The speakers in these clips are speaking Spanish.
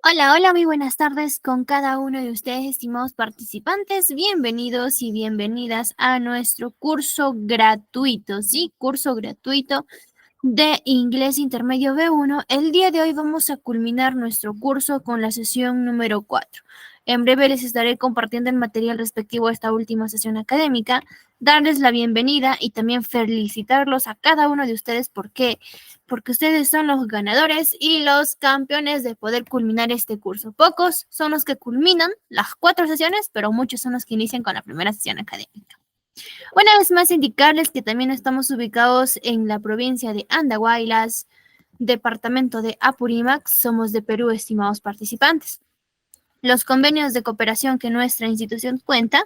Hola, hola, muy buenas tardes con cada uno de ustedes, estimados participantes. Bienvenidos y bienvenidas a nuestro curso gratuito, ¿sí? Curso gratuito de Inglés Intermedio B1. El día de hoy vamos a culminar nuestro curso con la sesión número 4. En breve les estaré compartiendo el material respectivo a esta última sesión académica, darles la bienvenida y también felicitarlos a cada uno de ustedes porque ustedes son los ganadores y los campeones de poder culminar este curso. Pocos son los que culminan las 4 sesiones, pero muchos son los que inician con la primera sesión académica. Una vez más, indicarles que también estamos ubicados en la provincia de Andahuaylas, departamento de Apurímac. Somos de Perú, estimados participantes. Los convenios de cooperación que nuestra institución cuenta: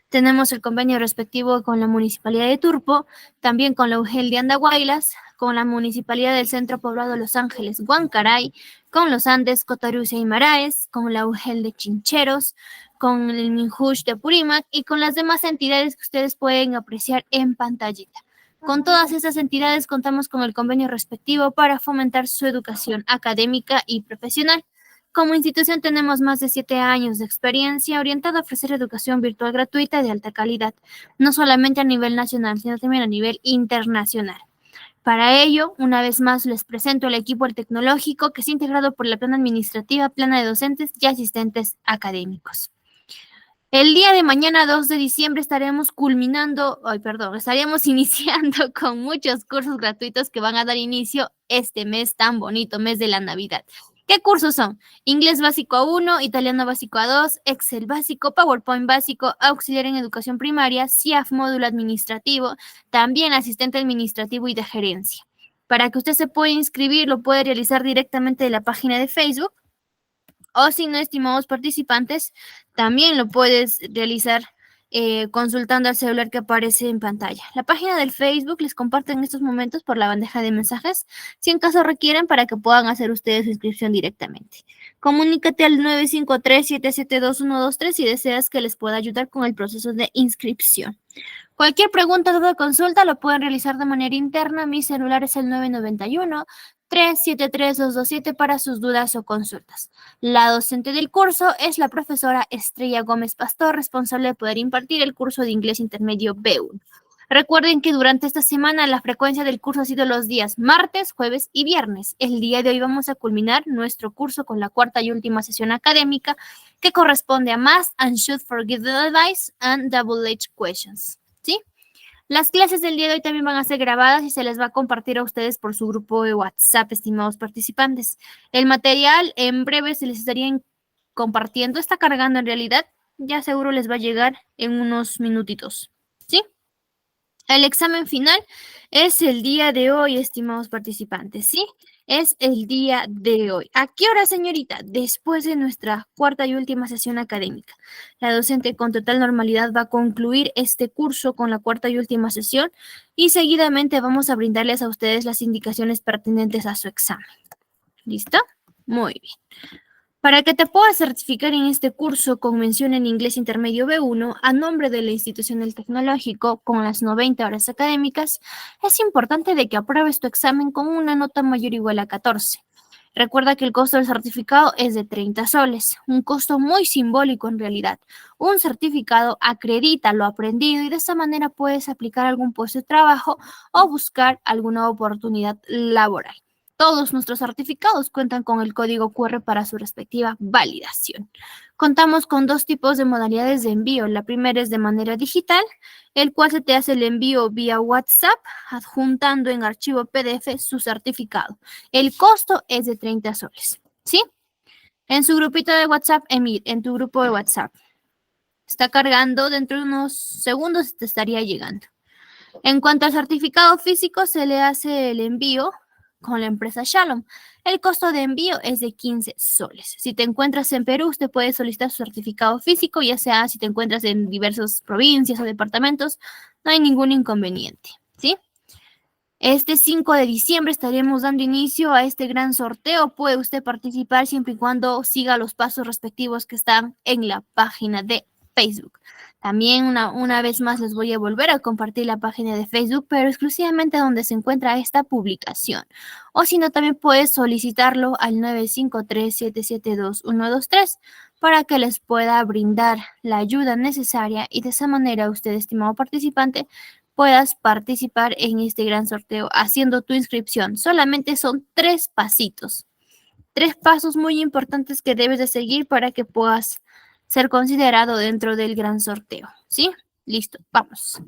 tenemos el convenio respectivo con la Municipalidad de Turpo, también con la UGEL de Andahuaylas, con la Municipalidad del Centro Poblado Los Ángeles, Huancaray, con los Andes, Cotarusia y Maraes, con la UGEL de Chincheros, con el Minjush de Apurímac y con las demás entidades que ustedes pueden apreciar en pantallita. Con todas estas entidades contamos con el convenio respectivo para fomentar su educación académica y profesional. Como institución tenemos más de 7 años de experiencia orientada a ofrecer educación virtual gratuita de alta calidad, no solamente a nivel nacional, sino también a nivel internacional. Para ello, una vez más les presento el equipo del Tecnológico, que es integrado por la plana administrativa, plana de docentes y asistentes académicos. El día de mañana, 2 de diciembre, estaríamos iniciando con muchos cursos gratuitos que van a dar inicio este mes tan bonito, mes de la Navidad. ¿Qué cursos son? Inglés básico 1, italiano básico 2, Excel básico, PowerPoint básico, auxiliar en educación primaria, CIAF módulo administrativo, también asistente administrativo y de gerencia. Para que usted se pueda inscribir, lo puede realizar directamente de la página de Facebook, o si no, estimados participantes, también lo puedes realizar consultando al celular que aparece en pantalla. La página del Facebook les comparto en estos momentos por la bandeja de mensajes, si en caso requieren, para que puedan hacer ustedes su inscripción directamente. Comunícate al 953-772-123 si deseas que les pueda ayudar con el proceso de inscripción. Cualquier pregunta o duda consulta lo pueden realizar de manera interna. Mi celular es el 991-373-227 para sus dudas o consultas. La docente del curso es la profesora Estrella Gómez Pastor, responsable de poder impartir el curso de Inglés Intermedio B1. Recuerden que durante esta semana la frecuencia del curso ha sido los días martes, jueves y viernes. El día de hoy vamos a culminar nuestro curso con la 4ª y última sesión académica, que corresponde a Must and Should Forgive the Advice and Double H Questions. ¿Sí? Las clases del día de hoy también van a ser grabadas y se les va a compartir a ustedes por su grupo de WhatsApp, estimados participantes. El material en breve se les estaría compartiendo, está cargando en realidad, ya seguro les va a llegar en unos minutitos, ¿sí? El examen final es el día de hoy, estimados participantes, ¿sí? Es el día de hoy. ¿A qué hora, señorita? Después de nuestra 4ª y última sesión académica. La docente con total normalidad va a concluir este curso con la 4ª y última sesión y seguidamente vamos a brindarles a ustedes las indicaciones pertinentes a su examen. ¿Listo? Muy bien. Para que te puedas certificar en este curso con mención en Inglés Intermedio B1 a nombre de la institución del Tecnológico con las 90 horas académicas, es importante de que apruebes tu examen con una nota mayor o igual a 14. Recuerda que el costo del certificado es de 30 soles, un costo muy simbólico en realidad. Un certificado acredita lo aprendido y de esa manera puedes aplicar algún puesto de trabajo o buscar alguna oportunidad laboral. Todos nuestros certificados cuentan con el código QR para su respectiva validación. Contamos con 2 tipos de modalidades de envío. La primera es de manera digital, el cual se te hace el envío vía WhatsApp, adjuntando en archivo PDF su certificado. El costo es de 30 soles, ¿sí? En su grupito de WhatsApp, en tu grupo de WhatsApp. Está cargando, dentro de unos segundos te estaría llegando. En cuanto al certificado físico, se le hace el envío con la empresa Shalom. El costo de envío es de 15 soles. Si te encuentras en Perú, usted puede solicitar su certificado físico, ya sea si te encuentras en diversas provincias o departamentos, no hay ningún inconveniente, ¿sí? Este 5 de diciembre estaremos dando inicio a este gran sorteo. Puede usted participar siempre y cuando siga los pasos respectivos que están en la página de Facebook. También una vez más les voy a volver a compartir la página de Facebook, pero exclusivamente donde se encuentra esta publicación. O si no, también puedes solicitarlo al 953-772-123 para que les pueda brindar la ayuda necesaria y de esa manera usted, estimado participante, puedas participar en este gran sorteo haciendo tu inscripción. Solamente son 3 pasitos. 3 pasos muy importantes que debes de seguir para que puedas ser considerado dentro del gran sorteo. ¿Sí? Listo, vamos.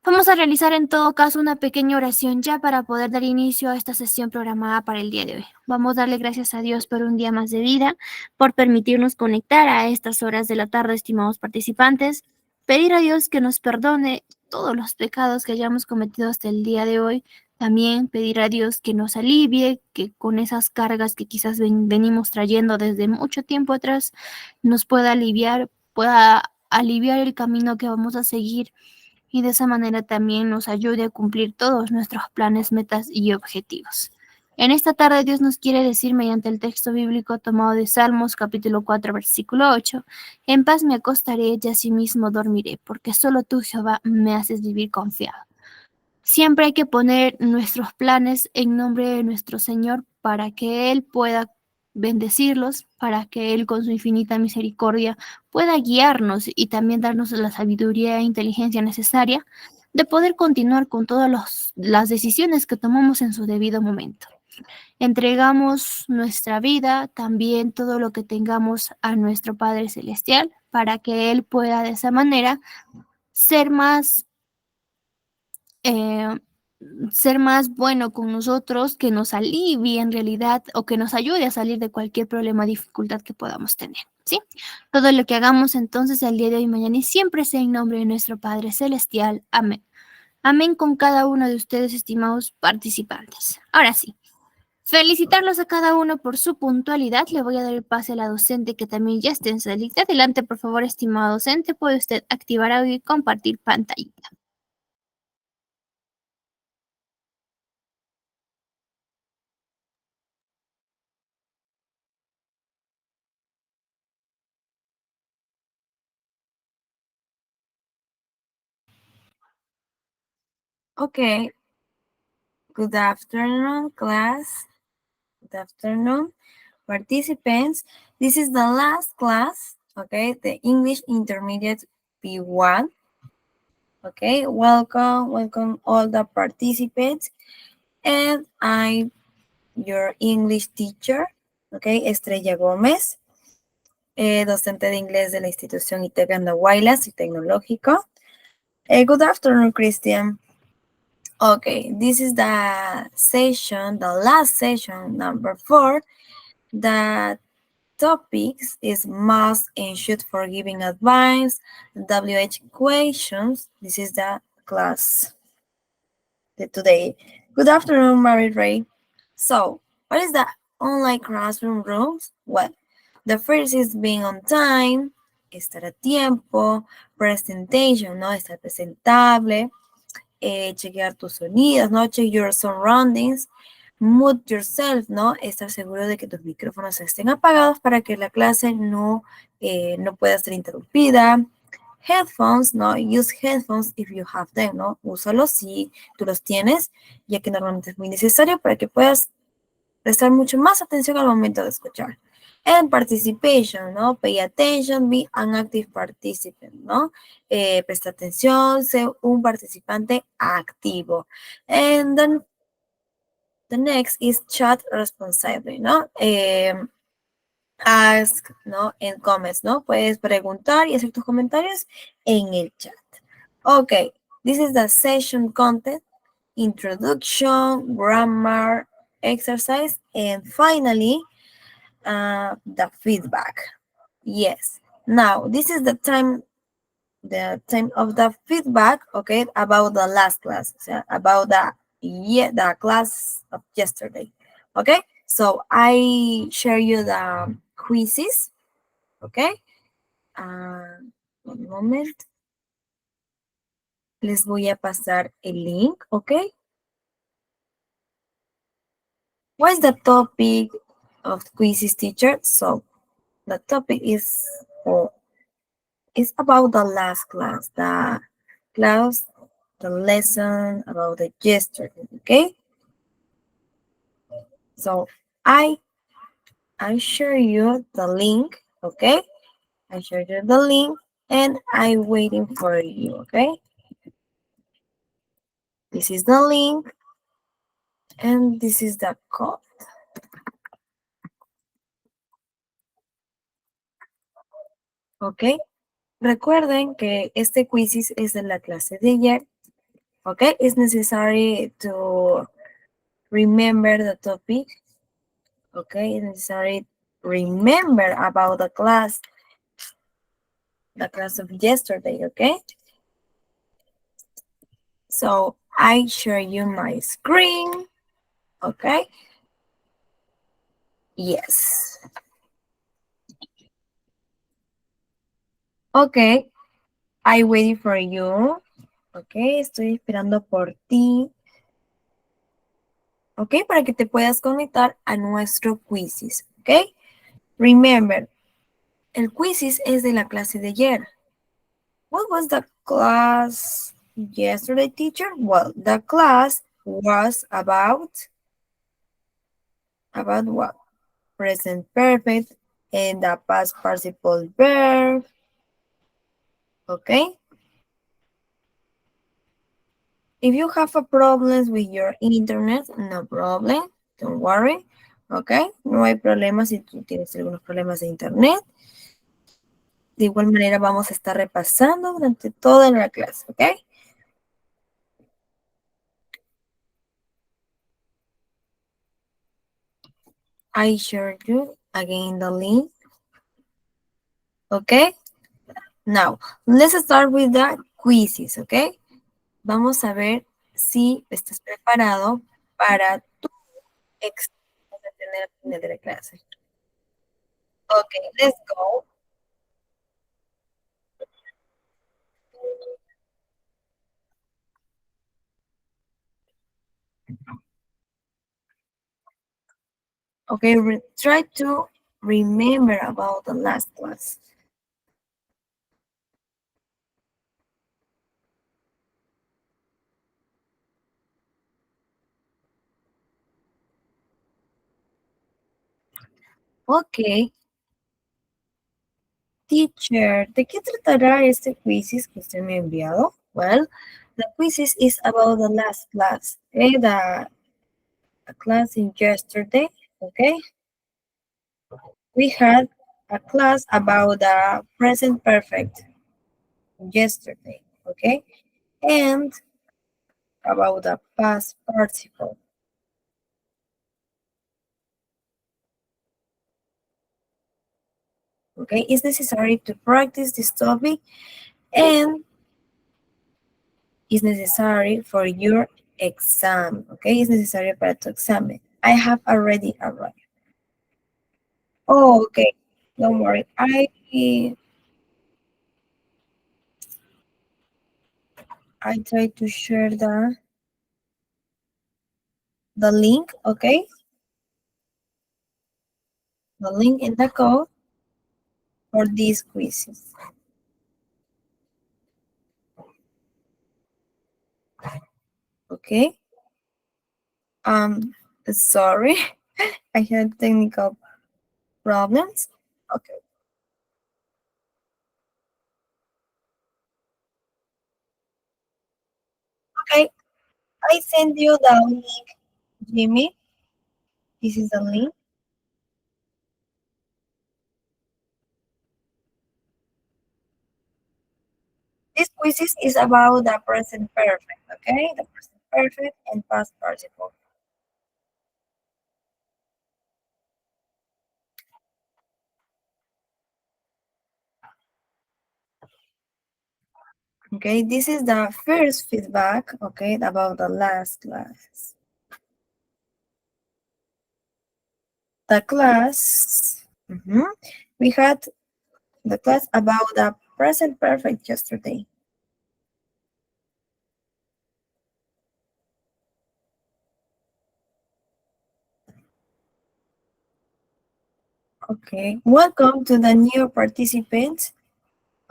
Vamos a realizar en todo caso una pequeña oración ya para poder dar inicio a esta sesión programada para el día de hoy. Vamos a darle gracias a Dios por un día más de vida, por permitirnos conectar a estas horas de la tarde, estimados participantes. Pedir a Dios que nos perdone todos los pecados que hayamos cometido hasta el día de hoy. También pedir a Dios que nos alivie, que con esas cargas que quizás venimos trayendo desde mucho tiempo atrás, nos pueda aliviar el camino que vamos a seguir y de esa manera también nos ayude a cumplir todos nuestros planes, metas y objetivos. En esta tarde Dios nos quiere decir mediante el texto bíblico tomado de Salmos capítulo 4 versículo 8, en paz me acostaré y asimismo dormiré, porque solo tú, Jehová, me haces vivir confiado. Siempre hay que poner nuestros planes en nombre de nuestro Señor para que Él pueda bendecirlos, para que Él con su infinita misericordia pueda guiarnos y también darnos la sabiduría e inteligencia necesaria de poder continuar con todas las decisiones que tomamos en su debido momento. Entregamos nuestra vida, también todo lo que tengamos a nuestro Padre Celestial, para que Él pueda de esa manera ser más eh, ser más bueno con nosotros, que nos alivie en realidad o que nos ayude a salir de cualquier problema o dificultad que podamos tener, ¿sí? Todo lo que hagamos entonces el día de hoy, mañana y siempre sea en nombre de nuestro Padre Celestial. Amén. Amén con cada uno de ustedes, estimados participantes. Ahora sí, felicitarlos a cada uno por su puntualidad. Le voy a dar el pase a la docente que también ya esté en salita. Adelante, por favor, estimado docente. Puede usted activar audio y compartir pantalla. Okay, good afternoon, class. Good afternoon, participants. This is the last class, okay, the English Intermediate P1. Okay, welcome all the participants. And I'm your English teacher, okay, Estrella Gómez, docente de inglés de la institución ITEC Andahuaylas y Tecnológico. Good afternoon, Christian. Okay, this is the session, the last session, number 4. The topics is must and should for giving advice, WH questions. This is the class today. Good afternoon, Mary Ray. So, what is the online classroom rules? Well, the first is being on time, estar a tiempo, presentation, ¿no? Estar presentable, chequear tus sonidos, ¿no? Check your surroundings, mute yourself, ¿no? Estar seguro de que tus micrófonos estén apagados para que la clase no pueda ser interrumpida. Headphones, ¿no? Use headphones if you have them, ¿no? Úsalos si tú los tienes, ya que normalmente es muy necesario para que puedas prestar mucho más atención al momento de escuchar. And participation, ¿no? Pay attention, be an active participant, ¿no? Presta atención, sé un participante activo. And then the next is chat responsibly, ¿no? Ask, ¿no? En comments, ¿no? Puedes preguntar y hacer tus comentarios en el chat. Okay, this is the session content, introduction, grammar, exercise, and finally, the feedback. Yes. Now, this is the time of the feedback, okay, about the last class, so about the class of yesterday, okay? So I share you the quizzes, okay? Un moment. Les voy a pasar el link, okay? What is the topic of quizzes, teacher? So the topic is It's about the last class, the lesson about the yesterday, okay? So I share you the link, okay? I share you the link and I'm waiting for you, okay? This is the link and this is the code. ¿Ok? Recuerden que este quizzes es de la clase de ayer. ¿Ok? It's necessary to remember the topic. ¿Ok? It's necessary to remember about the class of yesterday. ¿Ok? So I share you my screen. ¿Ok? Yes. Ok. I waiting for you. Ok, estoy esperando por ti. Ok, para que te puedas conectar a nuestro quizzes. Ok. Remember, el quizzes es de la clase de ayer. What was the class yesterday, teacher? Well, the class was about what? Present perfect and the past participle verb. Okay? If you have a problems with your internet, no problem. Don't worry. Okay? No hay problema si tú tienes algunos problemas de internet. De igual manera vamos a estar repasando durante toda la clase. Okay? I shared you again the link. Okay? Now, let's start with the quizzes, okay? Vamos a ver si estás preparado para tu examen que tener al final de la clase. Okay, let's go. Okay, try to remember about the last class. Okay. Teacher, ¿de qué tratará este quizzes que usted me ha enviado? Well, the quizzes is about the last class, okay? The class in yesterday, okay? We had a class about the present perfect yesterday, okay? And about the past participle. Okay, it's necessary to practice this topic and it's necessary for your exam, okay? It's necessary para tu examen. I have already arrived. Oh, okay, don't worry. I try to share the link, okay? The link in the code for these quizzes. Okay. Sorry, I had technical problems. Okay. Okay, I send you the link, Jimmy. This is the link. This quizzes is about the present perfect, okay? The present perfect and past participle. Okay, this is the first feedback, okay, about the last class. The class, we had the class about the present perfect yesterday. Okay, welcome to the new participants.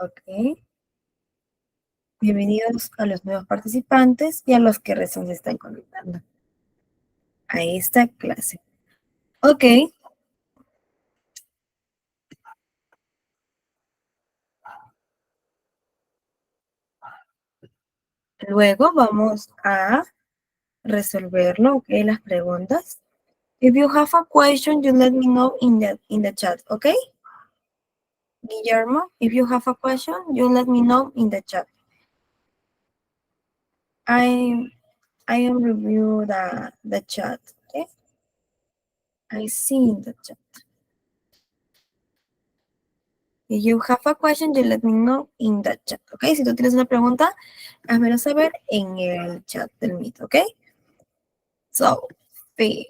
Ok. Bienvenidos a los nuevos participantes y a los que recién se están conectando a esta clase. Ok. Luego vamos a resolverlo, ok, las preguntas. If you have a question, you let me know in the chat, okay? Guillermo, if you have a question, you let me know in the chat. I am review the chat, okay? I see in the chat. If you have a question, you let me know in the chat, okay? Si tú tienes una pregunta, házmelo saber en el chat del Meet, okay? So, okay,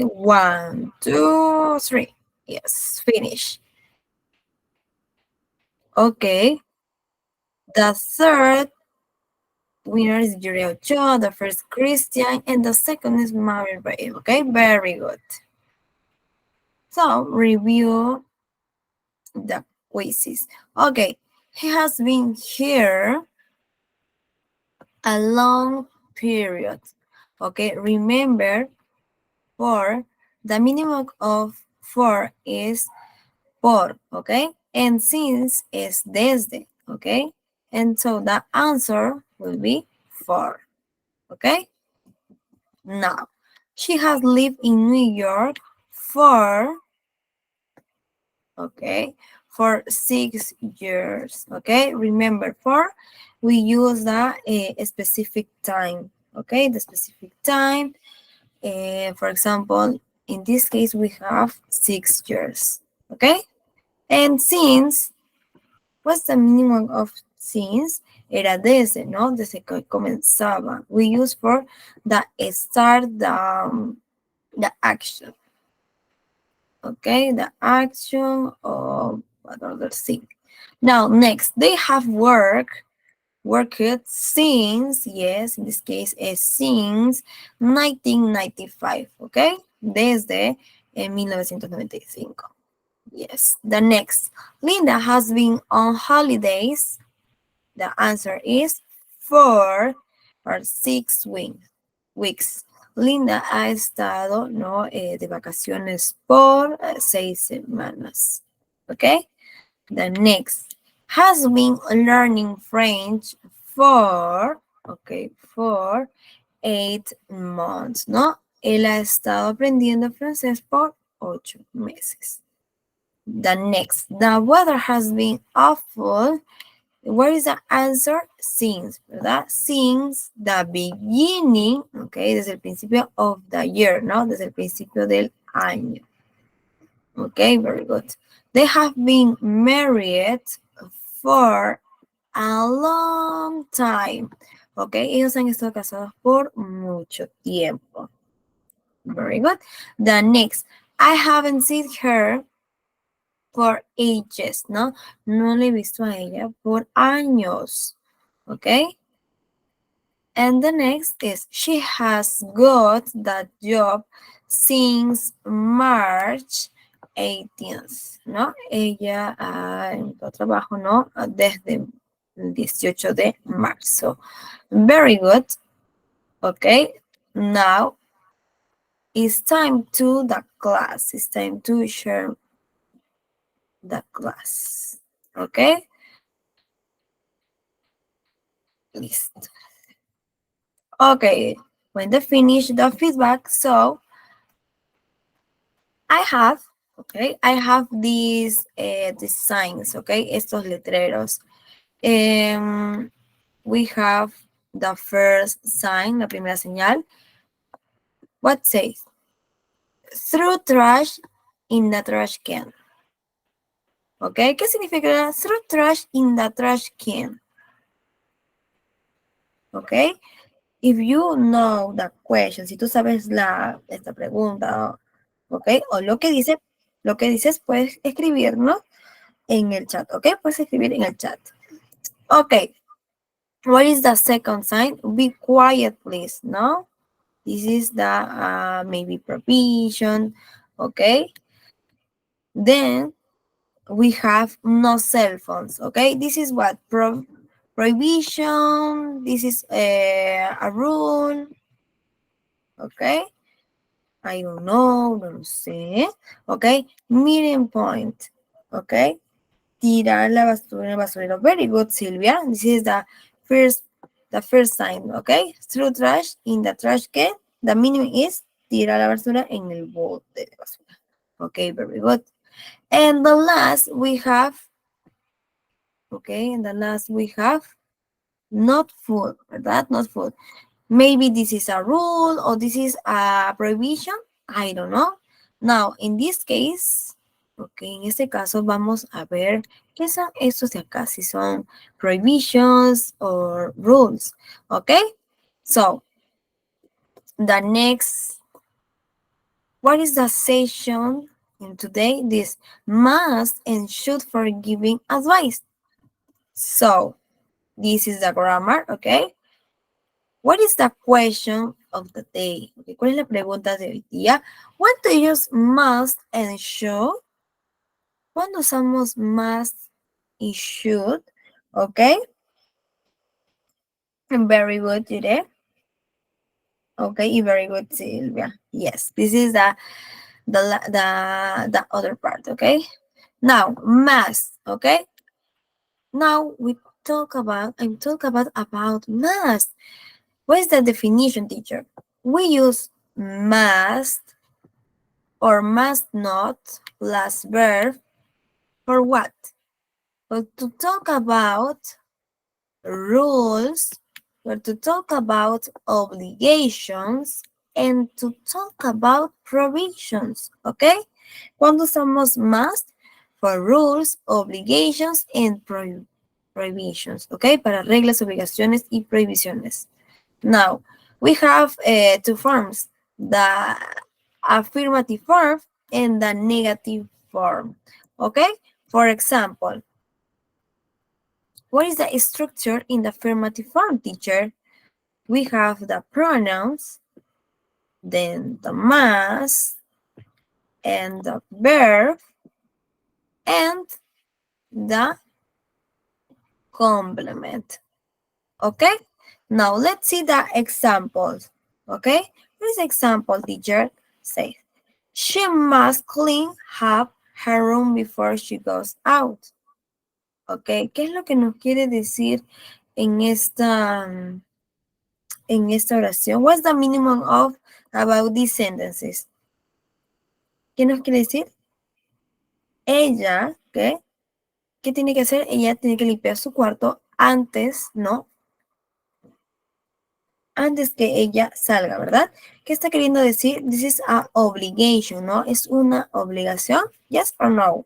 1, 2, 3. Yes, finish. Okay. The third winner is Yuri Ochoa, the first Christian, and the second is Mary Ray. Okay, very good. So, review the quizzes. Okay, he has been here a long period. Okay, remember, the minimum of for is por, okay? And since is desde, okay? And so the answer will be for, okay? Now, she has lived in New York for, okay, for 6 years, okay? Remember, for, we use the specific time, okay? The specific time, for example, in this case, we have 6 years, okay? And since, what's the minimum of since? Era desde, ¿no? Desde que comenzaba. We use for the start, the action. Okay, the action of what other thing. Now, next, they have worked since, yes, in this case, since 1995, okay? Desde 1995. Yes, the next. Linda has been on holidays. The answer is for 6 weeks. Linda ha estado, ¿no? De vacaciones por 6 semanas. Okay? The next. Has been learning French for, okay, for 8 months, ¿no? Él ha estado aprendiendo francés por 8 meses. The next. The weather has been awful. What is the answer? Since, ¿verdad? Since the beginning, okay, desde el principio of the year, ¿no? Desde el principio del año. Okay, very good. They have been married for a long time. Okay, ellos han estado casados por mucho tiempo. Very good. The next, I haven't seen her for ages, ¿no? No le he visto a ella por años, ¿ok? And the next is, she has got that job since March 18th, ¿no? Ella ha encontrado trabajo, ¿no? Desde el 18 de marzo. Very good. Okay, now it's time to the class. It's time to share the class. Okay? Listo. Okay, when they finish the feedback, so I have these designs, okay? Estos letreros. We have the first sign, la primera señal. What says? Throw trash in the trash can. Okay, ¿qué significa throw trash in the trash can? Okay, if you know the question, si tú sabes esta pregunta, okay, o lo que dices, puedes escribir, ¿no? En el chat, okay, puedes escribir en el chat. Okay, what is the second sign? Be quiet, please, no? This is the maybe provision, okay? Then, we have no cell phones, okay? This is what? Prohibition, this is a rule, okay? I don't know, no lo sé, okay? Meeting point, okay? Tirar la basura en el basurero. Very good, Silvia. This is the first sign, okay? Throw trash in the trash can. The meaning is tirar la basura en el bote de basura. Okay, very good. And the last we have, okay, and the last we have not food, ¿verdad? Not food. Maybe this is a rule or this is a prohibition. I don't know. Now, in this case, okay, en este caso vamos a ver qué son estos de acá, si son prohibitions or rules, okay? So, the next, what is the session in today? This must and should for giving advice. So, this is the grammar, okay? What is the question of the day? Okay, ¿cuál es la pregunta de hoy día? When to use must and should? ¿Cuándo usamos must y should? Okay. Very good, Jire. Okay, very good, Silvia. Yes, this is the other part, okay? Now, must, okay? Now I'm talking about must. What is the definition, teacher? We use must or must not plus verb for what? Well, to talk about rules, or to talk about obligations, and to talk about provisions, okay? Cuando usamos must for rules, obligations, and prohibitions, okay? Para reglas, obligaciones, y prohibiciones. Now, we have two forms, the affirmative form and the negative form, okay? For example, what is the structure in the affirmative form, teacher? We have the pronouns, then the must, and the verb, and the complement, okay? Now, let's see the examples, okay? What is the example, teacher? Say, she must clean up her room before she goes out. Okay, ¿qué es lo que nos quiere decir en esta oración? What's the minimum of about these sentences? ¿Qué nos quiere decir? Ella, ¿qué? ¿Qué tiene que hacer? Ella tiene que limpiar su cuarto antes, ¿no? Antes que ella salga, ¿verdad? ¿Qué está queriendo decir? This is an obligation, ¿no? ¿Es una obligación? Yes or no?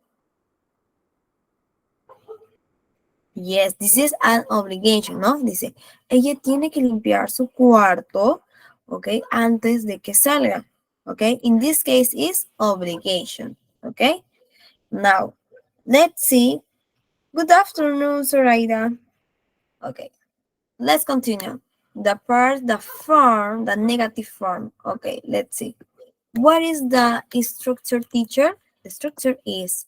Yes, this is an obligation, ¿no? Dice, ella tiene que limpiar su cuarto, ¿ok? Antes de que salga, ¿ok? In this case is obligation, ¿ok? Now, let's see. Good afternoon, Zoraida. Okay, let's continue. The form, the negative form. Okay, let's see. What is the structure, teacher? The structure is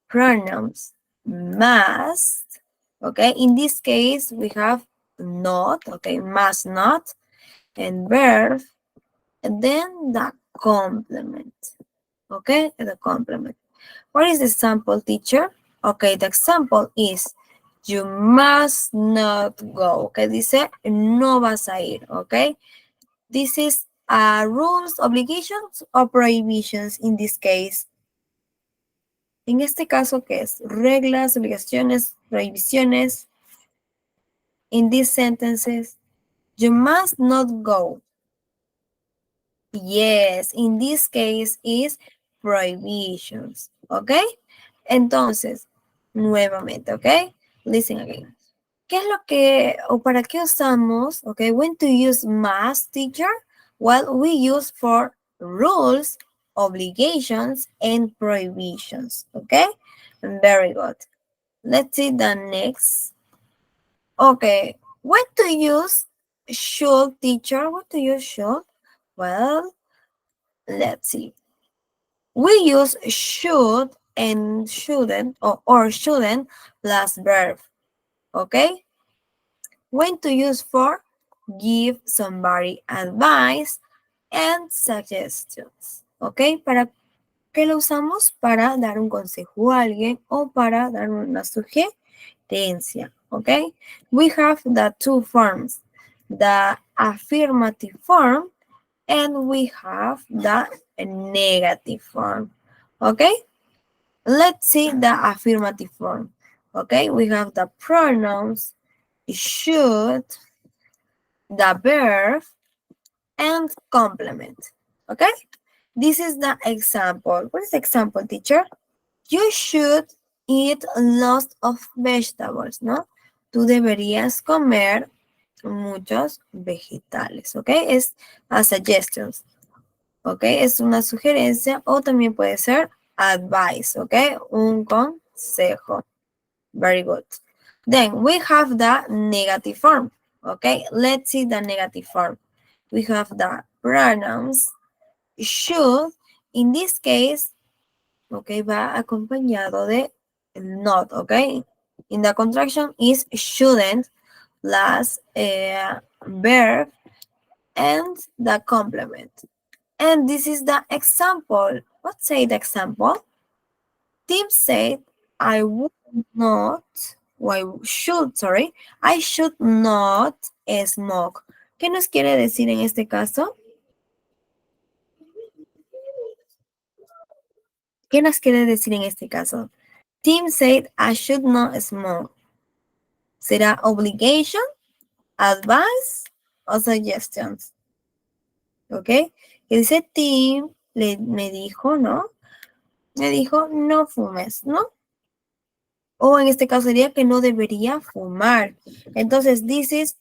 pronouns, must, okay? In this case, we have not, okay? Must not, and verb, and then the complement, okay? The complement. What is the example, teacher? Okay, the example is, you must not go, okay? Dice, no vas a ir, okay? This is rules, obligations, or prohibitions in this case. En este caso, ¿qué es? Reglas, obligaciones, prohibiciones. In these sentences, you must not go. Yes, in this case is prohibitions, ¿ok? Entonces, nuevamente, ¿ok? Listen again. ¿Qué es lo que, o para qué usamos, ok? When to use must, teacher? Well, we use for rules, obligations, and prohibitions, okay? Very good. Let's see the next. Okay, when to use should, teacher? When to use should? Well, let's see. We use should and shouldn't or shouldn't plus verb. Okay? When to use for give somebody advice and suggestions. Okay? ¿Para qué lo usamos? Para dar un consejo a alguien o para dar una sugerencia. Okay? We have the two forms, the affirmative form and we have the negative form. Okay? Let's see the affirmative form. Okay, we have the pronouns should, the verb, and complement. Okay? This is the example. What is the example, teacher? You should eat lots of vegetables, ¿no? Tú deberías comer muchos vegetales, ¿ok? Es a suggestions, ¿ok? Es una sugerencia o también puede ser advice, ¿ok? Un consejo. Very good. Then we have the negative form, ¿ok? Let's see the negative form. We have the pronouns should. In this case, ¿ok? Va acompañado de not, ¿ok? In the contraction is shouldn't plus verb and the complement. And this is the example. What say the example? Tim said, I would not, I should not smoke. ¿Qué nos quiere decir en este caso? ¿Qué nos quiere decir en este caso? Tim said, I should not smoke. ¿Será obligation, advice o suggestions? ¿Ok? Y dice Tim, me dijo, ¿no? Me dijo, no fumes, ¿no? O en este caso sería que no debería fumar. Entonces, this is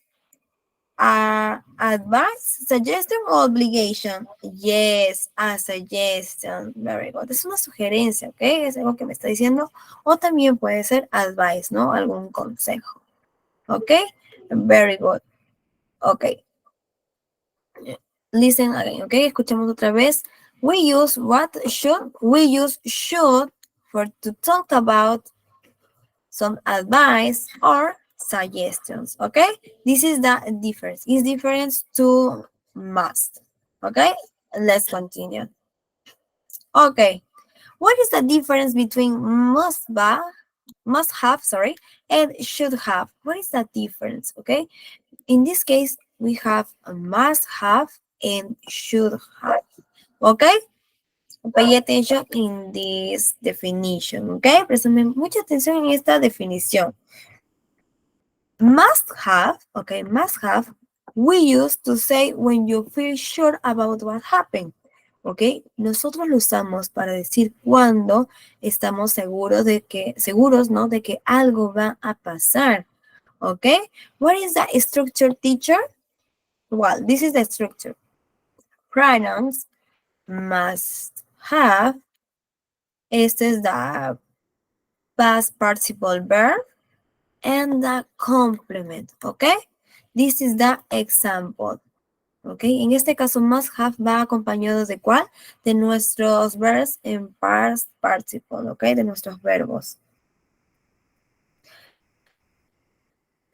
advice, suggestion o obligation. Yes, a suggestion. Very good. Es una sugerencia, ¿ok? Es algo que me está diciendo. O también puede ser advice, ¿no? Algún consejo. ¿Ok? Very good. Ok. Listen again, ¿ok? Escuchemos otra vez. We use what should. We use should for to talk about some advice or suggestions, okay? This is the difference. It's different to must, okay? Let's continue. Okay, what is the difference between must have, and should have? What is the difference, okay? In this case, we have a must have and should have, okay? Pay attention in this definition, okay? Presten mucha atención en esta definición. Must have, okay, must have, we use to say when you feel sure about what happened, okay? Nosotros lo usamos para decir cuando estamos seguros, ¿no? De que algo va a pasar, okay? What is the structure, teacher? Well, this is the structure. Pronouns, must have. Este es the past participle verb and the complement, okay? This is the example, okay? En este caso, must have va acompañado de ¿cuál? De nuestros verbs en past participle, okay? De nuestros verbos.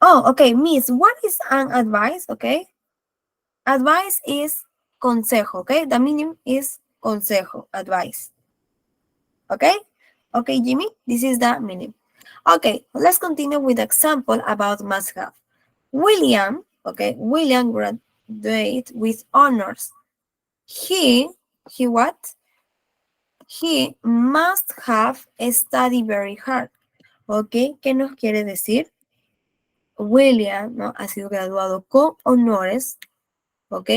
Oh, okay, Miss, what is an advice, okay? Advice is consejo, okay? The meaning is consejo, advice. Okay? Okay, Jimmy, this is the meaning. Okay, let's continue with the example about must have. William, okay, William graduated with honors. He what? He must have studied very hard. Okay, ¿qué nos quiere decir? William, ¿no? Ha sido graduado con honores. Ok,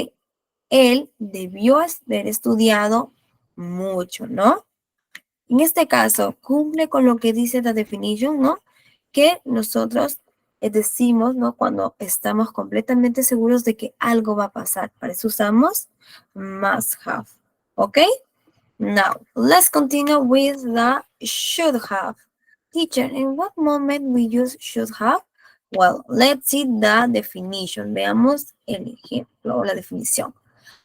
él debió haber estudiado mucho, ¿no? En este caso, cumple con lo que dice la definition, ¿no? Que nosotros decimos, ¿no? Cuando estamos completamente seguros de que algo va a pasar. Para eso usamos must have. ¿Ok? Now, let's continue with the should have. Teacher, in what moment we use should have? Well, let's see the definition. Veamos el ejemplo o la definición.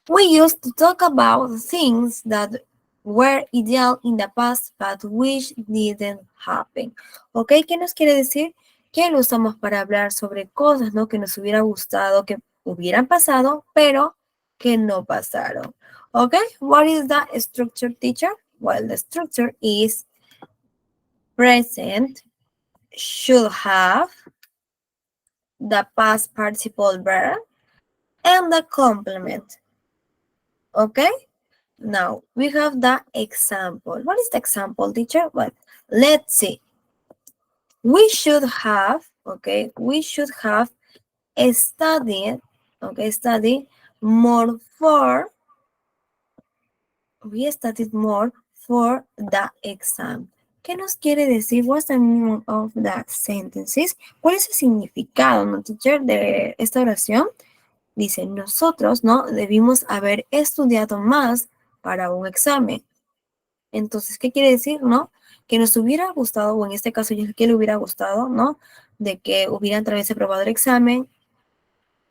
We use to talk about things that were ideal in the past, but which didn't happen. ¿Ok? ¿Qué nos quiere decir? Que lo usamos para hablar sobre cosas, ¿no? Que nos hubiera gustado que hubieran pasado, pero que no pasaron. ¿Ok? What is the structure, teacher? Well, the structure is present, should have, the past participle verb, and the complement. Okay? Now, we have the example. What is the example, teacher? Well, let's see. We should have, okay, we should have studied, okay, study more for, we studied more for the exam. ¿Qué nos quiere decir? What's the meaning of the sentences? ¿Cuál es el significado, no, teacher, de esta oración? Dice, nosotros, ¿no? Debimos haber estudiado más para un examen. Entonces, ¿qué quiere decir, no? Que nos hubiera gustado, o en este caso, que le hubiera gustado, ¿no? De que hubieran tal vez aprobado el examen,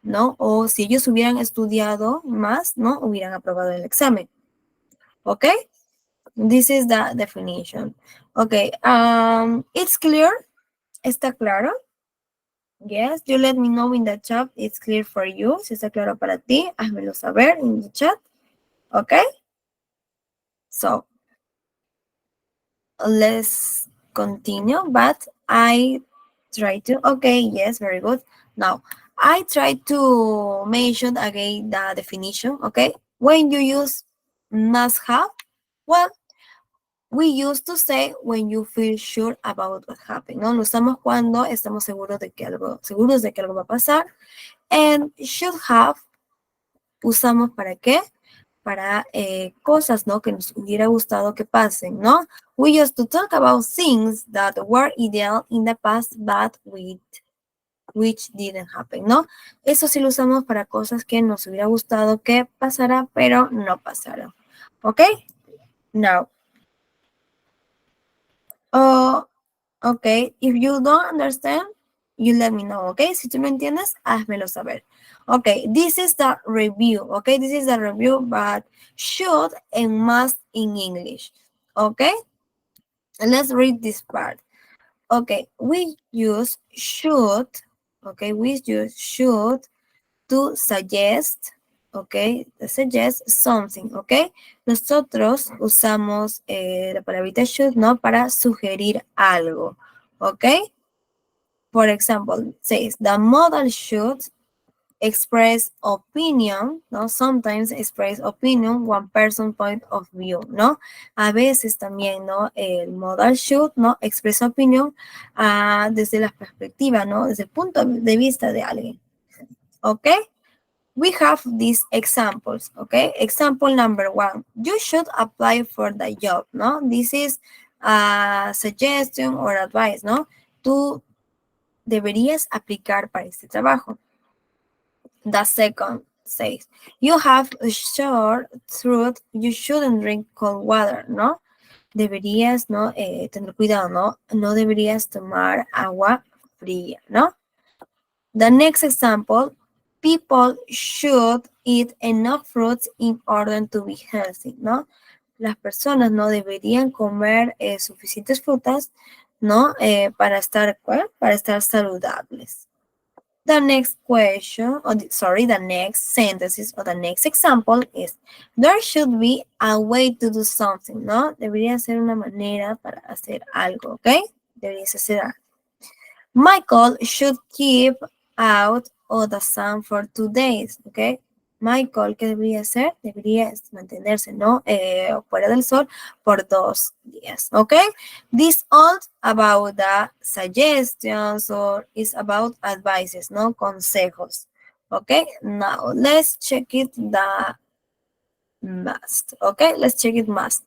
¿no? O si ellos hubieran estudiado más, ¿no? Hubieran aprobado el examen. ¿Ok? This is the definition. Ok, it's clear. ¿Está claro? Yes, you let me know in the chat. It's clear for you. Si está claro para ti, házmelo saber en the chat. ¿Ok? So, let's continue, but I try to, okay, yes, very good. Now, I try to mention again the definition, okay? When you use must have, well, we used to say when you feel sure about what happened, ¿no? Lo usamos cuando estamos seguros de que algo va a pasar. And should have, usamos ¿para qué? Para cosas, ¿no? Que nos hubiera gustado que pasen, ¿no? We used to talk about things that were ideal in the past, but which didn't happen, ¿no? Eso sí lo usamos para cosas que nos hubiera gustado que pasara, pero no pasaron. ¿Ok? Now. Ok, if you don't understand, you let me know, ¿ok? Si tú no entiendes, házmelo saber. Ok, this is the review, ok? This is the review, but should and must in English, ok? And let's read this part. Okay, we use should, okay? We use should to suggest, okay? To suggest something, okay? Nosotros usamos la palabrita should, ¿no? Para sugerir algo, okay? For example, says, the model should express opinion, ¿no? Sometimes express opinion, one person point of view, ¿no? A veces también, ¿no? El modal should, ¿no? Expresa opinión desde la perspectiva, ¿no? Desde el punto de vista de alguien, ¿ok? We have these examples, ¿ok? Example number 1, you should apply for the job, ¿no? This is a suggestion or advice, ¿no? Tú deberías aplicar para este trabajo. The second says, you have a short throat, you shouldn't drink cold water, ¿no? Deberías, ¿no? Tener cuidado, ¿no? No deberías tomar agua fría, ¿no? The next example, people should eat enough fruits in order to be healthy, ¿no? Las personas no deberían comer suficientes frutas, ¿no? Para estar saludables. The next question, the next sentences or the next example is, there should be a way to do something, ¿no? Debería ser una manera para hacer algo, ¿ok? Deberías hacer algo. Michael should keep out of the sun for 2 days, ¿ok? Michael, ¿qué debería hacer? Debería mantenerse, ¿no? Fuera del sol por 2 días, ¿ok? This all about the suggestions or is about advices, ¿no? Consejos, ¿ok? Now, let's check it the must, ¿ok? Let's check it must.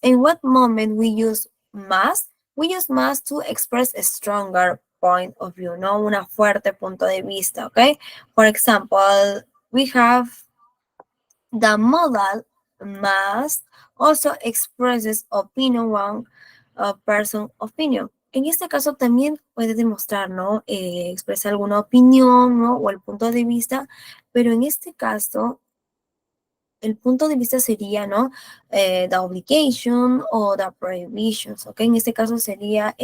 In what moment we use must? We use must to express a stronger point of view, ¿no? Una fuerte punto de vista, ¿ok? For example, we have the modal must also expresses opinion, one person opinion. En este caso también puede demostrar, ¿no? Expresar alguna opinión, ¿no? O el punto de vista, pero en este caso el punto de vista sería, ¿no? The obligation o the prohibitions, ¿ok? En este caso sería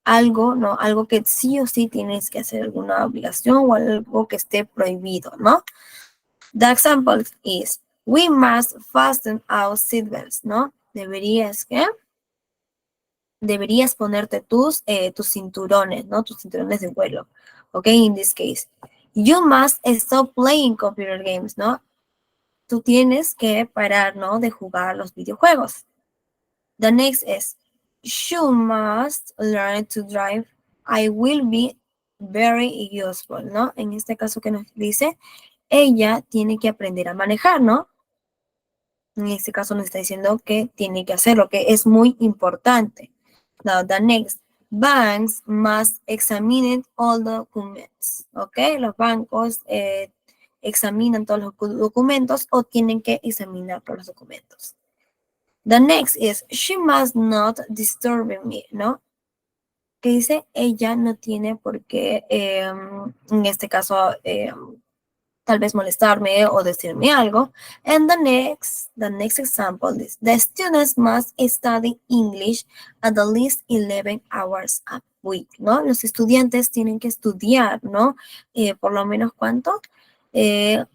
algo, ¿no? Algo que sí o sí tienes que hacer, alguna obligación o algo que esté prohibido, ¿no? The example is, we must fasten our seatbelts, ¿no? Deberías ponerte tus cinturones, ¿no? Tus cinturones de vuelo, ¿ok? In this case. You must stop playing computer games, ¿no? Tú tienes que parar, ¿no? De jugar los videojuegos. The next is, you must learn to drive. I will be very useful, ¿no? En este caso que nos dice, ella tiene que aprender a manejar, ¿no? En este caso nos está diciendo que tiene que hacerlo, que es muy importante. Now, the next, banks must examine all documents, ¿ok? Los bancos examinan todos los documentos o tienen que examinar todos los documentos. The next is, she must not disturb me, ¿no? Que dice, ella no tiene por qué, en este caso, tal vez molestarme o decirme algo. And the next example is, the students must study English at least 11 hours a week, ¿no? Los estudiantes tienen que estudiar, ¿no? Por lo menos, ¿cuánto? 11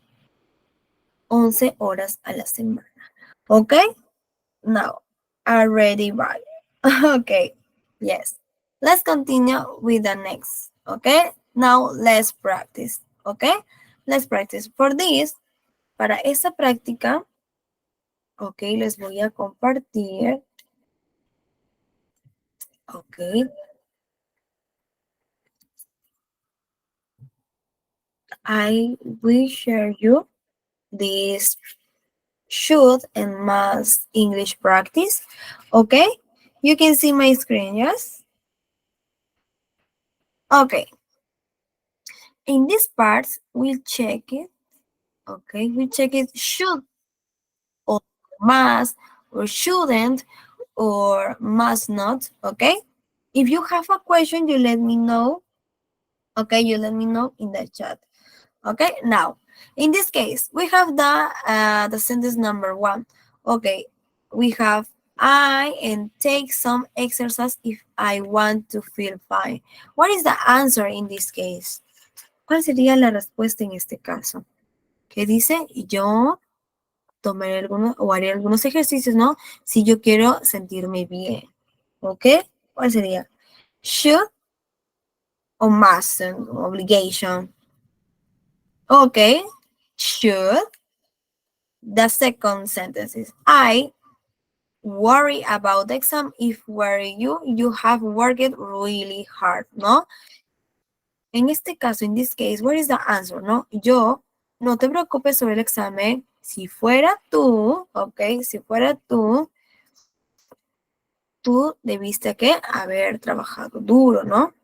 horas a la semana. ¿Ok? Now, already right. Okay, yes. Let's continue with the next, okay? Now, let's practice, okay? Let's practice. For this, para esa práctica, ok, les voy a compartir, ok. I will share you this should and must English practice, okay? You can see my screen, yes? Okay. In this part, we'll check it. Okay, we check it should or must or shouldn't or must not. Okay, if you have a question, you let me know. Okay, you let me know in the chat. Okay, now in this case, we have the sentence number 1. Okay, we have I and take some exercise if I want to feel fine. What is the answer in this case? ¿Cuál sería la respuesta en este caso? ¿Qué dice? Yo tomaré algunos o haré algunos ejercicios, ¿no? Si yo quiero sentirme bien. ¿Ok? ¿Cuál sería? Should o must, obligation. Ok. Should. The second sentence is, I worry about the exam if were you have worked really hard, ¿no? En este caso, in this case, what is the answer, no? Yo, no te preocupes sobre el examen. Si fuera tú, ok, si fuera tú debiste que haber trabajado duro, ¿no?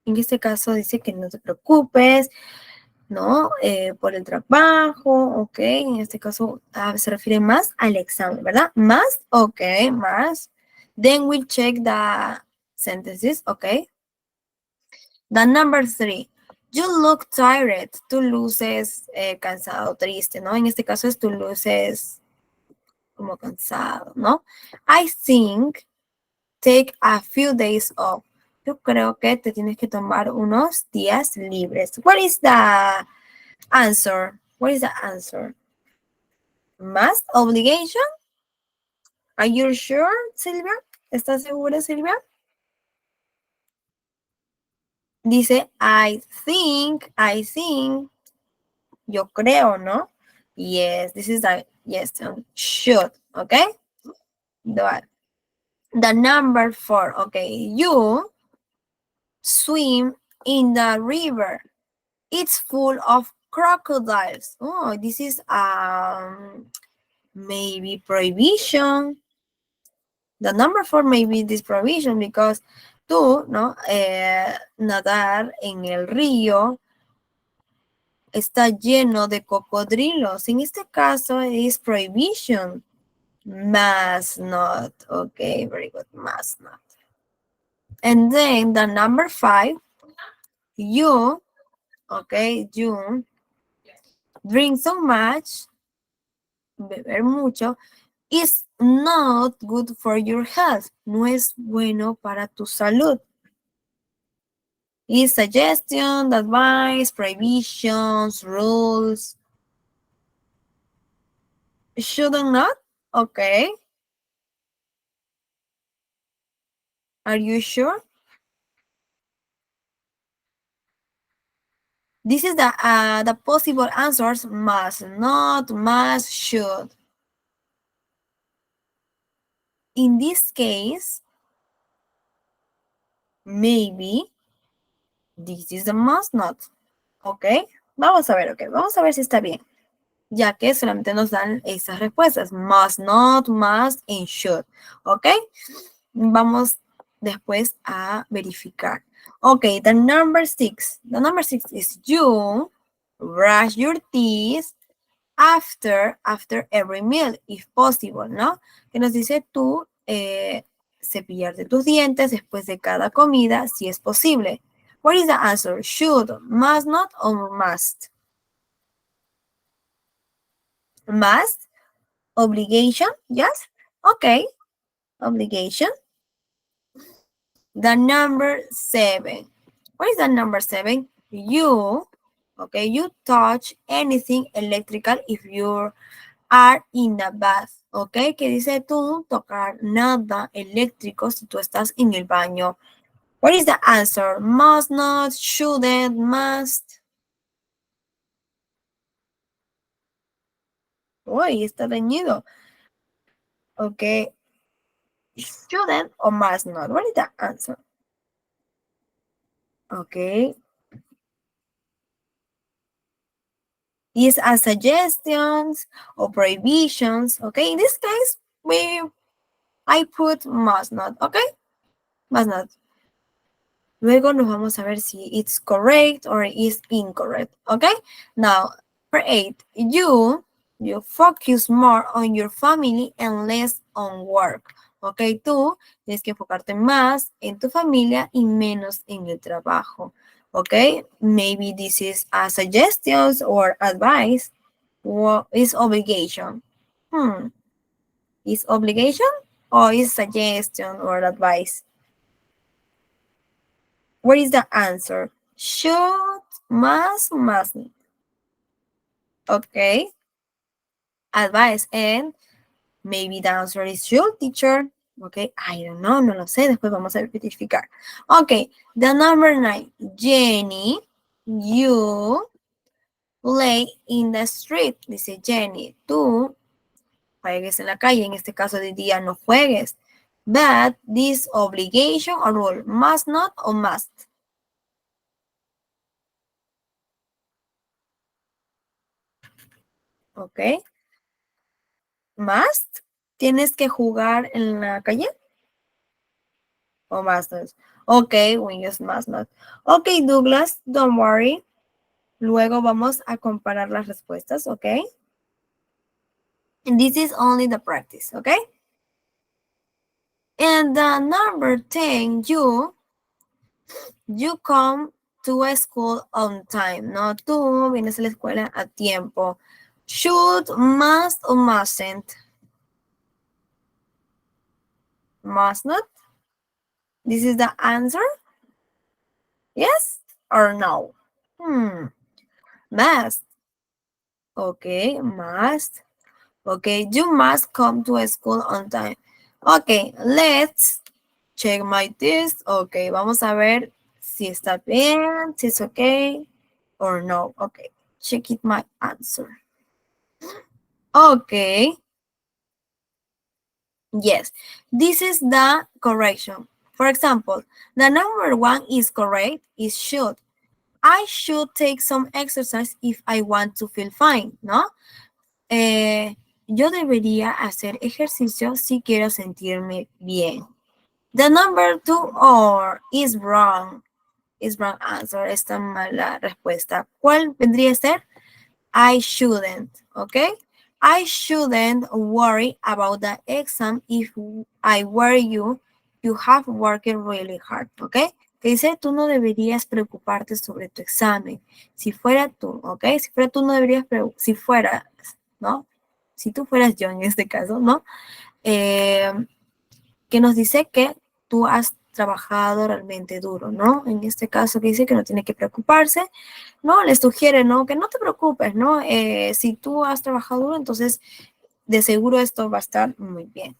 En este caso dice que no te preocupes, ¿no? Por el trabajo, ok. En este caso se refiere más al examen, ¿verdad? Más, ok, más. Then we check the sentences, ok. The number 3. You look tired. Tú luces cansado, triste, ¿no? En este caso es tú luces como cansado, ¿no? I think take a few days off. Yo creo que te tienes que tomar unos días libres. What is the answer? What is the answer? Must, obligation? Are you sure, Silvia? ¿Estás segura, Silvia? Dice, I think, yo creo, ¿no? Yes, this is the, yes, should, okay? The number 4, okay, you swim in the river. It's full of crocodiles. Oh, this is maybe prohibition. The number 4 may be this prohibition because tú, ¿no? Nadar en el río está lleno de cocodrilos. En este caso es prohibition. Must not. Okay, very good. Must not. And then the number 5, you, okay, you drink so much, beber mucho, is not good for your health. No es bueno para tu salud. Is suggestion, advice, prohibitions, rules. Shouldn't not? Okay. Are you sure? This is the possible answers: must, not, must, should. In this case, maybe this is the must not. ¿Ok? Vamos a ver, ok. Vamos a ver si está bien. Ya que solamente nos dan esas respuestas. Must not, must, and should. ¿Ok? Vamos después a verificar. Ok, the number 6. The number 6 is you brush your teeth after every meal, if possible, ¿no? Que nos dice tú cepillarte tus dientes después de cada comida, si es posible. What is the answer? Should, must not, or must? Must? Obligation? Yes? Okay. Obligation. The number 7. What is the number 7? You, okay, you touch anything electrical if you are in the bath, ¿ok? Que dice tú tocar nada eléctrico si tú estás en el baño. What is the answer? Must not, shouldn't, must. Uy, está reñido. Ok. Shouldn't or must not? What is the answer? Ok. These are suggestions or prohibitions. Okay, in this case, I put must not. Okay, must not. Luego nos vamos a ver si it's correct or is incorrect. Okay, now for 8, you focus more on your family and less on work. Ok, tú tienes que enfocarte más en tu familia y menos en el trabajo. Ok, maybe this is a suggestions or advice. What is obligation? Is obligation or is suggestion or advice? What is the answer? Should, mustn't. Okay. Advice, and maybe the answer is should, teacher. Okay, I don't know, no lo sé, después vamos a verificar. Okay, the number 9, Jenny, you play in the street, dice Jenny, tú juegues en la calle, en este caso de día no juegues. But this obligation or rule, must not or must? Okay. Must, ¿tienes que jugar en la calle? O must not. Ok, we use must not. Ok, Douglas, don't worry. Luego vamos a comparar las respuestas, ok? And this is only the practice, ok? And the number 10, you come to a school on time, ¿no? Tú vienes a la escuela a tiempo. Should, must, or mustn't? Must not? This is the answer? Yes or no? Must. Okay, must. Okay, you must come to a school on time. Okay, let's check my test. Okay, vamos a ver si está bien, si es okay or no. Okay, check it my answer. Okay. Yes, this is the correction. For example, the number 1 is correct, is should. I should take some exercise if I want to feel fine, ¿no? Yo debería hacer ejercicio si quiero sentirme bien. The number 2 or is wrong. Is wrong answer. Esta mala respuesta. ¿Cuál vendría a ser? I shouldn't, okay? I shouldn't worry about the exam if I were you. You have worked really hard, okay? que dice, tú no deberías preocuparte sobre tu examen. Si fuera tú, ¿ok? Si fuera tú, no deberías si fueras, ¿no? Si tú fueras yo en este caso, ¿no? Que nos dice que tú has trabajado realmente duro, ¿no? En este caso que dice que no tiene que preocuparse, ¿no? Les sugiere, ¿no? Que no te preocupes, ¿no? Si tú has trabajado duro, entonces de seguro esto va a estar muy bien.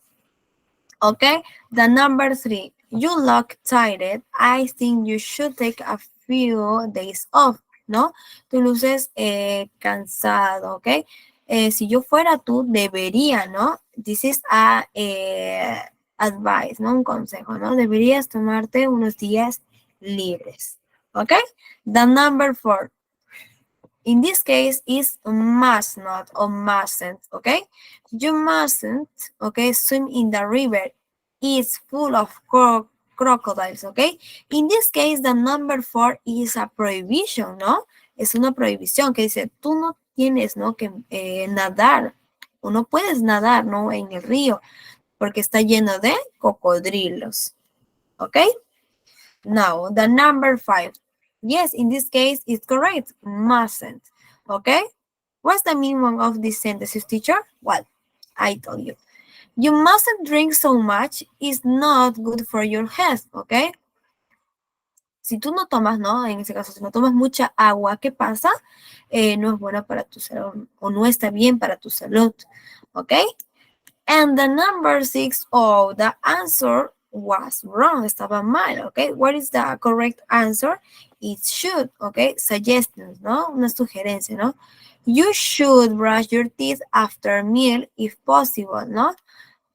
Okay, the number 3, you look tired. I think you should take a few days off, ¿no? Tú luces cansado, ¿ok? Si yo fuera tú, debería, ¿no? This is a advice, ¿no? Un consejo, ¿no? Deberías tomarte unos días libres, ¿ok? The number 4, in this case is must not or mustn't, okay? You mustn't, okay, swim in the river. It's full of crocodiles, okay? In this case, the number 4 is a prohibition, ¿no? Es una prohibición que dice, tú no tienes, ¿no? Que nadar, o no puedes nadar, ¿no? En el río, porque está lleno de cocodrilos, okay? Now, the number 5. Yes, in this case, it's correct. Mustn't. Okay? What's the meaning of this sentence, teacher? Well, I told you. You mustn't drink so much. It's not good for your health. Okay? Si tú no tomas, ¿no? En ese caso, si no tomas mucha agua, ¿qué pasa? No es bueno para tu salud o no está bien para tu salud. Okay? And the number 6, oh, the answer was wrong, estaba mal, okay? What is the correct answer? It should, okay? Suggestions, ¿no? Una sugerencia, ¿no? You should brush your teeth after meal if possible, ¿no?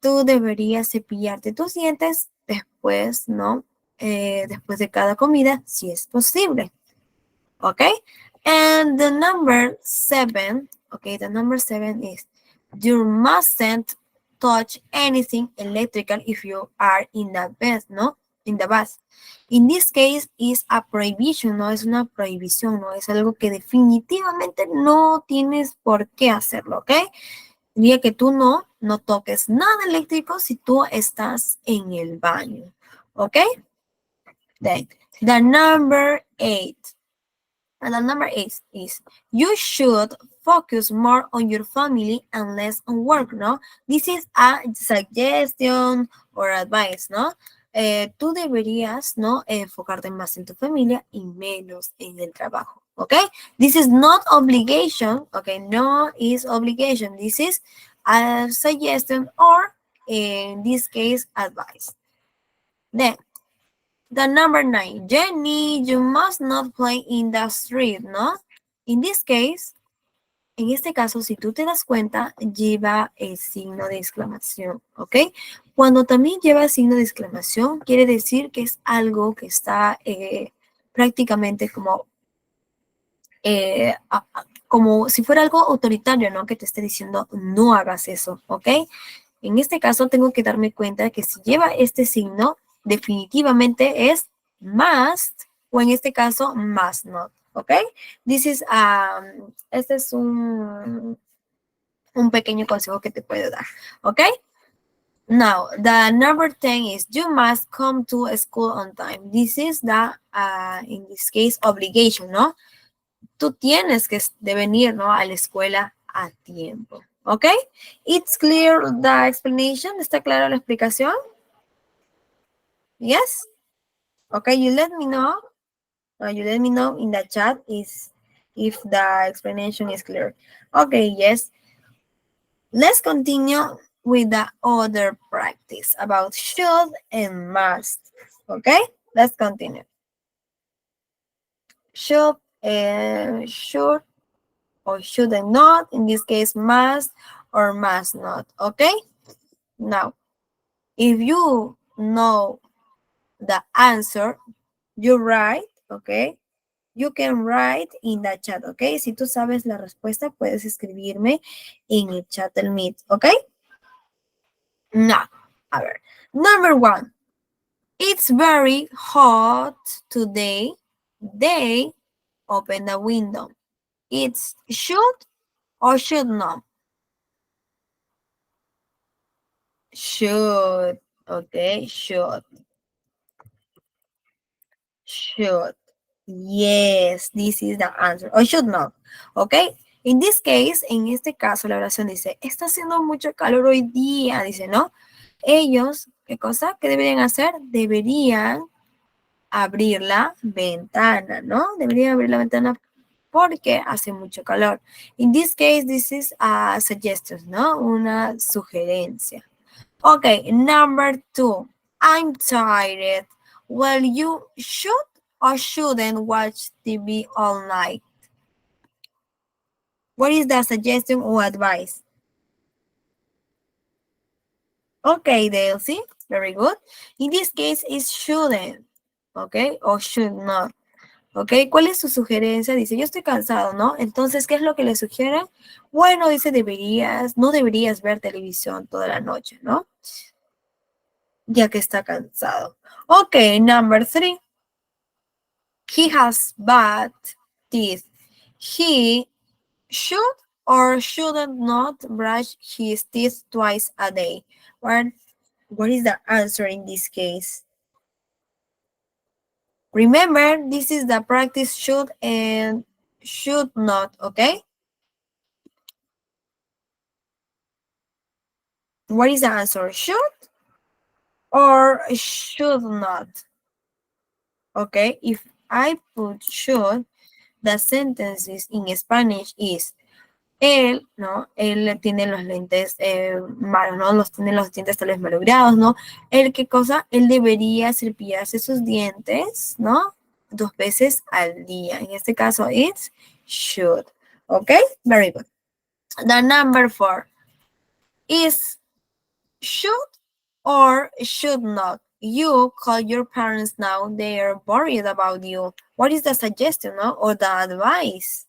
Tú deberías cepillarte tus dientes después, ¿no? Después de cada comida, si es posible, okay? And the number 7, okay, the number 7 is, you mustn't touch anything electrical if you are in the bed, ¿no? In the bath. In this case, is a prohibition, ¿no? Es una prohibición, ¿no? Es algo que definitivamente no tienes por qué hacerlo, ¿ok? Diría que tú no toques nada eléctrico si tú estás en el baño, ¿ok? Then, the number 8. And the number 8 is, you should focus more on your family and less on work, ¿no? This is a suggestion or advice, ¿no? Tú deberías, ¿no? Enfocarte más en tu familia y menos en el trabajo, ¿ok? This is not obligation, ¿ok? No is obligation. This is a suggestion or, in this case, advice. Then, the number 9, Jenny, you must not play in the street, ¿no? In this case, en este caso, si tú te das cuenta, lleva el signo de exclamación, ¿ok? Cuando también lleva el signo de exclamación, quiere decir que es algo que está prácticamente como si fuera algo autoritario, ¿no? Que te esté diciendo, no hagas eso, ¿ok? En este caso, tengo que darme cuenta que si lleva este signo, definitivamente es must, o en este caso, must not, ¿ok? Este es un pequeño consejo que te puedo dar, ¿ok? Now, the number 10 is, you must come to school on time. This is the, in this case, obligation, ¿no? Tú tienes que venir, ¿no? A la escuela a tiempo, ¿ok? It's clear the explanation. ¿Está clara la explicación? Yes? Okay, you let me know. You let me know in the chat if the explanation is clear. Okay, yes. Let's continue with the other practice about should and must. Okay, let's continue. Should or should not, in this case, must or must not. Okay, now, if you know the answer, you write, okay? You can write in the chat, okay? Si tú sabes la respuesta, puedes escribirme en el chat del Meet, okay? Now, a ver. Number 1. It's very hot today. They open the window. It's should or should not? Should, okay, should. Should. Yes, this is the answer. Or should not. Okay. In this case, en este caso, la oración dice, está haciendo mucho calor hoy día. Dice, ¿no? Ellos, ¿qué cosa? ¿Qué deberían hacer? Deberían abrir la ventana, ¿no? Deberían abrir la ventana porque hace mucho calor. In this case, this is a suggestion, ¿no? Una sugerencia. Okay, number 2. I'm tired. Well, you should or shouldn't watch TV all night. What is the suggestion or advice? Okay, Delcy, very good. In this case, it shouldn't, okay, or should not. Ok, ¿cuál es su sugerencia? Dice, yo estoy cansado, ¿no? Entonces, ¿qué es lo que le sugiere? Bueno, dice, no deberías ver televisión toda la noche, ¿no? Ya que está cansado. Ok, number 3. He has bad teeth. He should or shouldn't not brush his teeth twice a day. What is the answer in this case? Remember, this is the practice should and should not, okay? What is the answer? Should or should not? Okay, if I put should, the sentences in Spanish is él, ¿no? Él tiene los lentes malos, ¿no? Tiene los dientes tal vez malogrados, ¿no? Él, ¿qué cosa? Él debería cepillarse sus dientes, ¿no? 2 veces al día. En este caso, it's should. Okay, very good. The number 4 is should or should not. You call your parents now, they are worried about you. What is the suggestion, no? Or the advice?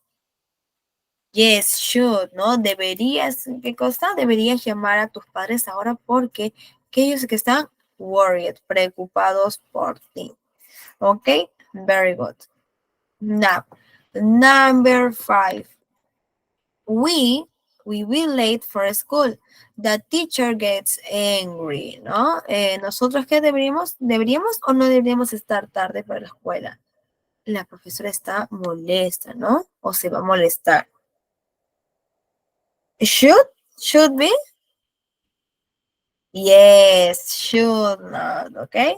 Yes, should, ¿no? Deberías, ¿qué cosa? Deberías llamar a tus padres ahora porque que ellos que están worried, preocupados por ti. Okay, very good. Now, number 5. We will be late for school. The teacher gets angry, ¿no? Nosotros, ¿qué deberíamos o no deberíamos estar tarde para la escuela? La profesora está molesta, ¿no? O se va a molestar. Should be? Yes, should not, okay?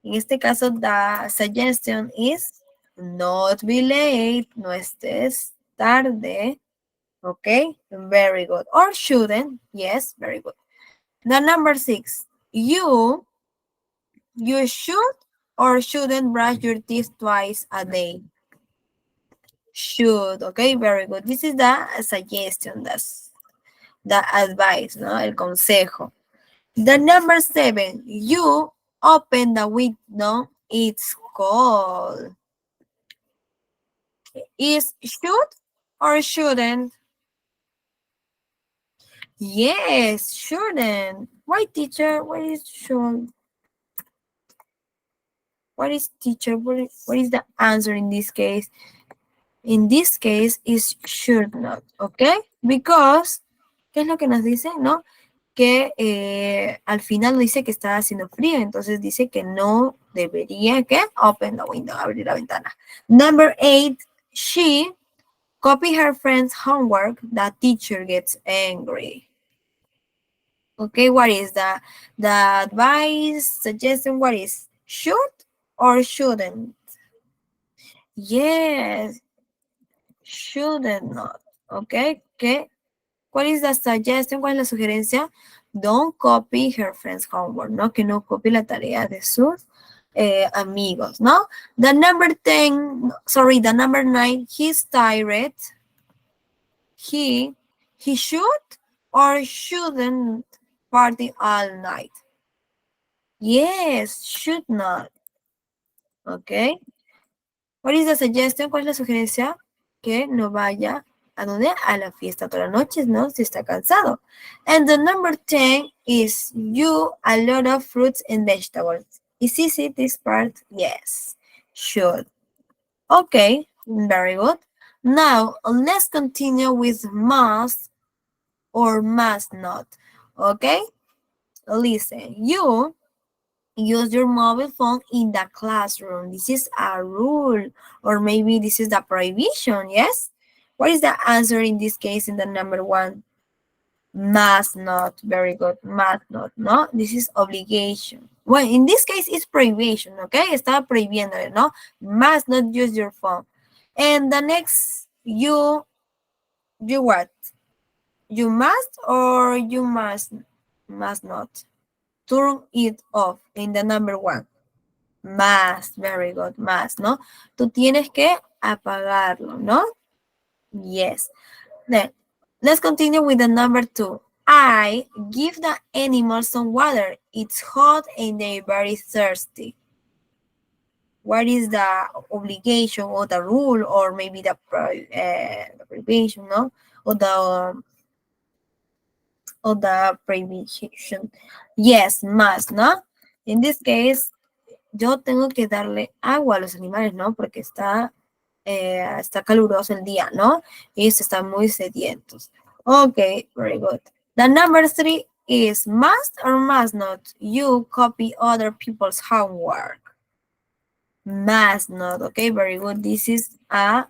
En este caso, the suggestion is not be late, no estés tarde, okay? Very good. Or shouldn't, yes, very good. The number 6, you should or shouldn't brush your teeth twice a day. Should, okay, very good. This is the suggestion, that's the advice, ¿no? El consejo. The number 7, you open the window, it's cold. Is should or shouldn't? Yes, shouldn't. Why, teacher? What is should? What is teacher? What is the answer in this case? In this case, is should not, okay? Because, ¿qué es lo que nos dice? ¿No? Que al final dice que está haciendo frío, entonces dice que no debería que open the window, abrir la ventana. Number 8, she copy her friend's homework, the teacher gets angry. Okay, what is the advice, suggestion, what is? Should or shouldn't? Yes, shouldn't not, okay, ¿cuál es la suggestion? ¿Cuál es la sugerencia? Don't copy her friend's homework, ¿no? Que no copie la tarea de sus amigos, ¿no? The number 9, he's tired. He should or shouldn't party all night? Yes, should not. Okay. What is the suggestion? ¿Cuál es la sugerencia? Que no vaya ¿a dónde? A la fiesta toda la noche, ¿no? Si está cansado. And the number 10 is you a lot of fruits and vegetables. Is easy this part? Yes, should. Okay, very good. Now, let's continue with must or must not. Okay? Listen, you use your mobile phone in the classroom. This is a rule, or maybe this is the prohibition, yes? What is the answer in this case in the number 1? Must not. Very good. Must not. No, this is obligation. Well, in this case, it's prohibition, okay? Estaba prohibiendo, no? Must not use your phone. And the next, you what? You must or you must not. Turn it off in the number 1. Must, very good, must, ¿no? Tú tienes que apagarlo, ¿no? Yes. Then, let's continue with the number 2. I give the animals some water. It's hot and they're very thirsty. What is the obligation or the rule or maybe the prohibition, no? Or the prohibition. Yes, must, ¿no? In this case, yo tengo que darle agua a los animales, ¿no? Porque está caluroso el día, ¿no? Ellos están muy sedientos. Okay, very good. The number 3 is must or must not you copy other people's homework? Must not, okay, very good. This is a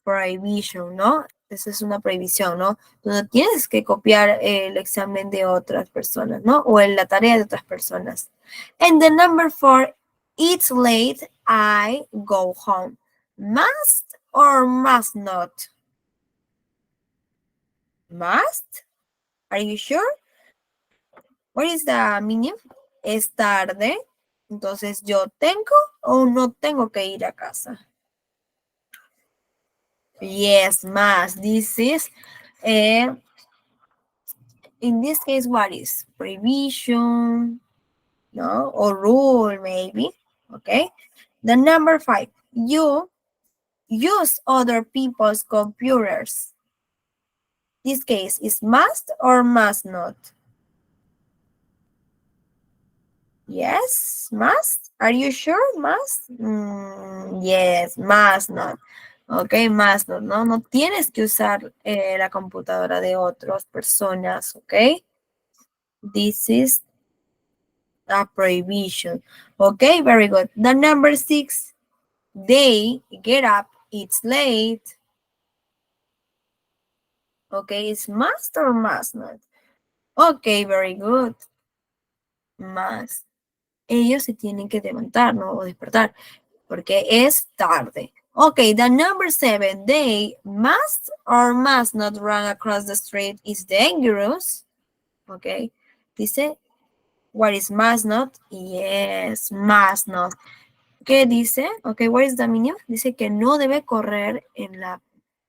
prohibition, ¿no? Esa es una prohibición, ¿no? Tú no tienes que copiar el examen de otras personas, ¿no? O la tarea de otras personas. And the number 4, it's late, I go home. Must or must not? Must? Are you sure? What is the meaning? Es tarde, entonces yo tengo o no tengo que ir a casa. Yes, must. This is, in this case, what is? Prohibition, no? Or rule, maybe, okay? The number 5, you use other people's computers. This case is must or must not? Yes, must. Are you sure? Must? Yes, must not. Ok, must not. No, no tienes que usar la computadora de otras personas, ok? This is a prohibition. Okay, very good. The number 6, they get up, it's late. Okay, it's must or must not? Okay, very good. Must. Ellos se tienen que levantar, ¿no? O despertar, porque es tarde. Okay, the number 7, they must or must not run across the street is dangerous. Okay, dice, what is must not? Yes, must not. ¿Qué dice? Okay, what is the meaning? Dice que no debe correr en la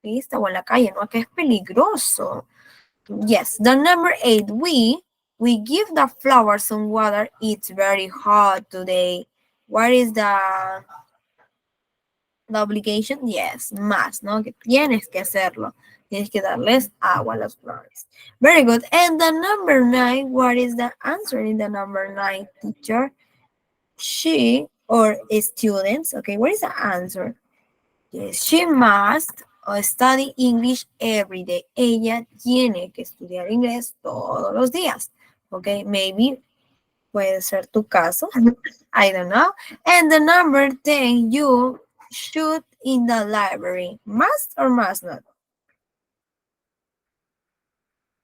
pista o en la calle, ¿no? Que es peligroso. Yes, the number 8, we give the flowers some water. It's very hot today. What is the obligation? Yes, must, ¿no? Que tienes que hacerlo. Tienes que darles agua a las flores. Very good. And the number 9, what is the answer in the number 9, teacher? She or students, okay, what is the answer? Yes, she must study English every day. Ella tiene que estudiar inglés todos los días. Okay, maybe puede ser tu caso. I don't know. And the number 10, you should in the library. Must or must not?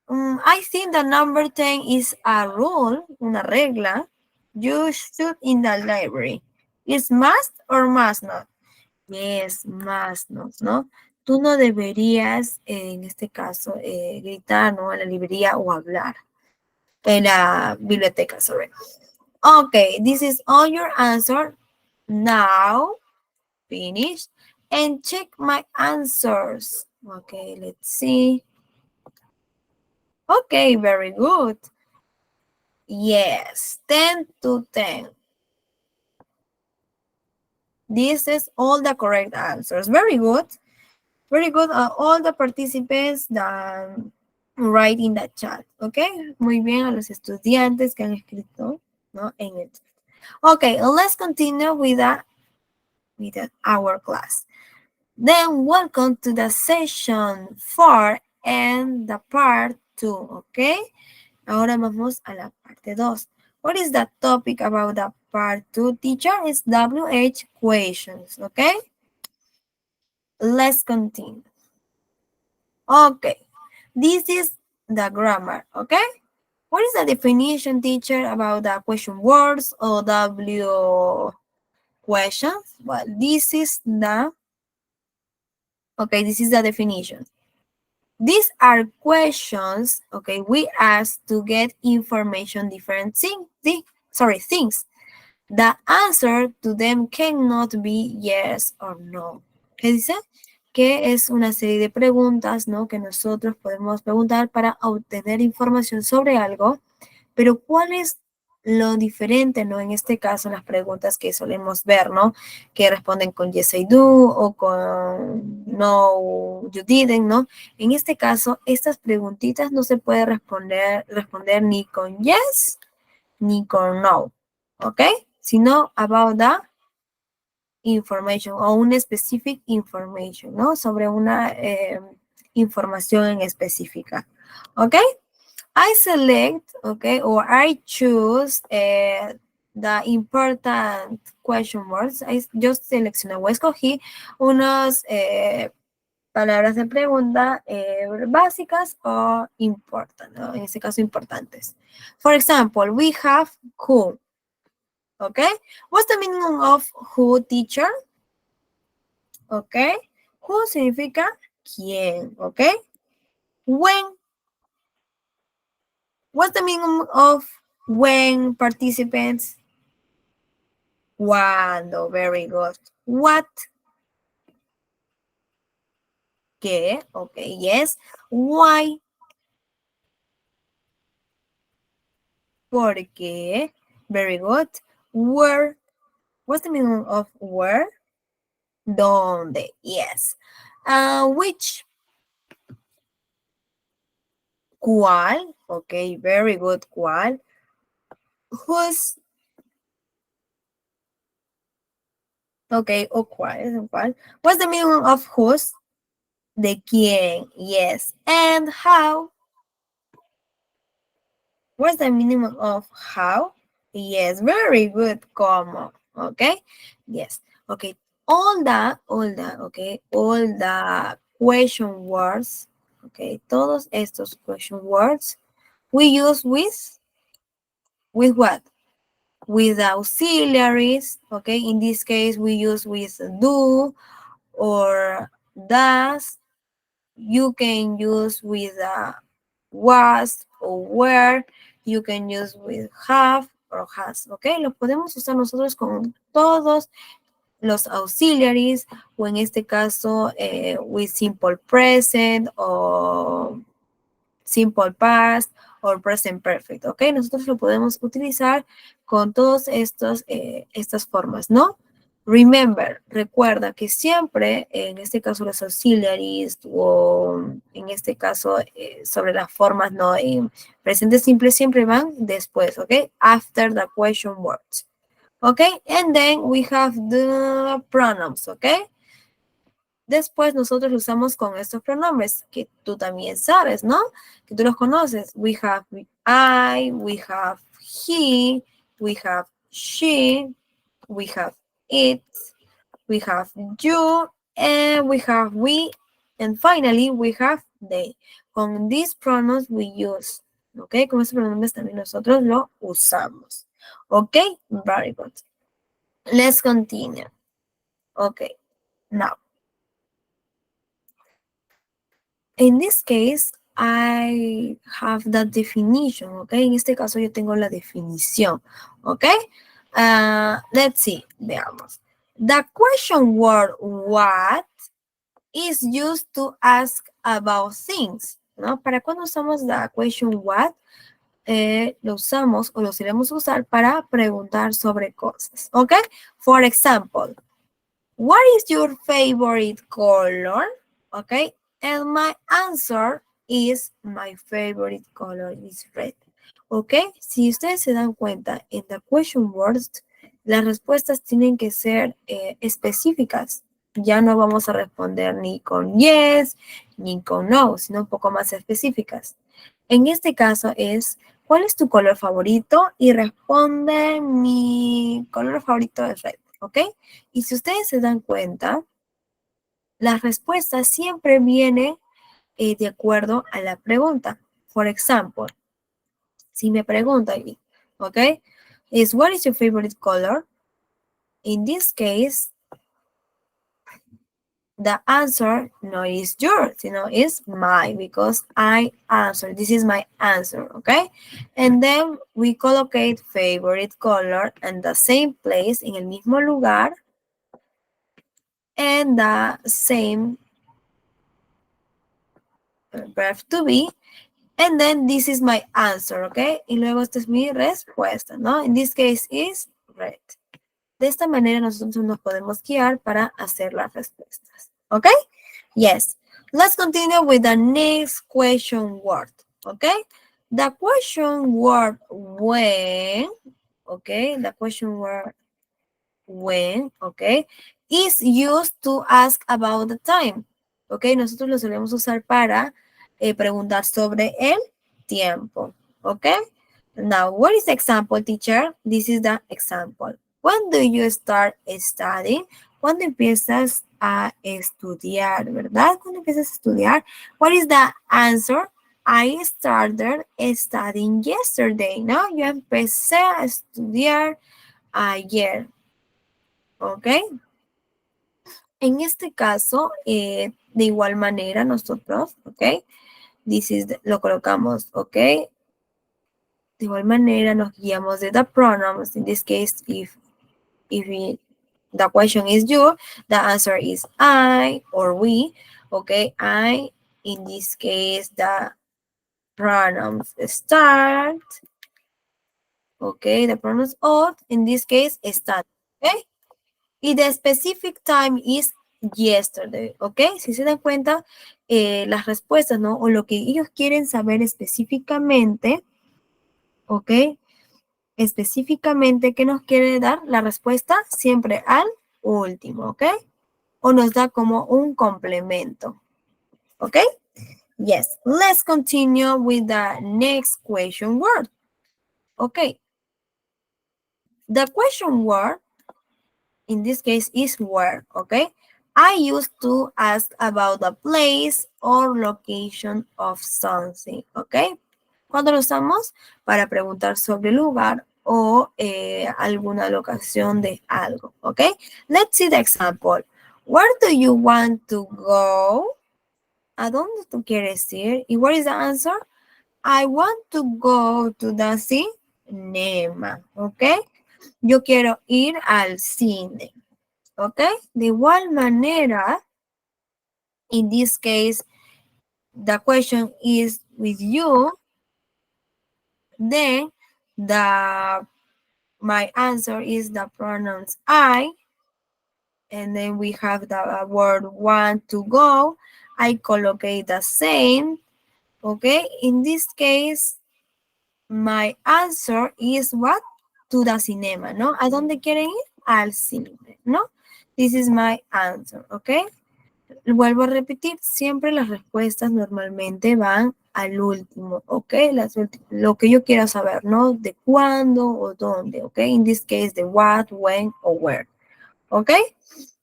I think the number 10 is a rule, una regla. You should in the library. Is must or must not? Yes, must not, ¿no? Tú no deberías, en este caso, gritar, ¿no? En la librería o hablar. En la biblioteca, sorry. Okay, this is all your answer. Now, finish. And check my answers. Okay, let's see. Okay, very good. Yes, 10 to 10. This is all the correct answers. Very good. Very good. All the participants that write in the chat. Okay. Muy bien a los estudiantes que han escrito, ¿no? En el chat. Okay, let's continue with our class. Then welcome to the session 4 and the part 2. Okay. Ahora vamos a la parte 2. What is the topic about the part 2, teacher? Is WH questions, okay? Let's continue. Okay, this is the grammar, okay? What is the definition, teacher, about the question words or W questions? Well, this is the definition. These are questions, okay, we ask to get information different things. The answer to them cannot be yes or no. ¿Qué dice? Que es una serie de preguntas, ¿no? Que nosotros podemos preguntar para obtener información sobre algo, pero ¿cuál es lo diferente, ¿no? En este caso, las preguntas que solemos ver, ¿no? Que responden con yes, I do, o con no, you didn't, ¿no? En este caso, estas preguntitas no se puede responder ni con yes, ni con no, ¿ok? Sino about the information, o una specific information, ¿no? Sobre una información en específica, ¿ok? I select, okay, or I choose the important question words. Yo seleccioné o escogí unas palabras de pregunta básicas o important, ¿no? En este caso, importantes. For example, we have who, okay? What's the meaning of who, teacher? Okay? Who significa quién, okay? When. What's the meaning of when, participants? Cuando, very good. What? ¿Qué? Okay, yes. Why? ¿Por qué? Very good. Where? What's the meaning of where? ¿Dónde? Yes. Which? ¿Cuál? Okay, very good. ¿Cuál? Whose? Okay, o cuál, ¿cuál? What's the meaning of whose? ¿De quién? Yes. And how? What's the meaning of how? Yes, very good, como, okay? Yes, okay. All the question words, okay, todos estos question words, we use with what? With auxiliaries, okay? In this case, we use with do or does. You can use with was o were. You can use with have or has, ¿ok? Lo podemos usar nosotros con todos los auxiliaries, o en este caso, with simple present, o simple past, o present perfect, ¿ok? Nosotros lo podemos utilizar con todas estas formas, ¿no? Remember, recuerda que siempre, en este caso los auxiliaries, o en este caso sobre las formas, ¿no? En presente simple siempre van después, ¿ok? After the question words, ¿ok? And then we have the pronouns, ¿ok? Después nosotros lo usamos con estos pronombres que tú también sabes, ¿no? Que tú los conoces. We have I, we have he, we have she, we have it, we have you, and we have we, and finally we have they. Con these pronouns we use, ¿ok? Con estos pronombres también nosotros lo usamos, ¿ok? Very good. Let's continue. Okay, now. In this case, I have that definition, okay? En este caso yo tengo la definición, okay? Let's see, veamos. The question word what is used to ask about things, ¿no? ¿Para cuándo usamos the question what? Lo usamos o lo solemos usar para preguntar sobre cosas, okay? For example, what is your favorite color? Okay, and my answer is my favorite color is red. Ok, si ustedes se dan cuenta, en the question words, las respuestas tienen que ser específicas. Ya no vamos a responder ni con yes, ni con no, sino un poco más específicas. En este caso es ¿cuál es tu color favorito? Y responde, mi color favorito es red, ¿ok? Y si ustedes se dan cuenta, la respuesta siempre viene de acuerdo a la pregunta. For example, si me preguntan, ¿ok? Is what is your favorite color? In this case, the answer no is yours, is mine because I answer. This is my answer, okay? And then we collocate favorite color in the same place, en el mismo lugar, and the same verb to be. And then this is my answer, okay? Y luego esta es mi respuesta, ¿no? In this case is red. De esta manera nosotros nos podemos guiar para hacer las respuestas, ¿ok? Yes. Let's continue with the next question word, okay? The question word when, okay? The question word when, okay, is used to ask about the time, okay? Nosotros lo solemos usar para preguntar sobre el tiempo, okay? Now, what is the example, teacher? This is the example. When do you start studying? ¿Cuándo empiezas a estudiar, verdad? ¿Cuándo empiezas a estudiar? What is the answer? I started studying yesterday, ¿no? Yo empecé a estudiar ayer, ¿ok? En este caso, de igual manera nosotros, ¿ok? Lo colocamos, ¿ok? De igual manera nos guiamos de the pronouns. In this case, if the question is you, the answer is I or we, okay? I, in this case, the pronouns start, okay? The pronouns ought, in this case, start, okay? Y the specific time is yesterday, ¿ok? Si se dan cuenta, las respuestas, ¿no? O lo que ellos quieren saber específicamente, ¿ok? Específicamente, ¿qué nos quiere dar? La respuesta siempre al último, ¿ok? O nos da como un complemento, ¿ok? Yes, let's continue with the next question word. Okay. The question word, in this case, is where, okay? I used to ask about the place or location of something, okay? ¿Cuándo lo usamos? Para preguntar sobre el lugar o alguna locación de algo, okay? Let's see the example. Where do you want to go? ¿A dónde tú quieres ir? ¿Y what is the answer? I want to go to the cinema, okay? Yo quiero ir al cine. ¿Ok? De igual manera, in this case, the question is with you, then my answer is the pronouns I, and then we have the word want to go. I collocate the same, okay? In this case, my answer is what? To the cinema, ¿no? ¿A dónde quieren ir? Al cine, ¿no? This is my answer, okay? Vuelvo a repetir, siempre las respuestas normalmente van al último, ¿ok? Lo que yo quiera saber, ¿no? De cuándo o dónde, ¿ok? In this case, the what, when o where, ¿ok?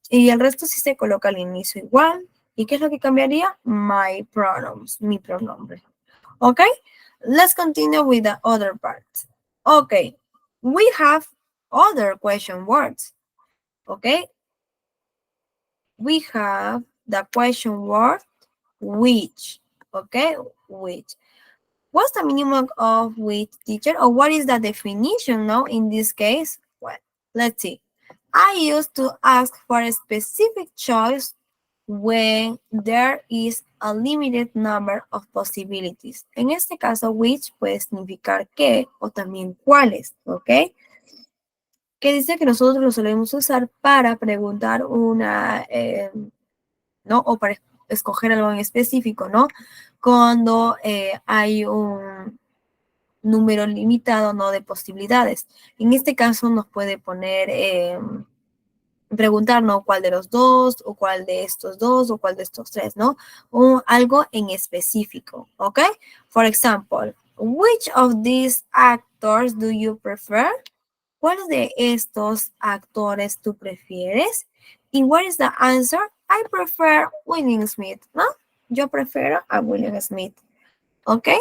Y el resto sí se coloca al inicio igual. ¿Y qué es lo que cambiaría? My pronouns, mi pronombre, ¿ok? Let's continue with the other part. Okay, we have other question words, ¿ok? We have the question word which, okay? Which. What's the meaning of which, teacher? Or what is the definition now in this case? Well, let's see. I used to ask for a specific choice when there is a limited number of possibilities. En este caso, which puede significar qué o también cuáles, ¿ok? Que dice que nosotros lo solemos usar para preguntar una, ¿no? O para escoger algo en específico, ¿no? Cuando hay un número limitado, ¿no? De posibilidades. En este caso nos puede poner, preguntar, ¿no? ¿Cuál de los dos? O cuál de estos dos? O cuál de estos tres, ¿no? O algo en específico, ¿ok? For example, which of these actors do you prefer? ¿Cuál de estos actores tú prefieres? Y what is the answer? I prefer William Smith, ¿no? Yo prefiero a William Smith. Okay?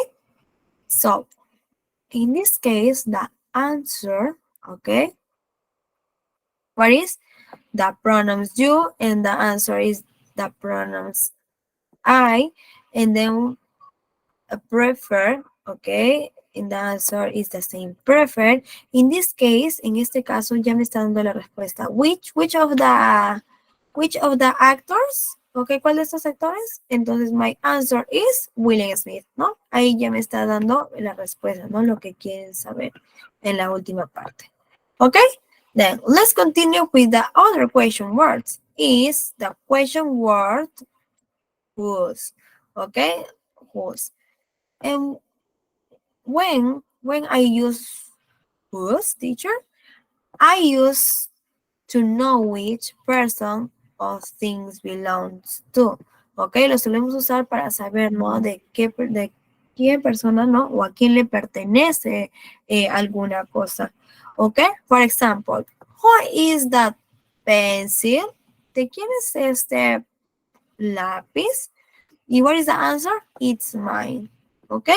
So, in this case, the answer, okay? What is? The pronouns you, and the answer is the pronouns I, and then prefer, okay? And the answer is the same, prefer. In this case, en este caso, ya me está dando la respuesta. Which of the actors? Okay, ¿cuál de estos actores? Entonces, my answer is William Smith, ¿no? Ahí ya me está dando la respuesta, ¿no? Lo que quieren saber en la última parte. Okay? Then, let's continue with the other question words. Is the question word whose? Okay? Whose. And when I use whose, teacher, I use to know which person or things belongs to. Ok, lo solemos usar para saber, ¿no? De qué persona, ¿no? O a quién le pertenece alguna cosa. Ok, for example, who is that pencil? ¿De quién es este lápiz? Y what is the answer? It's mine. Ok,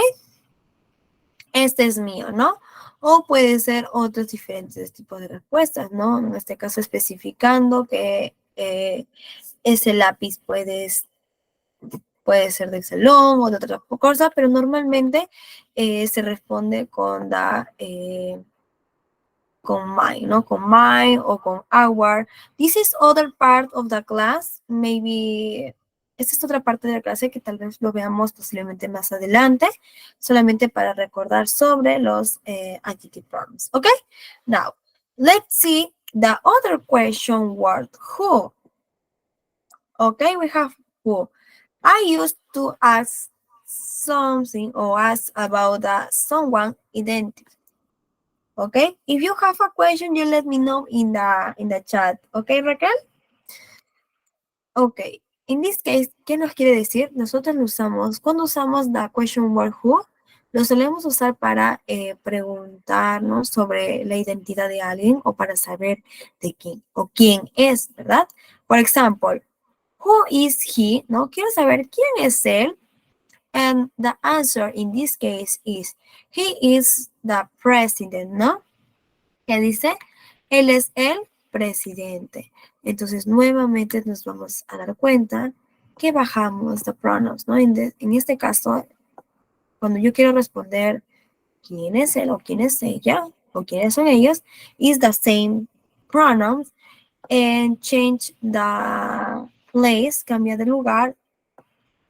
este es mío, ¿no? O puede ser otros diferentes tipos de respuestas, ¿no? En este caso especificando que ese lápiz puede ser del salón o de otra cosa, pero normalmente se responde con con mine, ¿no? Con mine o con our. This is other part of the class. Maybe esta es otra parte de la clase que tal vez lo veamos posiblemente más adelante, solamente para recordar sobre los adjective pronouns. ¿Ok? Now, let's see the other question word, who. Okay, we have who. I used to ask something or ask about someone identity. Okay, if you have a question, you let me know in the chat. Okay, Raquel? Okay, in this case, ¿qué nos quiere decir? Nosotros lo usamos, cuando usamos the question word who, lo solemos usar para preguntarnos sobre la identidad de alguien o para saber de quién es, ¿verdad? Por ejemplo, who is he? ¿No? Quiero saber quién es él. And the answer in this case is, he is the president, ¿no? ¿Qué dice? Él es el presidente. Entonces, nuevamente nos vamos a dar cuenta que bajamos the pronouns, ¿no? En este caso, cuando yo quiero responder quién es él o quién es ella o quiénes son ellos, is the same pronouns and change the place, cambia de lugar,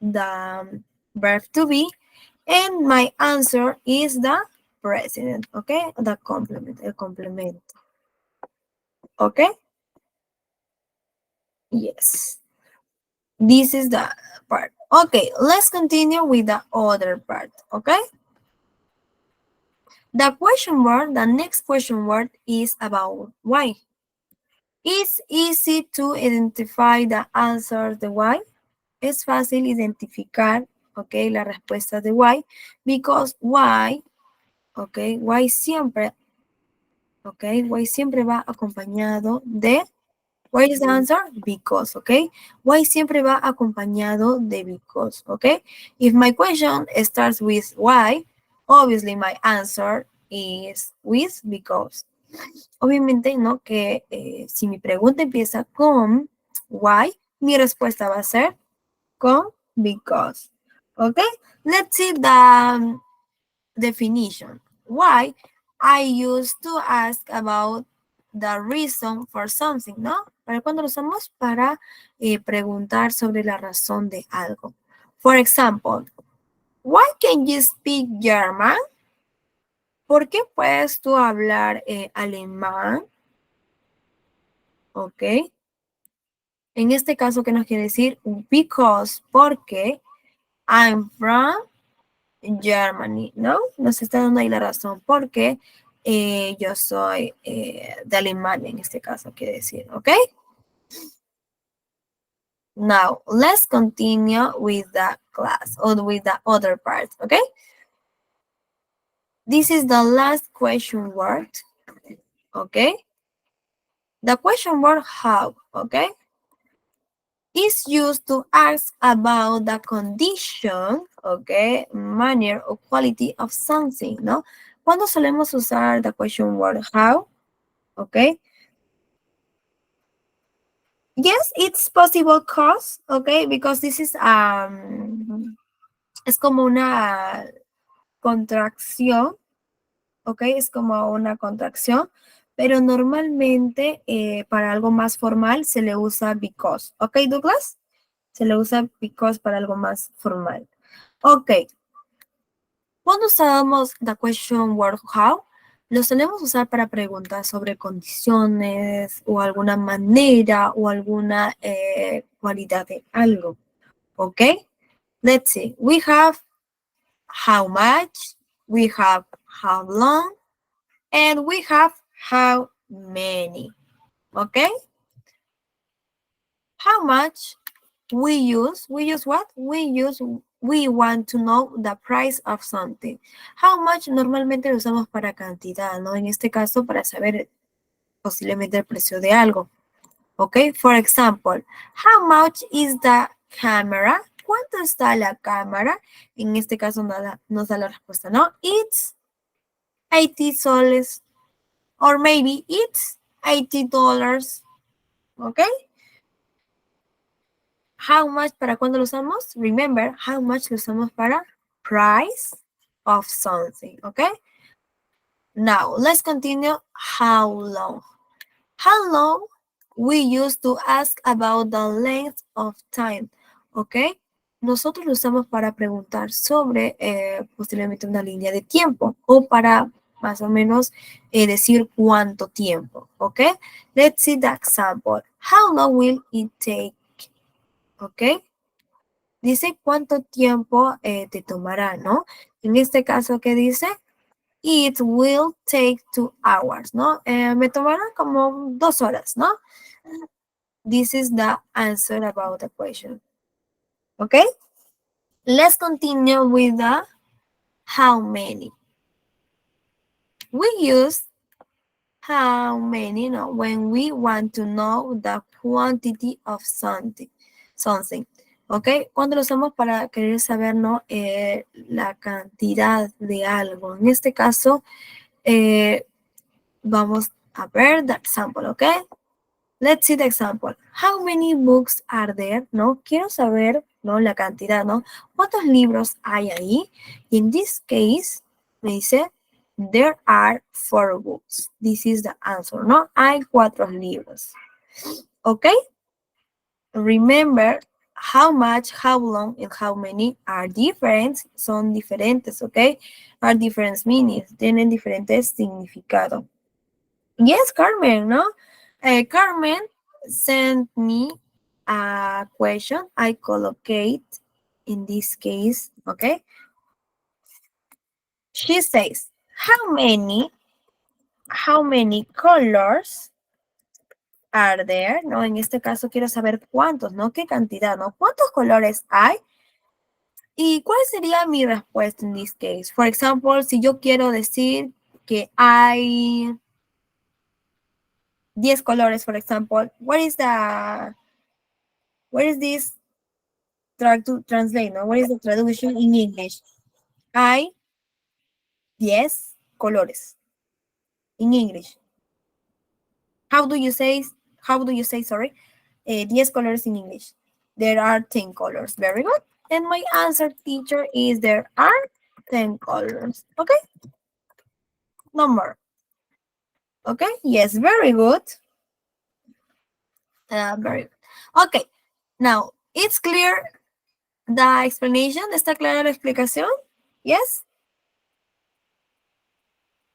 the verb to be, and my answer is the president, okay? The complement, el complemento. Okay? Yes. This is the part. Okay, let's continue with the other part, okay? The next question word is about why. It's easy to identify the answer de why. Es fácil identificar, okay, la respuesta de why, because why, okay, why siempre va acompañado de, what is the answer? Because, okay? Why siempre va acompañado de because, okay? If my question starts with why, obviously my answer is with because. Obviamente, ¿no? Que si mi pregunta empieza con why, mi respuesta va a ser con because, okay? Let's see the definition. Why? I used to ask about the reason for something, ¿no? ¿Para cuándo lo usamos? Para preguntar sobre la razón de algo. For example, why can you speak German? ¿Por qué puedes tú hablar alemán? Ok. En este caso, ¿qué nos quiere decir? Because, porque I'm from Germany, ¿no? Nos está dando ahí la razón, porque yo soy de Alemania, en este caso, quiere decir, ¿ok? Now, let's continue with the class, or with the other part, ¿ok? This is the last question word, okay? The question word how, okay? Is used to ask about the condition, okay, manner or quality of something, ¿no? ¿Cuándo solemos usar the question word how? Okay. Yes, it's possible cause, okay, because this is es como una contracción, okay, es como una contracción, pero normalmente para algo más formal se le usa because, okay, Douglas? Se le usa because para algo más formal. Ok. Cuando usábamos the question word how, lo solemos usar para preguntas sobre condiciones o alguna manera o alguna cualidad de algo. Ok. Let's see. We have how much, we have how long, and we have how many. Ok. How much we use what? We want to know the price of something. How much normalmente lo usamos para cantidad, ¿no? En este caso, para saber posiblemente el precio de algo. Ok, for example, how much is the camera? ¿Cuánto está la cámara? En este caso nos da la respuesta, ¿no? It's 80 soles. Or maybe it's $80. Ok. How much, ¿para cuándo lo usamos? Remember, how much lo usamos para price of something, okay? Now, let's continue. How long? How long we used to ask about the length of time, okay? Nosotros lo usamos para preguntar sobre posiblemente una línea de tiempo o para más o menos decir cuánto tiempo, okay? Let's see the example. How long will it take? ¿Ok? Dice cuánto tiempo te tomará, ¿no? En este caso, ¿qué dice? It will take 2 hours, ¿no? Me tomará como 2 horas, ¿no? This is the answer about the question. ¿Ok? Let's continue with the how many. We use how many, no, when we want to know the quantity of something. ¿Ok? Cuando lo usamos para querer saber, ¿no? La cantidad de algo. En este caso, vamos a ver the example, ¿ok? Let's see the example. How many books are there? ¿No? Quiero saber, ¿no? La cantidad, ¿no? ¿Cuántos libros hay ahí? Y en this case, me dice, there are 4 books. This is the answer, ¿no? Hay 4 libros. ¿Ok? Remember, how much, how long, and how many are different. Son diferentes, ¿ok? Are different meanings. Tienen diferentes significados. Yes, Carmen, ¿no? Carmen sent me a question. I collocate in this case, ¿ok? She says, how many colors are there? ¿No? En este caso quiero saber cuántos, ¿no? ¿Qué cantidad, no? ¿Cuántos colores hay? ¿Y cuál sería mi respuesta en this case? For example, si yo quiero decir que hay 10 colores, for example, what is this translate, no? What is the traduction in English? Hay 10 colores in English. How do you say, sorry, 10 colors in English? There are 10 colors. Very good. And my answer, teacher, is there are 10 colors. Okay? No more. Okay? Yes, very good. Very good. Okay. Now, it's clear the explanation. ¿Está clara la explicación? Yes?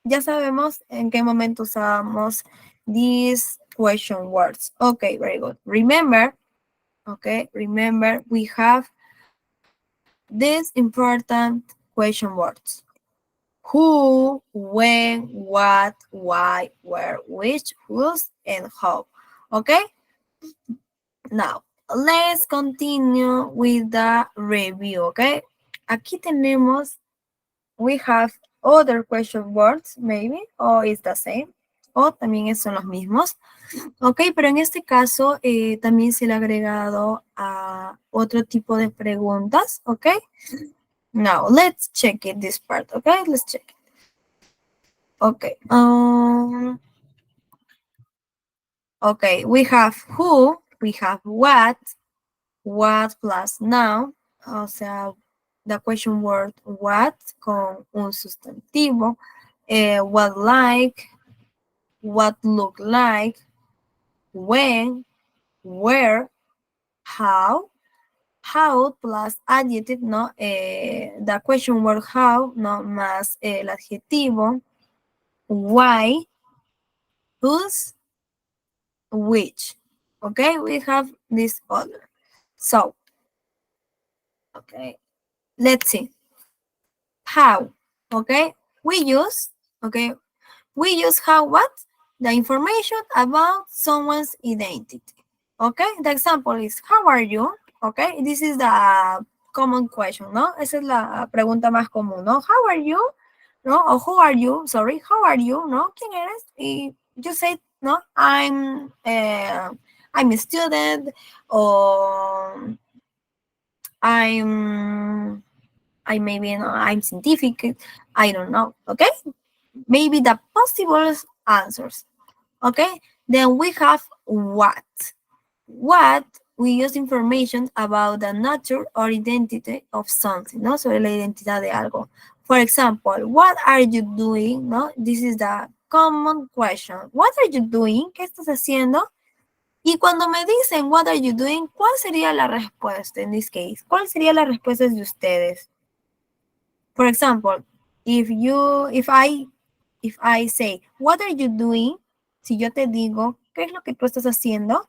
Ya sabemos en qué momento usamos these question words. Okay, very good. Remember, we have these important question words. Who, when, what, why, where, which, whose, and how. Okay? Now, let's continue with the review, okay? Aquí tenemos, we have other question words, maybe, or it's the same, o también son los mismos. Ok, pero en este caso también se le ha agregado a otro tipo de preguntas, ok. Now, let's check it, this part, okay? Let's check it. Okay. Okay, we have who, we have what plus noun, o sea, the question word what con un sustantivo, what like, what look like, when, where, how plus adjective, ¿no? The question word how, ¿no? Más el adjetivo, why, whose, which. Okay, we have this order. So, okay, let's see. How, okay, we use how what? The information about someone's identity. Okay, the example is, how are you? Okay, this is the common question, ¿no? Esa es la pregunta más común, ¿no? How are you? ¿No? O who are you? Sorry, how are you? ¿No? ¿Quién eres? Y you say, no, I'm a student, or I'm scientific, I don't know, okay? Maybe the possible answers, okay? Then we have what. What, we use information about the nature or identity of something, ¿no? Sobre la identidad de algo. For example, what are you doing? ¿No? This is the common question. What are you doing? ¿Qué estás haciendo? Y cuando me dicen, what are you doing? ¿Cuál sería la respuesta en this case? ¿Cuál sería la respuesta de ustedes? For example, if I say, what are you doing? Si yo te digo, ¿qué es lo que tú estás haciendo?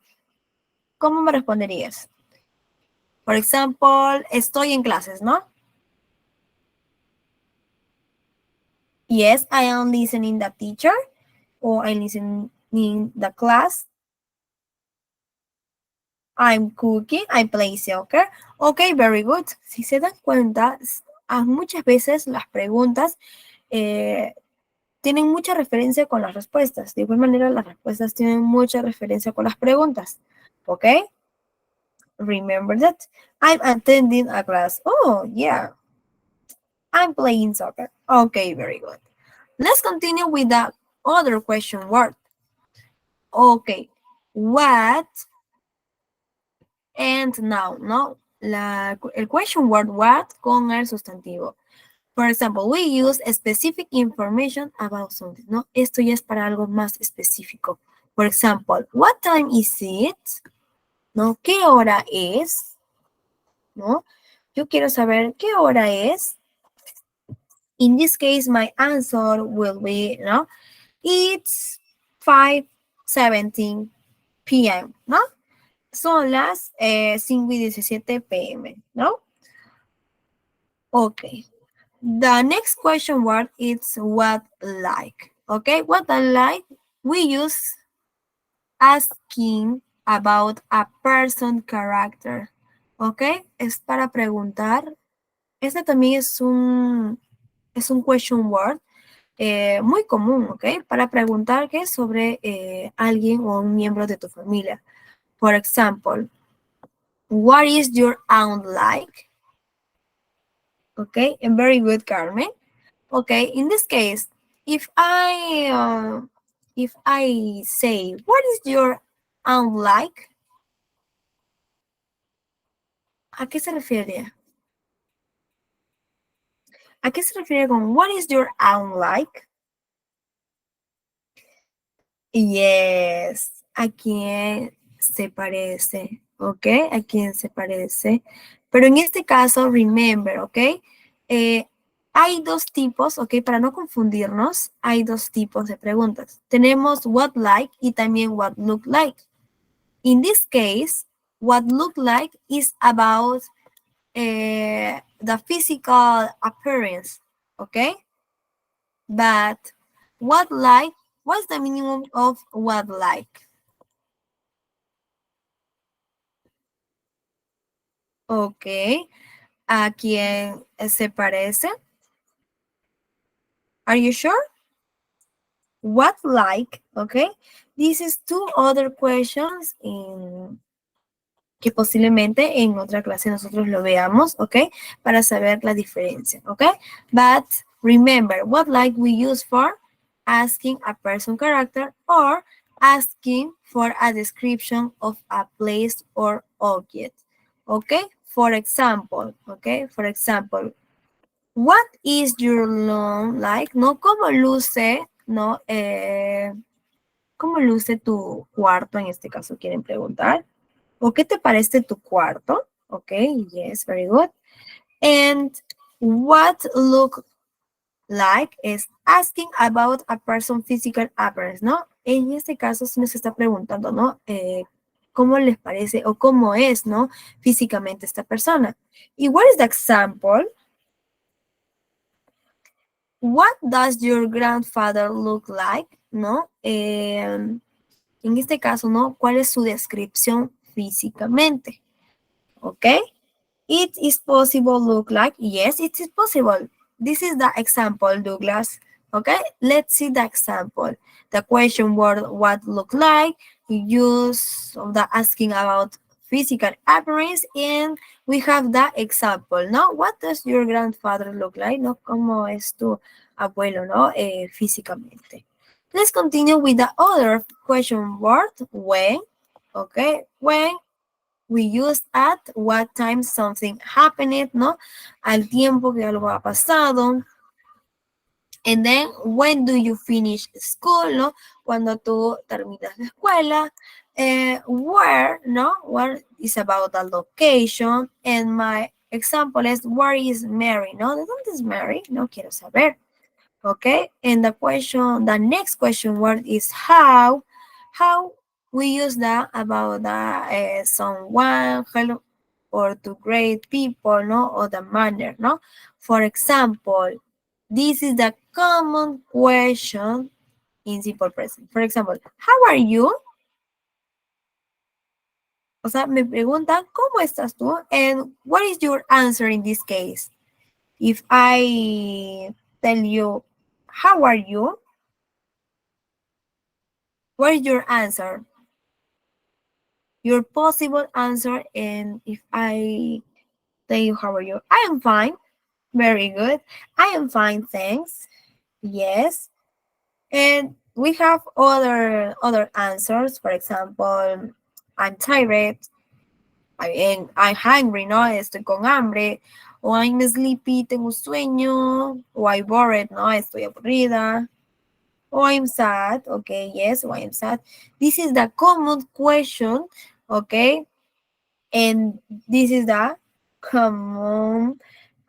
¿Cómo me responderías? For example, estoy en clases, ¿no? Yes, I am listening the teacher, or I'm listening the class. I'm cooking, I play soccer. Ok, very good. Si se dan cuenta, muchas veces las preguntas tienen mucha referencia con las respuestas. De igual manera, las respuestas tienen mucha referencia con las preguntas. Ok? Remember that. I'm attending a class. Oh, yeah. I'm playing soccer. Okay, very good. Let's continue with the other question word. Okay. What and now, ¿no? El question word what con el sustantivo. For example, we use specific information about something, ¿no? Esto ya es para algo más específico. For example, what time is it? ¿No? ¿Qué hora es? ¿No? Yo quiero saber qué hora es. In this case, my answer will be, ¿no? It's 5:17 p.m., ¿no? Son las 5:17 p.m., ¿no? Okay. The next question word is what like. Okay, what I like, we use asking about a person character. Okay, es para preguntar. Este también es un question word muy común, ¿ok? Para preguntar qué es sobre alguien o un miembro de tu familia. For example, what is your aunt like? Okay, and very good, Carmen. Okay, in this case, if I say, what is your aunt like? ¿A qué se refiere? ¿A qué se refiere con what is your aunt like? Yes, ¿a quién se parece? ¿Ok? ¿A quién se parece? Pero en este caso, remember, ¿ok? Hay dos tipos, ¿ok? Para no confundirnos, hay dos tipos de preguntas. Tenemos what like y también what look like. In this case, what look like is about the physical appearance, ¿ok? But what like, what's the minimum of what like? Ok, ¿a quién se parece? Are you sure? What like, okay? This is two other questions que posiblemente en otra clase nosotros lo veamos, ¿ok? Para saber la diferencia, ¿ok? But remember, what like we use for asking a person character or asking for a description of a place or object, ¿ok? For example, ¿ok? For example, what is your room like? ¿No? ¿Cómo luce, no? ¿Cómo luce tu cuarto? En este caso quieren preguntar. ¿O qué te parece tu cuarto? Okay, yes, very good. And what look like is asking about a person's physical appearance, ¿no? En este caso se nos está preguntando, ¿no? ¿Cómo les parece o cómo es, ¿no? Físicamente esta persona. ¿Y what is the example? What does your grandfather look like? ¿No? En este caso, ¿no? ¿Cuál es su descripción físicamente? ¿Ok? It is possible look like? Yes, it is possible. This is the example, Douglas. Okay, let's see the example. The question word, what look like? We use the asking about physical appearance, and we have the example, no? What does your grandfather look like? No, ¿cómo es tu abuelo, no? Físicamente. Let's continue with the other question word, when. Okay, when we use at what time something happened, ¿no? Al tiempo que algo ha pasado. And then, when do you finish school, ¿no? Cuando tú terminas la escuela. Where, ¿no? Where is about the location. And my example is, where is Mary, ¿no? ¿De dónde es Mary? No quiero saber. Okay, and the next question word is how. How we use that about the someone, hello, or to great people, no, or the manner, no. For example, this is the common question in simple present. For example, how are you? O sea, me preguntan, ¿cómo estás tú? And what is your answer in this case? If I tell you, how are you? What is your answer? Your possible answer, and if I tell you, how are you? I am fine. Very good. I am fine, thanks. Yes. And we have other answers. For example, I'm tired. I'm hungry, ¿no? Estoy con hambre. O I'm sleepy, tengo sueño. O I'm bored, ¿no? Estoy aburrida. O I'm sad, okay, yes, o I'm sad. This is the common question, okay? And this is the common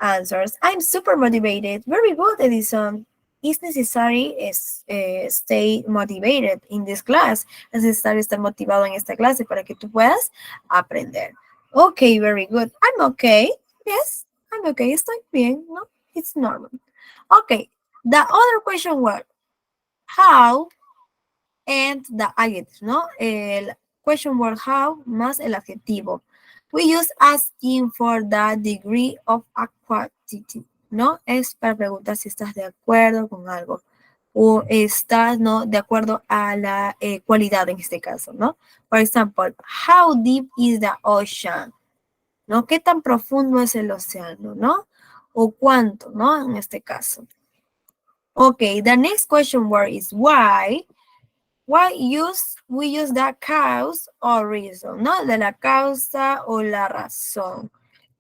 answers. I'm super motivated. Very good, Edison. It's necessary stay motivated in this class. Es necesario estar motivado en esta clase para que tú puedas aprender. Okay, very good. I'm okay. Yes, I'm okay. Estoy bien, ¿no? It's normal. Okay, the other question was, how and the adjective, ¿no? El question word how más el adjetivo. We use asking for the degree of aquatity, ¿no? Es para preguntar si estás de acuerdo con algo o estás, ¿no? De acuerdo a la cualidad en este caso, ¿no? For example, how deep is the ocean? ¿No? ¿Qué tan profundo es el océano, no? O cuánto, ¿no? En este caso. Okay, the next question word is why. Why we use the cause or reason, ¿no? De la causa o la razón.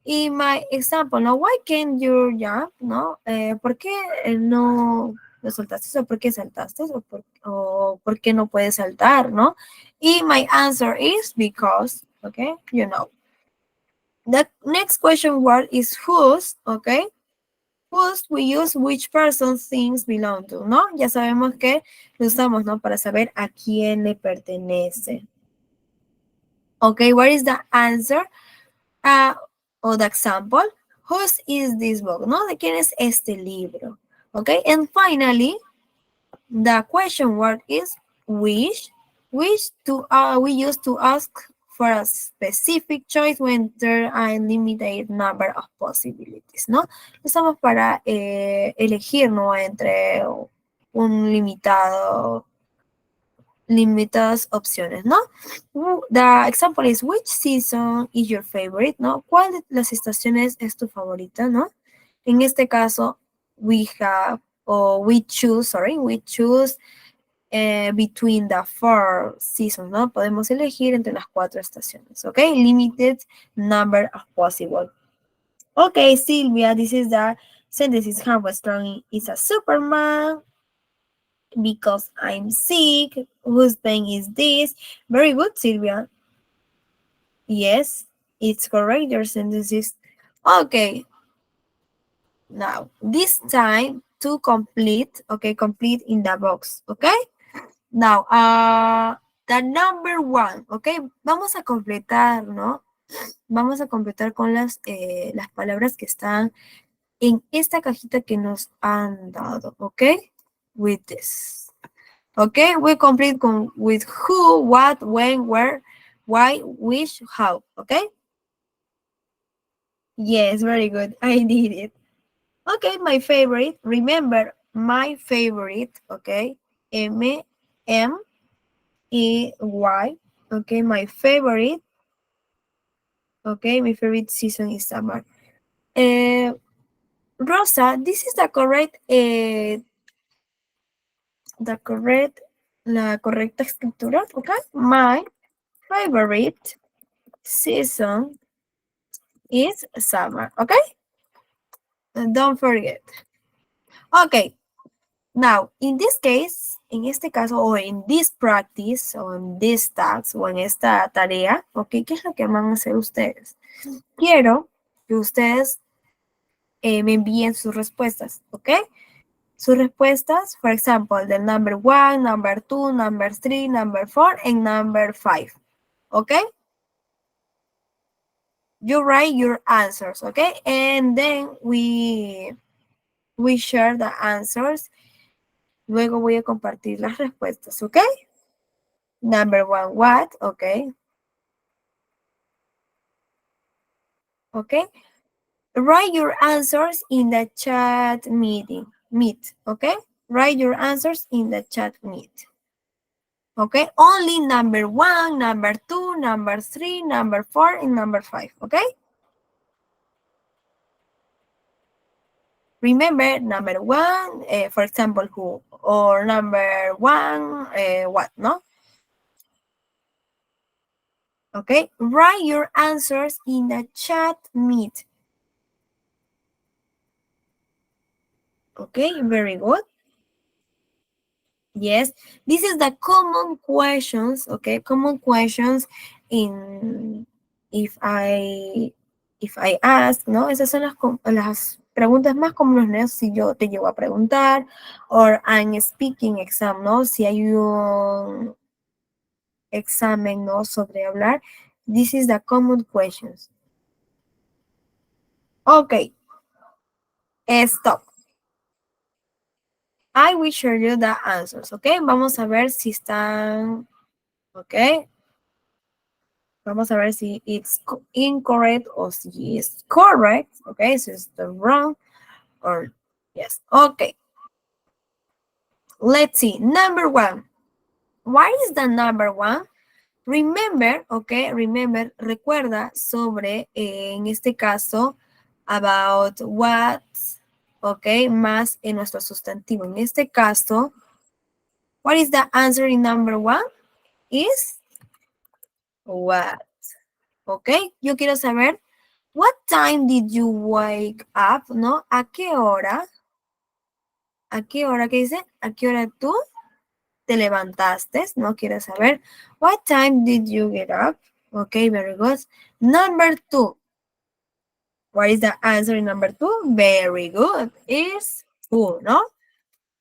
Y my example, ¿no? Why can't you jump, ¿no? ¿Por qué no saltaste o por qué saltaste o por qué no puedes saltar, ¿no? Y my answer is because, okay, you know. The next question word is whose, okay? Whose we use which person things belong to, ¿no? Ya sabemos que lo usamos, ¿no? Para saber a quién le pertenece. Okay, what is the answer? O the example, whose is this book, ¿no? ¿De quién es este libro? Okay, and finally, the question word is which we use to ask for a specific choice when there are a limited number of possibilities, ¿no? Lo usamos para elegir, ¿no? Entre un limitadas opciones, ¿no? The example is, which season is your favorite, ¿no? ¿Cuál de las estaciones es tu favorita, ¿no? En este caso, we choose between the 4 seasons, ¿no? Podemos elegir entre las 4 estaciones, ¿ok? Limited number of possible. Okay, Sylvia, this is the sentence. How strong is a Superman? Because I'm sick. Whose pain is this? Very good, Sylvia. Yes, it's correct. Your sentence is okay. Now, this time to complete, okay, complete in the box, okay? Now, the number 1, okay? Vamos a completar, ¿no? Vamos a completar con las palabras que están en esta cajita que nos han dado, okay? With this. Okay, we complete with who, what, when, where, why, which, how, okay? Yes, very good. I did it. Okay, my favorite. Remember, my favorite, okay? M-M-E-Y. Okay, my favorite. Okay, my favorite season is summer. Rosa, this is the correct, la correcta escritura, okay? My favorite season is summer, okay? And don't forget. Okay, now, in this case, en este caso, o en this practice, o en this task, o en esta tarea, ok, ¿qué es lo que van a hacer ustedes? Quiero que ustedes me envíen sus respuestas, ok? Sus respuestas, for example, del number 1, number 2, number 3, number 4, and number 5, ok? You write your answers, okay? And then we share the answers. Luego voy a compartir las respuestas, ¿ok? Number 1, what? Ok. Ok. Write your answers in the chat meet, ¿ok? Write your answers in the chat meet. ¿Ok? Only number 1, number 2, number 3, number 4, and number 5, ¿ok? Remember, number 1, for example, who, or number 1, what, no? Okay, write your answers in the chat meet. Okay, very good. Yes, this is the common questions, okay, common questions in, if I ask, ¿no? Esas son las preguntas más comunes, ¿no? Si yo te llego a preguntar, or I'm speaking exam, ¿no? Si hay un examen, ¿no? Sobre hablar, this is the common questions. Okay, stop. I will show you the answers, ¿ok? Vamos a ver si están, ¿ok? Vamos a ver si it's incorrect or si it's correct, ¿ok? Si it's the wrong or yes, ¿ok? Let's see, number 1. What is the number 1? Remember, ¿ok? Remember, recuerda sobre, en este caso, about what, ¿ok? Más en nuestro sustantivo. En este caso, what is the answer in number 1? Is what? Ok, yo quiero saber, what time did you wake up? ¿No? ¿A qué hora? ¿A qué hora? ¿Qué dice? ¿A qué hora tú te levantaste? No quiero saber. What time did you get up? Ok, very good. Number 2. What is the answer in number 2? Very good. Is who, no?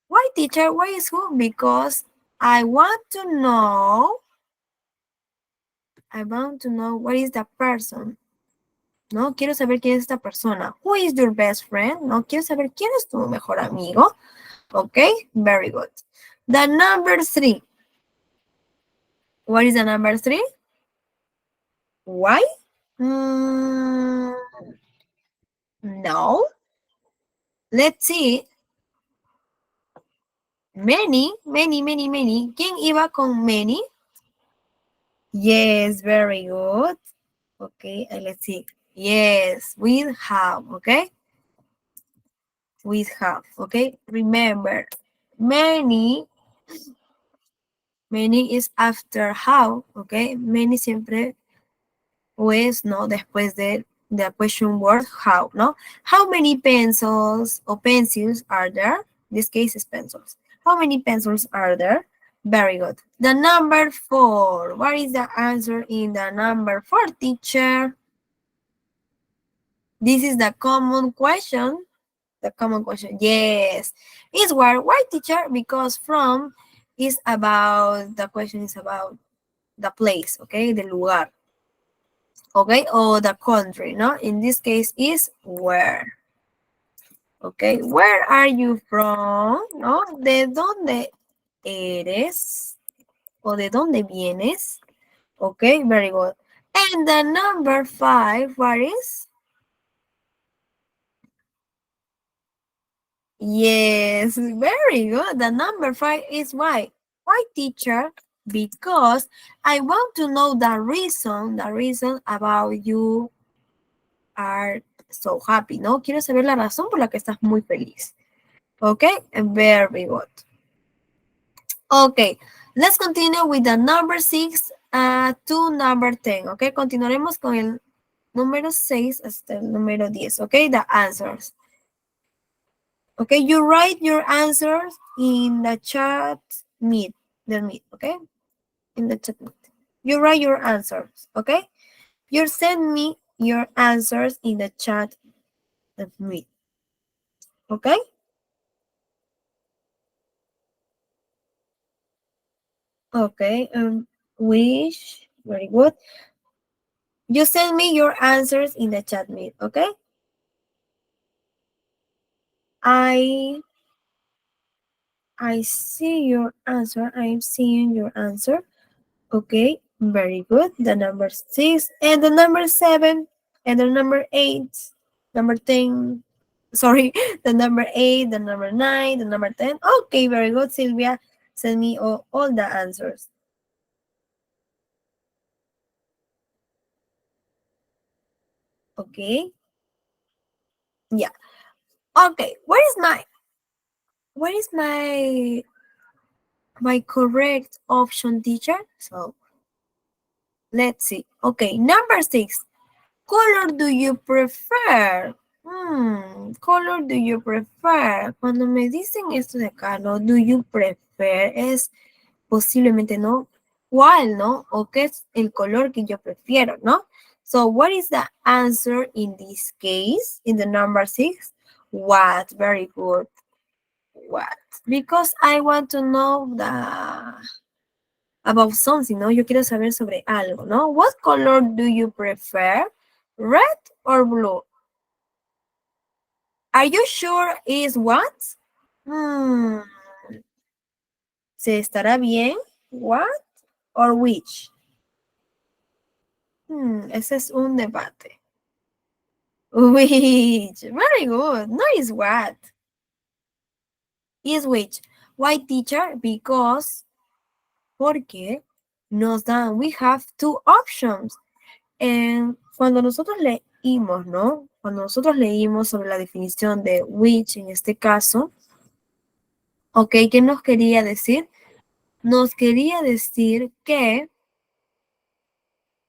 Why, teacher? Why is who? Because I want to know what is the person. No, quiero saber quién es esta persona. Who is your best friend? No, quiero saber quién es tu mejor amigo. Ok, very good. The number 3. What is the number 3? Why? Mm, no. Let's see. Many. ¿Quién iba con many? Yes, very good. Okay, and let's see. Yes, with have, okay? With have, okay? Remember, many is after how, okay? Many siempre pues, ¿no? Después de the question word how, ¿no? How many pencils or pencils are there? In this case is pencils. How many pencils are there? Very good. The number 4. What is the answer in the number 4, teacher? This is the common question. The common question, yes. Is where? Why, teacher? Because from is about, the question is about the place, okay? The lugar. Okay, or the country, no? In this case is where. Okay, where are you from? ¿No? ¿De dónde eres? ¿O de dónde vienes? Okay, very good. And the number 5, what is? Yes, very good. The number 5 is why? Why, teacher? Because I want to know the reason about you are so happy, ¿no? Quiero saber la razón por la que estás muy feliz. Okay, very good. Okay, let's continue with the number 6 to number 10. Okay, continuaremos con el número 6 hasta el número 10. Okay, the answers. Okay, you write your answers in the chat meet, okay? In the chat meet. You write your answers, okay? You send me your answers in the chat meet, okay? Okay, wish, very good. You send me your answers in the chat meet, okay? I see your answer. I'm seeing your answer. Okay, very good. The number 6 and the number 7 and the number 8, number 10. Sorry, the number 8, the number 9, the number 10. Okay, very good, Sylvia. Send me all the answers. Okay. Yeah. Okay, what is my correct option, teacher? So let's see. Okay, number 6. Color do you prefer? Color do you prefer? Cuando me dicen esto de acá, ¿no? Do you prefer es posiblemente, ¿no? ¿Cuál, no? O qué es el color que yo prefiero, ¿no? So, what is the answer in this case, in the number 6? What? Very good. What? Because I want to know about something, ¿no? Yo quiero saber sobre algo, ¿no? What color do you prefer? Red or blue? Are you sure is what? ¿Se estará bien? What or which? Ese es un debate. Which? Very good. No is what. Is which. Why, teacher? Because, porque nos dan, we have 2 options. Cuando nosotros leímos, ¿no? Cuando nosotros leímos sobre la definición de which en este caso, ok, ¿qué nos quería decir? Nos quería decir que,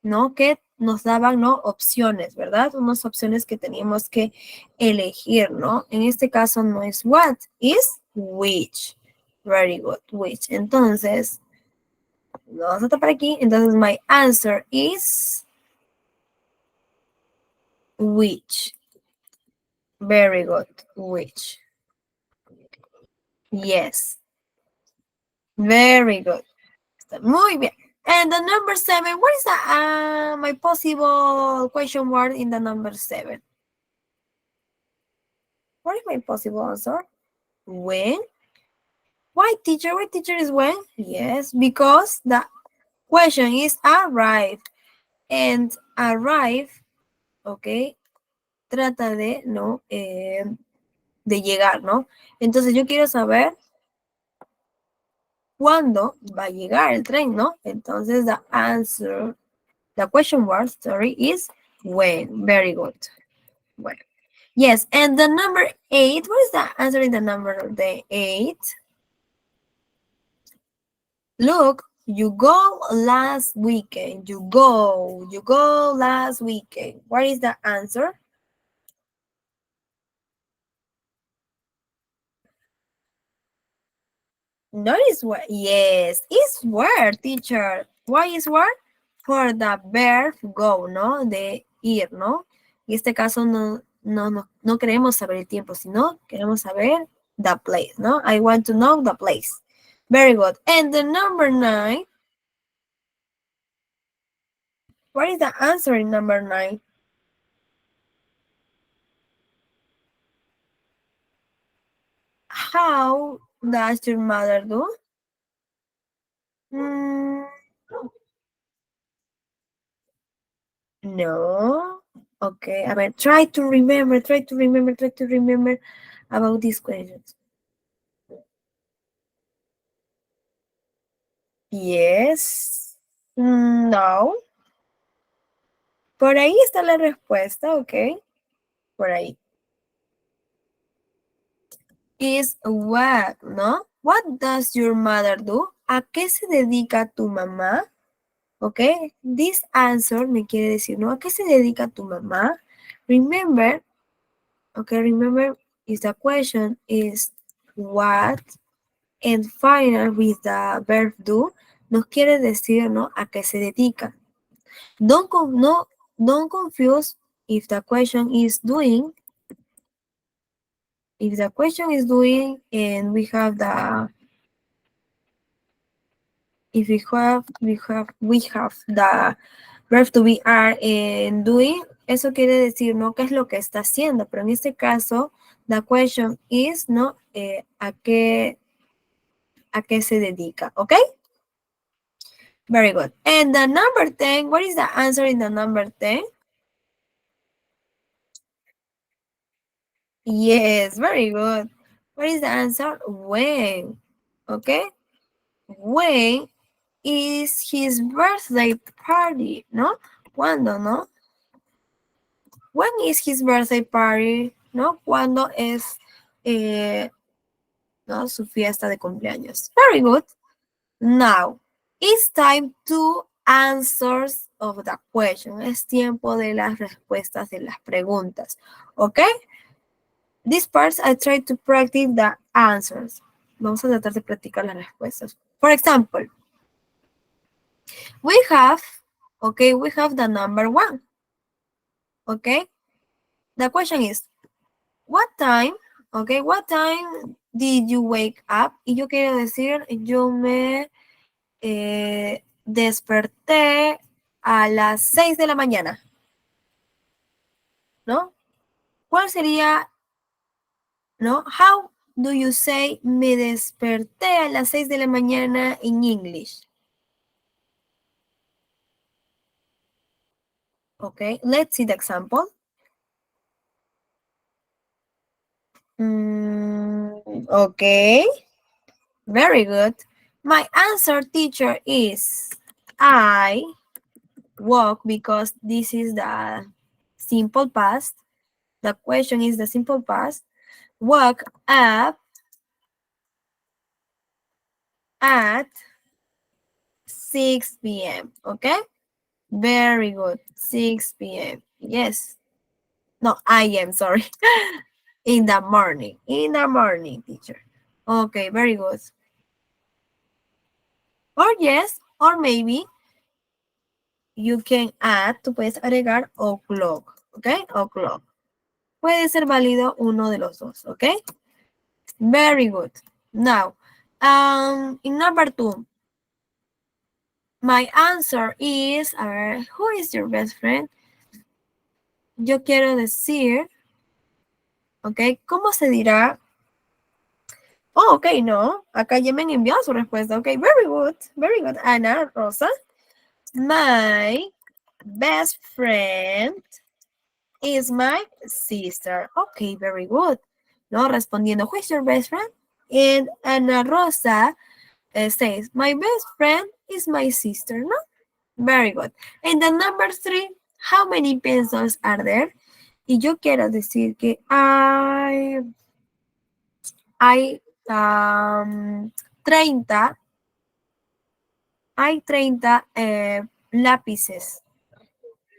¿no? Que nos daban, ¿no? Opciones, ¿verdad? Unas opciones que teníamos que elegir, ¿no? En este caso no es what, is which. Very good, which. Entonces, lo vamos a tapar aquí. Entonces, my answer is which. Very good, which. Yes. Very good. Muy bien. And the number 7, what is the, my possible question word in the number 7? What is my possible answer? When? Why, teacher? Why, teacher, is when? Yes, because the question is arrive. and arrive, ok, trata de, ¿no? De llegar, ¿no? Entonces yo quiero saber cuándo va a llegar el tren, ¿no? Entonces the question word, sorry, is when. Very good. When. Yes, and the number 8, what is the answer in the number of the 8? Look, you go last weekend. You go last weekend. What is the answer? Notice what? Yes, it's where, teacher. Why is where? For the verb go, ¿no? De ir, ¿no? En este caso no queremos saber el tiempo, sino queremos saber the place, ¿no? I want to know the place. Very good. And the number 9. What is the answer in number 9? How does your mother do? No. Okay, a ver, try to remember about these questions. Yes. No. Por ahí está la respuesta, ok. Por ahí. Is what, ¿no? What does your mother do? ¿A qué se dedica tu mamá? Ok. This answer me quiere decir, ¿no? ¿A qué se dedica tu mamá? Remember, okay, remember is the question is what, and final with the verb do, nos quiere decir, ¿no? A qué se dedica. Don't confuse if the question is doing. If the question is doing and we have the the verb to be are and doing, eso quiere decir, ¿no? ¿Qué es lo que está haciendo? Pero en este caso, the question is, ¿no? ¿A qué se dedica? ¿Ok? Very good. And the number 10, what is the answer in the number 10? Yes, very good. What is the answer? When. Okay? When is his birthday party? ¿No? ¿Cuándo, no? When is his birthday party? ¿No? ¿Cuándo es ¿no? Su fiesta de cumpleaños? Very good. Now, it's time to answers of the question. Es tiempo de las respuestas de las preguntas. ¿Ok? These parts I try to practice the answers. Vamos a tratar de practicar las respuestas. For example, we have the number 1. Okay? The question is, what time did you wake up? Y yo quiero decir, yo me desperté a las 6 de la mañana. ¿No? ¿Cuál sería, no? How do you say me desperté a las 6 de la mañana in English? Okay, let's see the example. Okay, very good. My answer, teacher, is I woke, because this is the simple past. The question is the simple past. Woke up at 6 p.m. Okay? Very good. 6 p.m. Yes. No, I am sorry. In the morning. In the morning, teacher. Okay, very good. Or yes, or maybe you can add, tú puedes agregar o'clock. Okay? O'clock. Puede ser válido uno de los dos. Okay? Very good. Now, in number 2, my answer is, a ver, who is your best friend? Yo quiero decir, ok, ¿cómo se dirá? Oh, ok, no, acá ya me han enviado su respuesta. Ok, very good, Ana Rosa. My best friend is my sister. Okay, very good. No, respondiendo, who is your best friend? And Ana Rosa says, my best friend is my sister, no? Very good. And the number 3, how many pencils are there? Y yo quiero decir que hay 30 lápices.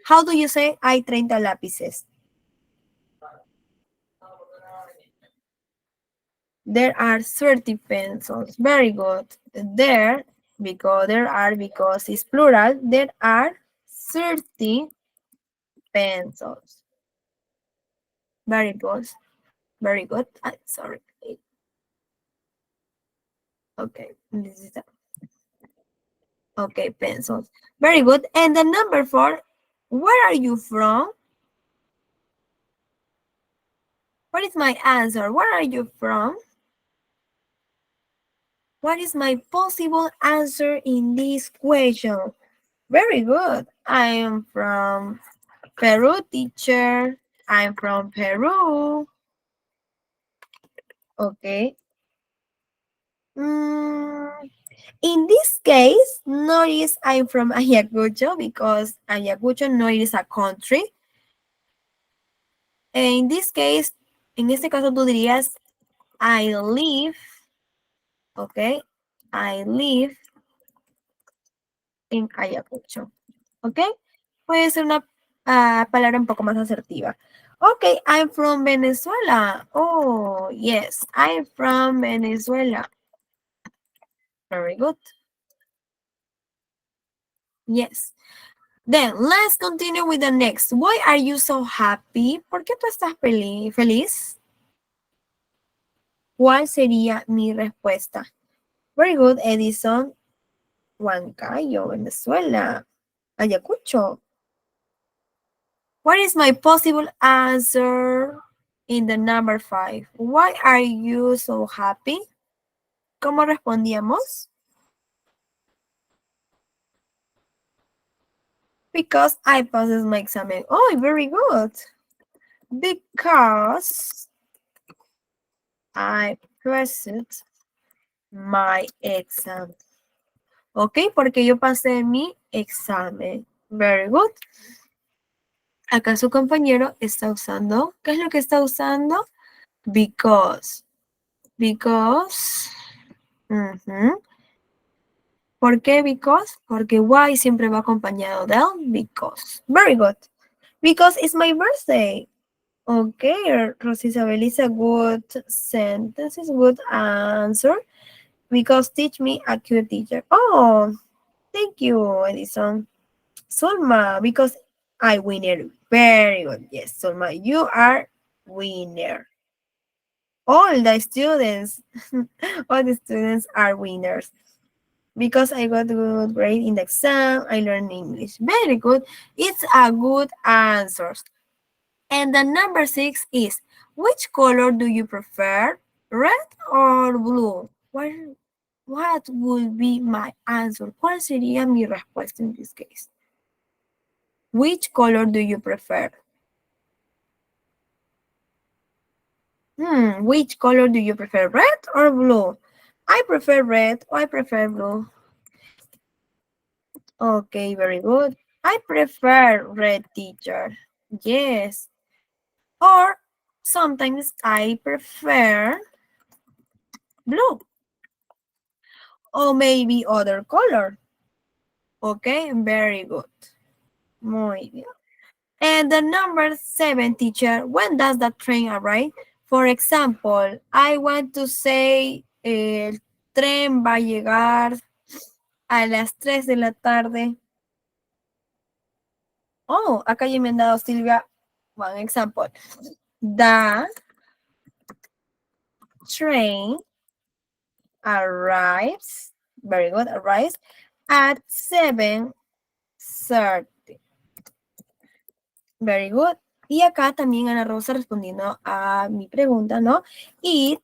How do you say hay 30 lápices? There are 30 pencils. Very good. Because it's plural, there are 30 pencils. Very good. Very good. Sorry. Okay. Okay, pencils. Very good. And the number 4, where are you from? What is my answer? Where are you from? What is my possible answer in this question? Very good. I am from Peru, teacher. I'm from Peru. Okay. In this case, notice I'm from Ayacucho because Ayacucho no is a country. In this case, en este caso tú dirías I live, okay, I live in Ayacucho, okay. Puede ser una palabra un poco más asertiva. Okay, I'm from Venezuela. Oh, yes, I'm from Venezuela. Very good. Yes. Then, let's continue with the next. Why are you so happy? ¿Por qué tú estás feliz? ¿Cuál sería mi respuesta? Very good, Edison. Huancayo, Venezuela. Ayacucho. What is my possible answer in the number 5? Why are you so happy? ¿Cómo respondíamos? Because I passed my exam. Oh, very good. Because I passed my exam. Ok, porque yo pasé mi examen. Very good. Acá su compañero está usando, ¿qué es lo que está usando? Because. Because. ¿Por qué because? Porque why siempre va acompañado del because. Very good. Because it's my birthday. Okay, Rosisabel is a good sentence, is a good answer. Because teach me a cute teacher. Oh, thank you, Edison. Sulma, because I winner. Very good. Yes, Sulma, you are winner. All the students, all the students are winners. Because I got a good grade in the exam, I learned English. Very good. It's a good answer. And the number 6 is, which color do you prefer? Red or blue? What would be my answer? ¿Cuál sería mi respuesta in this case? Which color do you prefer? Which color do you prefer, red or blue? I prefer red or I prefer blue. Okay, very good. I prefer red, teacher. Yes. Or sometimes I prefer blue. Or maybe other color. Okay, very good. Muy bien. And the number 7, teacher, when does the train arrive? For example, I want to say el tren va a llegar a las 3 de la tarde. Oh, acá ya me han dado, Silvia, one example. The train arrives, very good, arrives at 7:30. Very good. Y acá también Ana Rosa respondiendo a mi pregunta, ¿no? It,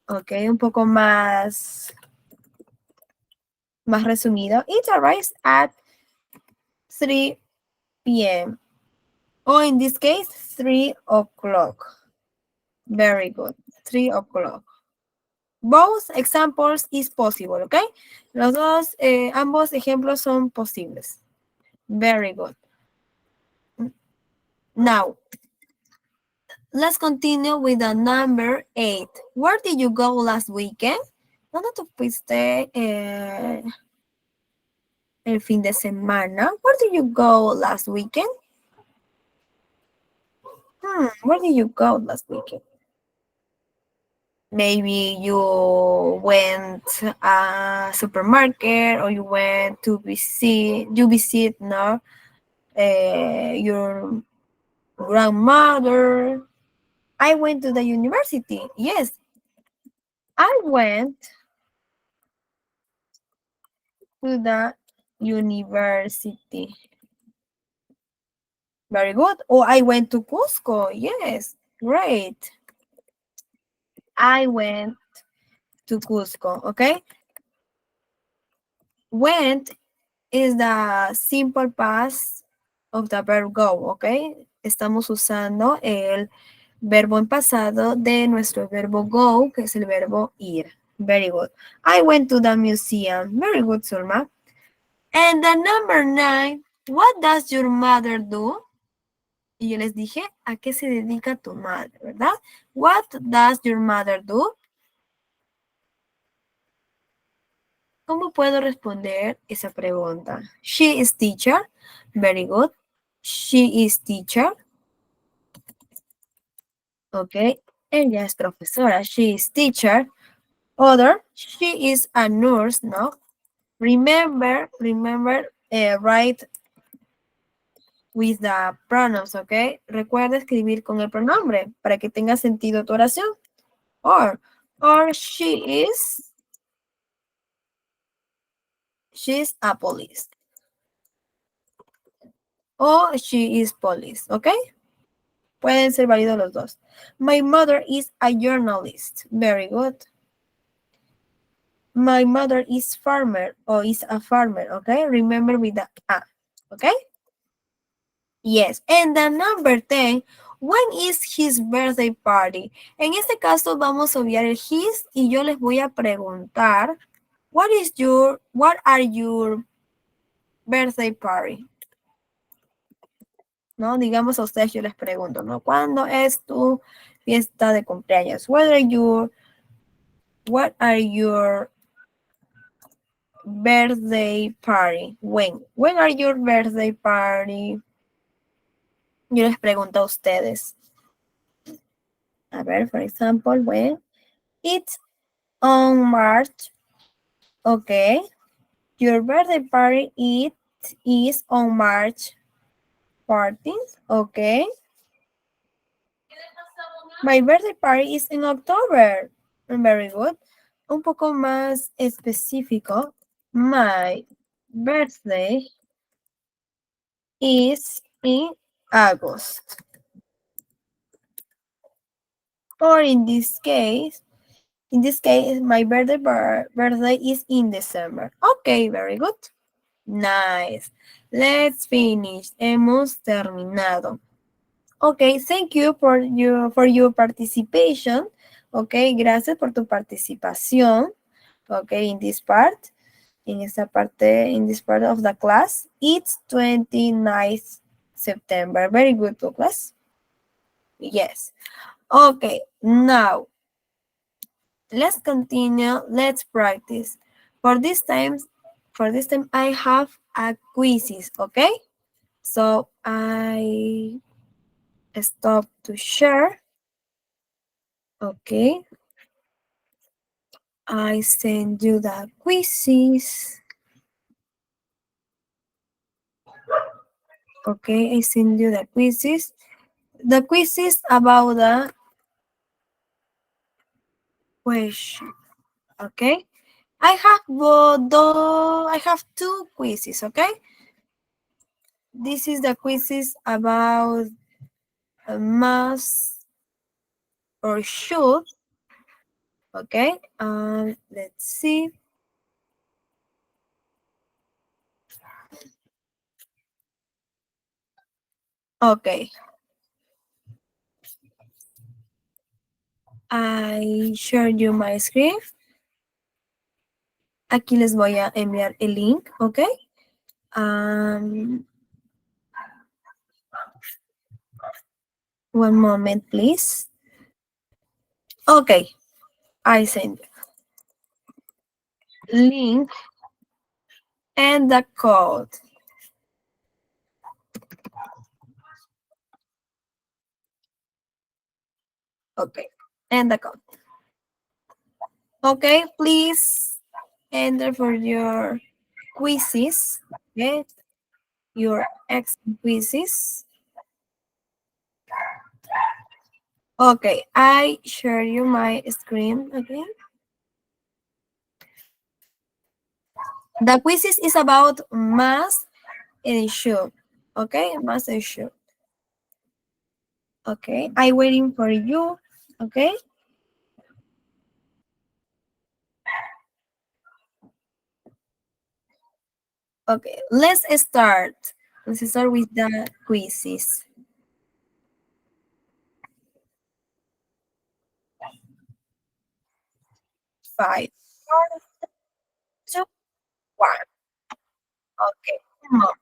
ok, un poco más resumido. It arrives at 3 p.m. Or in this case, 3 o'clock. Very good. 3 o'clock. Both examples is possible, ¿ok? Los dos, ambos ejemplos son posibles. Very good. Now, let's continue with the number 8. Where did you go last weekend? ¿Dónde te fuiste el fin de semana? Where did you go last weekend? Where did you go last weekend? Maybe you went a supermarket, or you went to visit, no, your grandmother. I went to the university. Yes, I went to the university. Very good. Or I went to Cusco. Yes, great. I went to Cusco, okay? Went is the simple past of the verb go, okay? Estamos usando el verbo en pasado de nuestro verbo go, que es el verbo ir. Very good. I went to the museum. Very good, Zulma. And the number 9, what does your mother do? Y yo les dije, ¿a qué se dedica tu madre, verdad? What does your mother do? ¿Cómo puedo responder esa pregunta? She is teacher. Very good. She is teacher. Ok. Ella es profesora. She is teacher. Other, she is a nurse, ¿no? Remember, write with the pronouns, ¿ok? Recuerda escribir con el pronombre para que tenga sentido tu oración. Or she's a police. O she is police, ¿ok? Pueden ser válidos los dos. My mother is a journalist. Very good. My mother is farmer, or is a farmer, okay? Remember with the a, okay? Yes. And the number 10, when is his birthday party? En este caso vamos a obviar el his y yo les voy a preguntar, what are your birthday party? ¿No? Digamos a ustedes, yo les pregunto, ¿no? ¿Cuándo es tu fiesta de cumpleaños? What are your birthday party? When are your birthday party? Yo les pregunto a ustedes. A ver, for example, when it's on March. Okay. Your birthday party is on March 14th. Okay. My birthday party is in October. Very good. Un poco más específico. My birthday is in August. Or in this case, my birthday is in December. Okay, very good. Nice. Let's finish. Hemos terminado. Okay, thank you for your participation. Okay, gracias por tu participación. Okay, in this part. In esta parte, in this part of the class. It's 29th September. Very good, Douglas. Yes. Okay, now let's continue. Let's practice. For this time, I have a quizzes. Okay, so I stop to share. Okay, I send you the quizzes. Okay, I send you the quizzes. The quizzes about the question. Okay, I have two quizzes. Okay, this is the quizzes about must or should. Okay, let's see. Okay. I shared you my screen. Aquí les voy a enviar el link, ¿ok? One moment, please. Okay, I send you link and the code. Okay, and the code. Okay, please enter for your quizzes, okay? Your exam quizzes. Okay, I share you my screen again. The quizzes is about math and issue. Okay, math issue. Okay, I'm waiting for you. Okay. Okay, let's start. Let's start with the quizzes. 5, 4, 3, 2, 1. Okay, come on.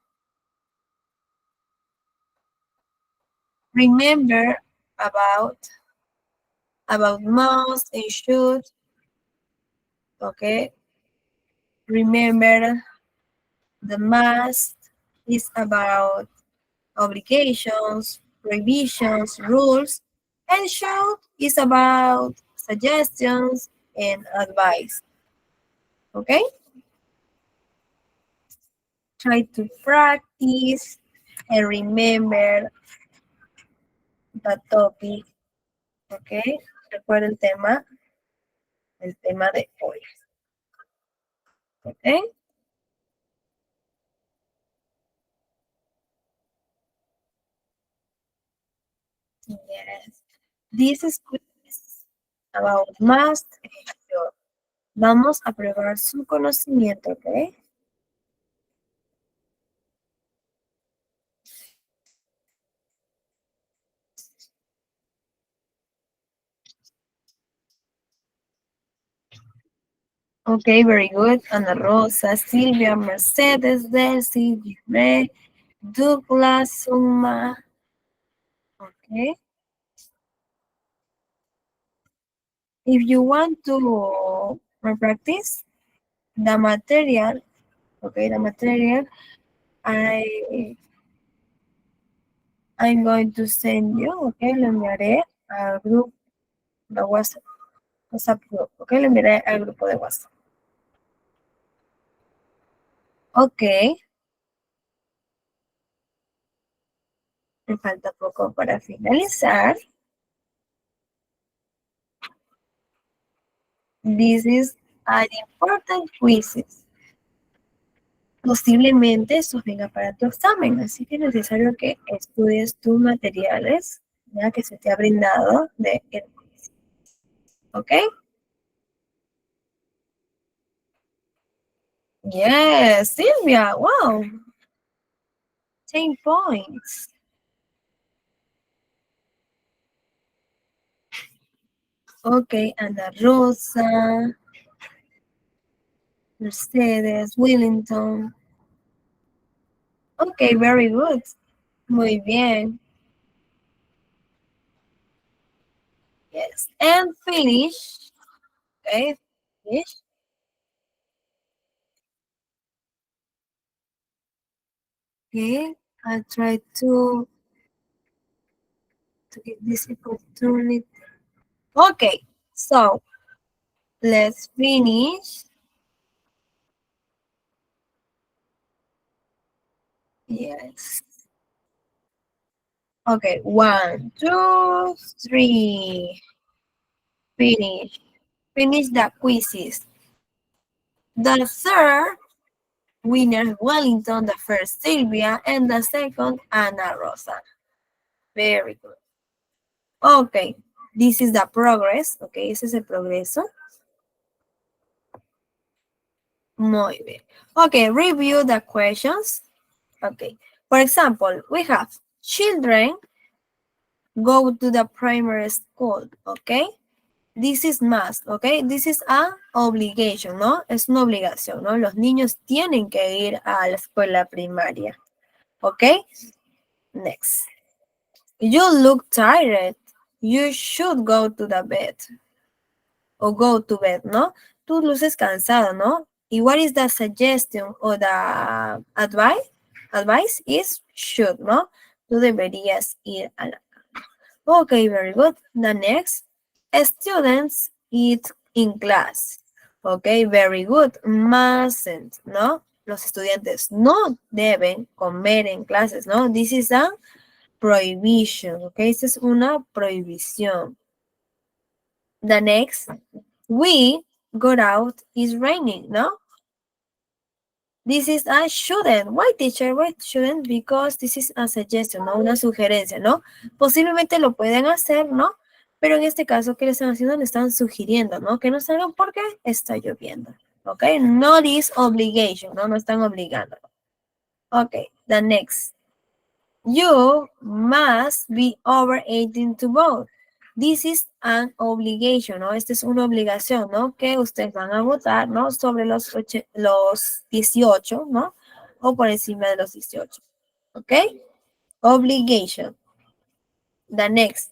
Remember about must and should. Okay. Remember the must is about obligations, prohibitions, rules, and should is about suggestions and advice. Okay? Try to practice and remember the topic. Okay? Recuerda el tema de hoy. Okay? Yes. This is quiz about must and should. Vamos a probar su conocimiento, ¿ok? Okay, very good. Ana Rosa, Silvia, Mercedes, Delcy, Jimé, Douglas, Suma. Okay. If you want to practice the material, okay, the material, I'm going to send you, okay, lo enviaré al grupo de WhatsApp group, okay, lo enviaré al grupo de WhatsApp. Ok. Me falta poco para finalizar. This is an important quizzes. Posiblemente eso venga para tu examen, así que es necesario que estudies tus materiales, ya que se te ha brindado de el quiz. ¿Ok? Yes, Silvia, wow. 10 points. Ok, Ana Rosa, Mercedes, Wellington. Ok, very good. Muy bien. Yes, and finish. Okay, finish. Okay, I'll try to get this opportunity. Okay, so let's finish. Yes. Okay, 1, 2, 3. Finish. Finish the quizzes. The third winner, Wellington, the first, Sylvia, and the second, Ana Rosa. Very good. Okay, this is the progress. Okay, ese es el progreso. Muy bien. Okay, review the questions. Okay, for example, we have children go to the primary school, okay? This is must, okay? This is a obligation, ¿no? Es una obligación, ¿no? Los niños tienen que ir a la escuela primaria, okay? Next. You look tired. You should go to the bed. O go to bed, ¿no? Tú luces cansado, ¿no? Y what is the suggestion or the advice? Advice is should, ¿no? Tú deberías ir a la cama. Okay, very good. The next, students eat in class. Okay, very good. Mustn't, ¿no? Los estudiantes no deben comer en clases, ¿no? This is a prohibition, okay? Esta es una prohibición. The next, we got out, it's raining, ¿no? This is a shouldn't. Why, teacher? Why shouldn't? Because this is a suggestion, ¿no? Una sugerencia, ¿no? Posiblemente lo pueden hacer, ¿no? Pero en este caso, ¿qué le están haciendo? Le están sugiriendo, ¿no? Que no salgan porque está lloviendo, ¿ok? Not is obligation, ¿no? No están obligando. Ok, the next. You must be over 18 to vote. This is an obligation, ¿no? Esta es una obligación, ¿no? Que ustedes van a votar, ¿no? Sobre los 18, ¿no? O por encima de los 18, ¿ok? Obligation. The next.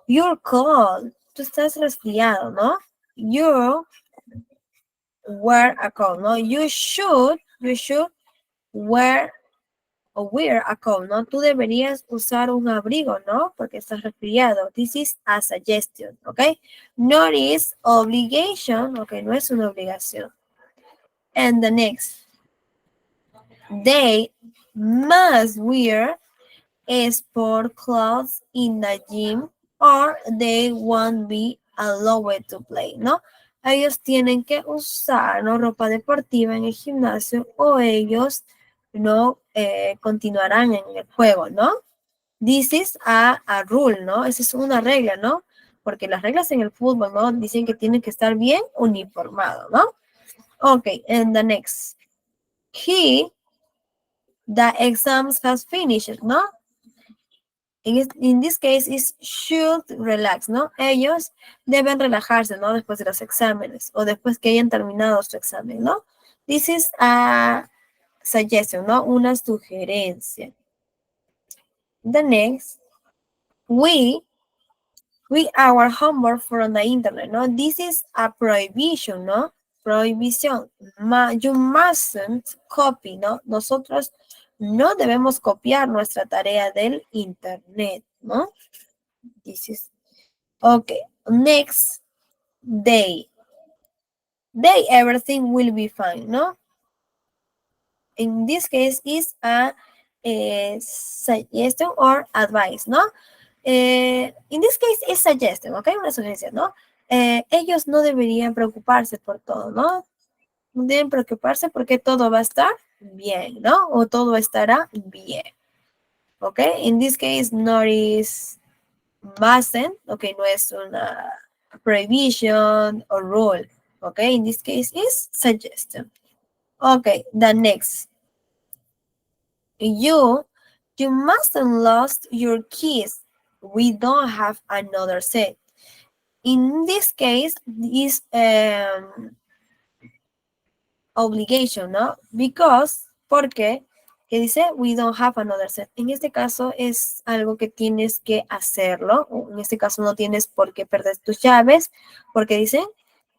You're cold. Tú estás resfriado, ¿no? You wear a coat, ¿no? You should wear o wear a coat, ¿no? Tú deberías usar un abrigo, ¿no? Porque estás resfriado. This is a suggestion, ¿ok? Not is obligation, ¿ok? No es una obligación. And the next. They must wear sport clothes in the gym or they won't be allowed to play, ¿no? Ellos tienen que usar, ¿no? Ropa deportiva en el gimnasio o ellos no continuarán en el juego, ¿no? This is a rule, ¿no? Esa es una regla, ¿no? Porque las reglas en el fútbol, ¿no? Dicen que tienen que estar bien uniformados, ¿no? Ok, and the next. The exams has finished, ¿no? In this case, is should relax, ¿no? Ellos deben relajarse, ¿no? Después de los exámenes o después que hayan terminado su examen, ¿no? This is a suggestion, ¿no? Una sugerencia. The next, we our homework from the internet, ¿no? This is a prohibition, ¿no? Prohibición. You mustn't copy, ¿no? Nosotros no debemos copiar nuestra tarea del internet, ¿no? This is, okay, next day. Day, everything will be fine, ¿no? In this case, is a suggestion or advice, ¿no? In this case, is suggestion, ¿ok? Una sugerencia, ¿no? Ellos no deberían preocuparse por todo, ¿no? No deben preocuparse porque todo va a estar bien, ¿no? O todo estará bien, ¿ok? In this case, not is mustn't, ¿ok? No es una prohibition or rule, ¿ok? In this case, is suggestion. Okay, the next. You mustn't lost your keys. We don't have another set. In this case, is obligation, ¿no? Because, porque, que dice, we don't have another set. En este caso es algo que tienes que hacerlo. En este caso no tienes por qué perder tus llaves, porque dicen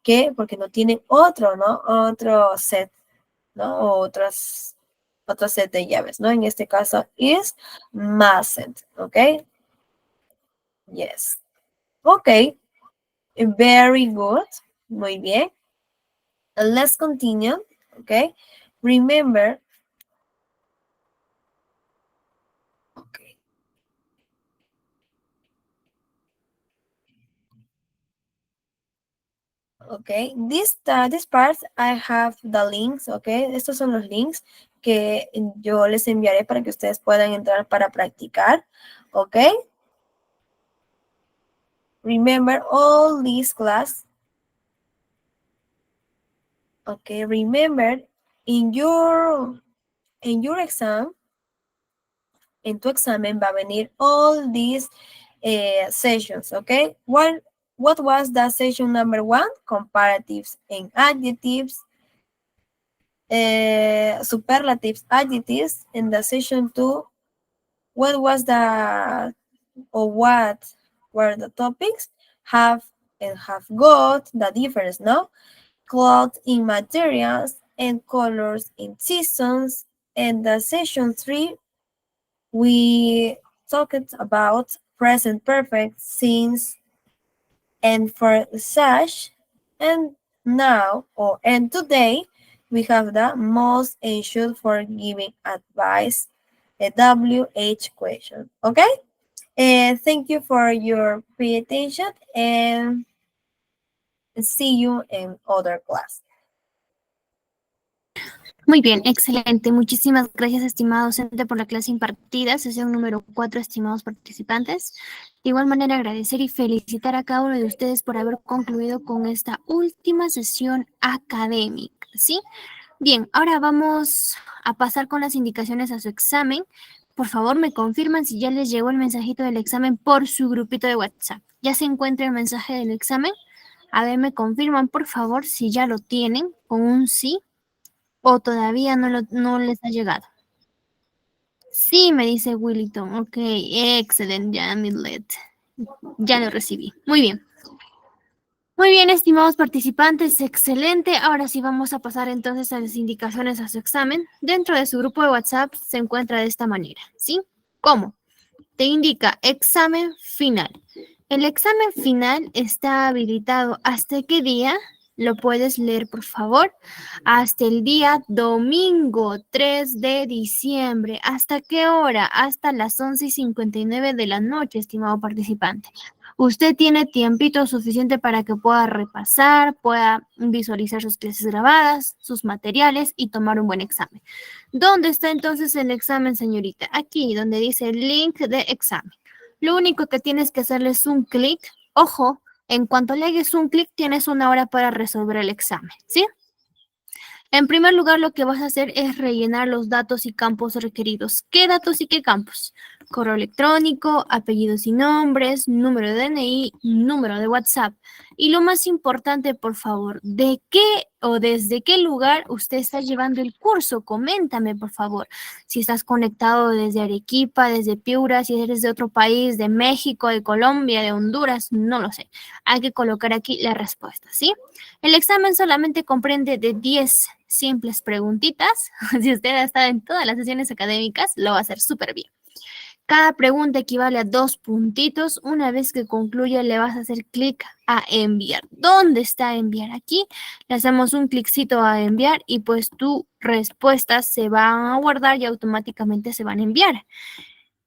que, porque no tienen otro, ¿no? Otro set, ¿no? O otro set de llaves, ¿no? En este caso is mustn't, ¿ok? Yes. Ok. Very good. Muy bien. Let's continue, ¿ok? Remember. Okay. Okay, this part I have the links, okay. Estos son los links que yo les enviaré para que ustedes puedan entrar para practicar, okay. Remember all this class. Okay, remember in your exam, en tu examen va a venir all these sessions, okay? What was that session number 1? Comparatives and adjectives, superlatives, adjectives. In the session 2, what was the, or what were the topics? Have and have got, the difference, no? Cloth in materials and colors in seasons. And the session 3, we talked about present perfect since and for such. And now, and today, we have the most issued for giving advice, a WH question. Okay? And thank you for your pay attention, and see you in other class. Muy bien, excelente. Muchísimas gracias, estimado docente, por la clase impartida, sesión número 4, estimados participantes. De igual manera, agradecer y felicitar a cada uno de ustedes por haber concluido con esta última sesión académica, ¿sí? Bien, ahora vamos a pasar con las indicaciones a su examen. Por favor, me confirman si ya les llegó el mensajito del examen por su grupito de WhatsApp. ¿Ya se encuentra el mensaje del examen? A ver, me confirman, por favor, si ya lo tienen con un sí. ¿O todavía no les ha llegado? Sí, me dice Willington. Ok, excelente, ya, Midlet. Ya lo recibí. Muy bien. Muy bien, estimados participantes, excelente. Ahora sí vamos a pasar entonces a las indicaciones a su examen. Dentro de su grupo de WhatsApp se encuentra de esta manera, ¿sí? ¿Cómo? Te indica examen final. El examen final está habilitado. ¿Hasta qué día? Lo puedes leer, por favor. Hasta el día domingo 3 de diciembre. ¿Hasta qué hora? Hasta las 11:59 de la noche, estimado participante. Usted tiene tiempito suficiente para que pueda repasar, pueda visualizar sus clases grabadas, sus materiales y tomar un buen examen. ¿Dónde está entonces el examen, señorita? Aquí, donde dice link de examen. Lo único que tienes que hacerle es un clic. Ojo, en cuanto le hagas un clic, tienes 1 hora para resolver el examen, ¿sí? En primer lugar, lo que vas a hacer es rellenar los datos y campos requeridos. ¿Qué datos y qué campos? Correo electrónico, apellidos y nombres, número de DNI, número de WhatsApp. Y lo más importante, por favor, ¿de qué o desde qué lugar usted está llevando el curso? Coméntame, por favor. Si estás conectado desde Arequipa, desde Piura, si eres de otro país, de México, de Colombia, de Honduras, no lo sé. Hay que colocar aquí la respuesta, ¿sí? El examen solamente comprende de 10 simples preguntitas. Si usted ha estado en todas las sesiones académicas, lo va a hacer súper bien. Cada pregunta equivale a 2 puntitos. Una vez que concluya, le vas a hacer clic a enviar. ¿Dónde está enviar? Aquí le hacemos un cliccito a enviar y pues tu respuestas se van a guardar y automáticamente se van a enviar.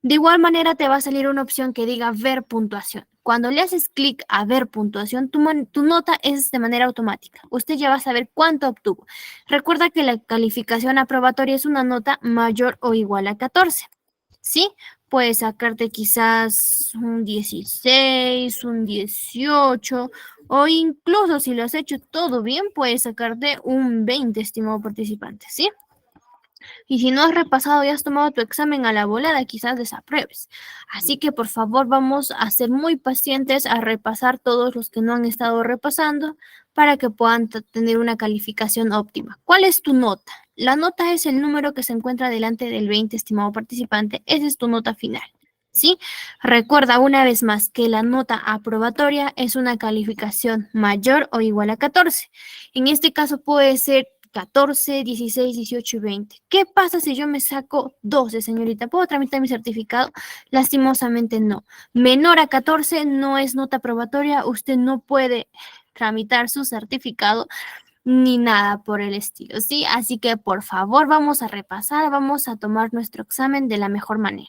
De igual manera te va a salir una opción que diga ver puntuación. Cuando le haces clic a ver puntuación, tu nota es de manera automática. Usted ya va a saber cuánto obtuvo. Recuerda que la calificación aprobatoria es una nota mayor o igual a 14. ¿Sí? Puedes sacarte quizás un 16, un 18, o incluso si lo has hecho todo bien, puedes sacarte un 20, estimado participante, ¿sí? Y si no has repasado y has tomado tu examen a la volada, quizás desapruebes. Así que por favor vamos a ser muy pacientes a repasar todos los que no han estado repasando para que puedan tener una calificación óptima. ¿Cuál es tu nota? La nota es el número que se encuentra delante del 20, estimado participante. Esa es tu nota final, ¿sí? Recuerda una vez más que la nota aprobatoria es una calificación mayor o igual a 14. En este caso puede ser 14, 16, 18 y 20. ¿Qué pasa si yo me saco 12, señorita? ¿Puedo tramitar mi certificado? Lastimosamente no. Menor a 14 no es nota aprobatoria. Usted no puede tramitar su certificado ni nada por el estilo, ¿sí? Así que por favor vamos a repasar, vamos a tomar nuestro examen de la mejor manera.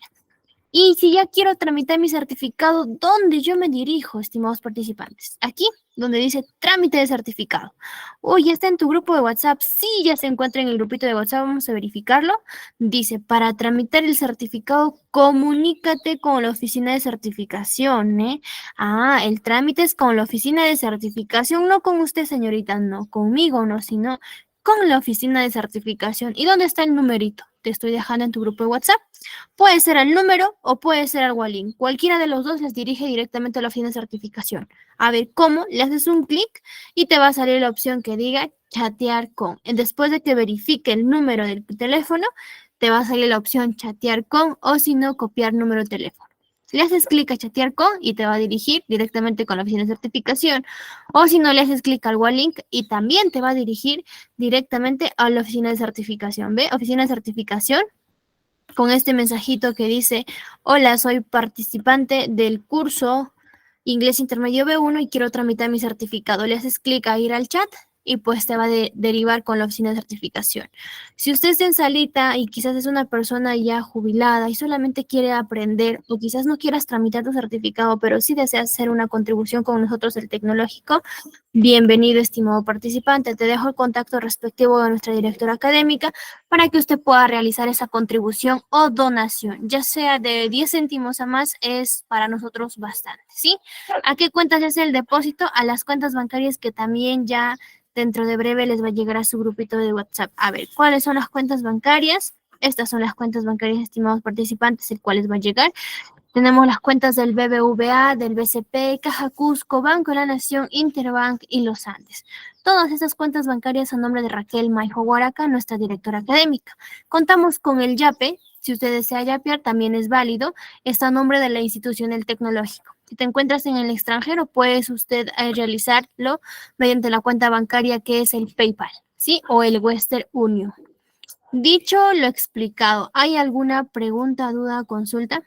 Y si ya quiero tramitar mi certificado, ¿dónde yo me dirijo, estimados participantes? Aquí, donde dice trámite de certificado. Oye, ¿está en tu grupo de WhatsApp? Sí, ya se encuentra en el grupito de WhatsApp, vamos a verificarlo. Dice, para tramitar el certificado, comunícate con la oficina de certificación, ¿eh? Ah, el trámite es con la oficina de certificación, no con usted, señorita, no, conmigo no, sino con la oficina de certificación. ¿Y dónde está el numerito? te estoy dejando en tu grupo de WhatsApp. Puede ser al número o puede ser al link. Cualquiera de los dos les dirige directamente a la oficina de certificación. A ver cómo, le haces un clic y te va a salir la opción que diga chatear con. Después de que verifique el número del teléfono, te va a salir la opción chatear con o si no, copiar número de teléfono. Le haces clic a chatear con y te va a dirigir directamente con la oficina de certificación. O si no, le haces clic al link y también te va a dirigir directamente a la oficina de certificación. ¿Ve? Oficina de certificación con este mensajito que dice: hola, soy participante del curso Inglés Intermedio B1 y quiero tramitar mi certificado. Le haces clic a ir al chat y pues te va a derivar con la oficina de certificación. Si usted está en salita y quizás es una persona ya jubilada y solamente quiere aprender, o quizás no quieras tramitar tu certificado, pero sí deseas hacer una contribución con nosotros, el Tecnológico, bienvenido, estimado participante. Te dejo el contacto respectivo de nuestra directora académica para que usted pueda realizar esa contribución o donación, ya sea de 10 céntimos a más, es para nosotros bastante, ¿sí? ¿A qué cuentas se hace el depósito? A las cuentas bancarias que también ya dentro de breve les va a llegar a su grupito de WhatsApp. A ver, ¿cuáles son las cuentas bancarias? Estas son las cuentas bancarias, estimados participantes, el cuales va a llegar. Tenemos las cuentas del BBVA, del BCP, Caja Cusco, Banco de la Nación, Interbank y Los Andes. Todas estas cuentas bancarias a nombre de Raquel Maijo Guaraca, nuestra directora académica. Contamos con el YAPE. Si usted desea yapear, también es válido. Está a nombre de la institución del Tecnológico. Si te encuentras en el extranjero, puedes usted realizarlo mediante la cuenta bancaria que es el PayPal, ¿sí? O el Western Union. Dicho lo explicado, ¿hay alguna pregunta, duda, consulta?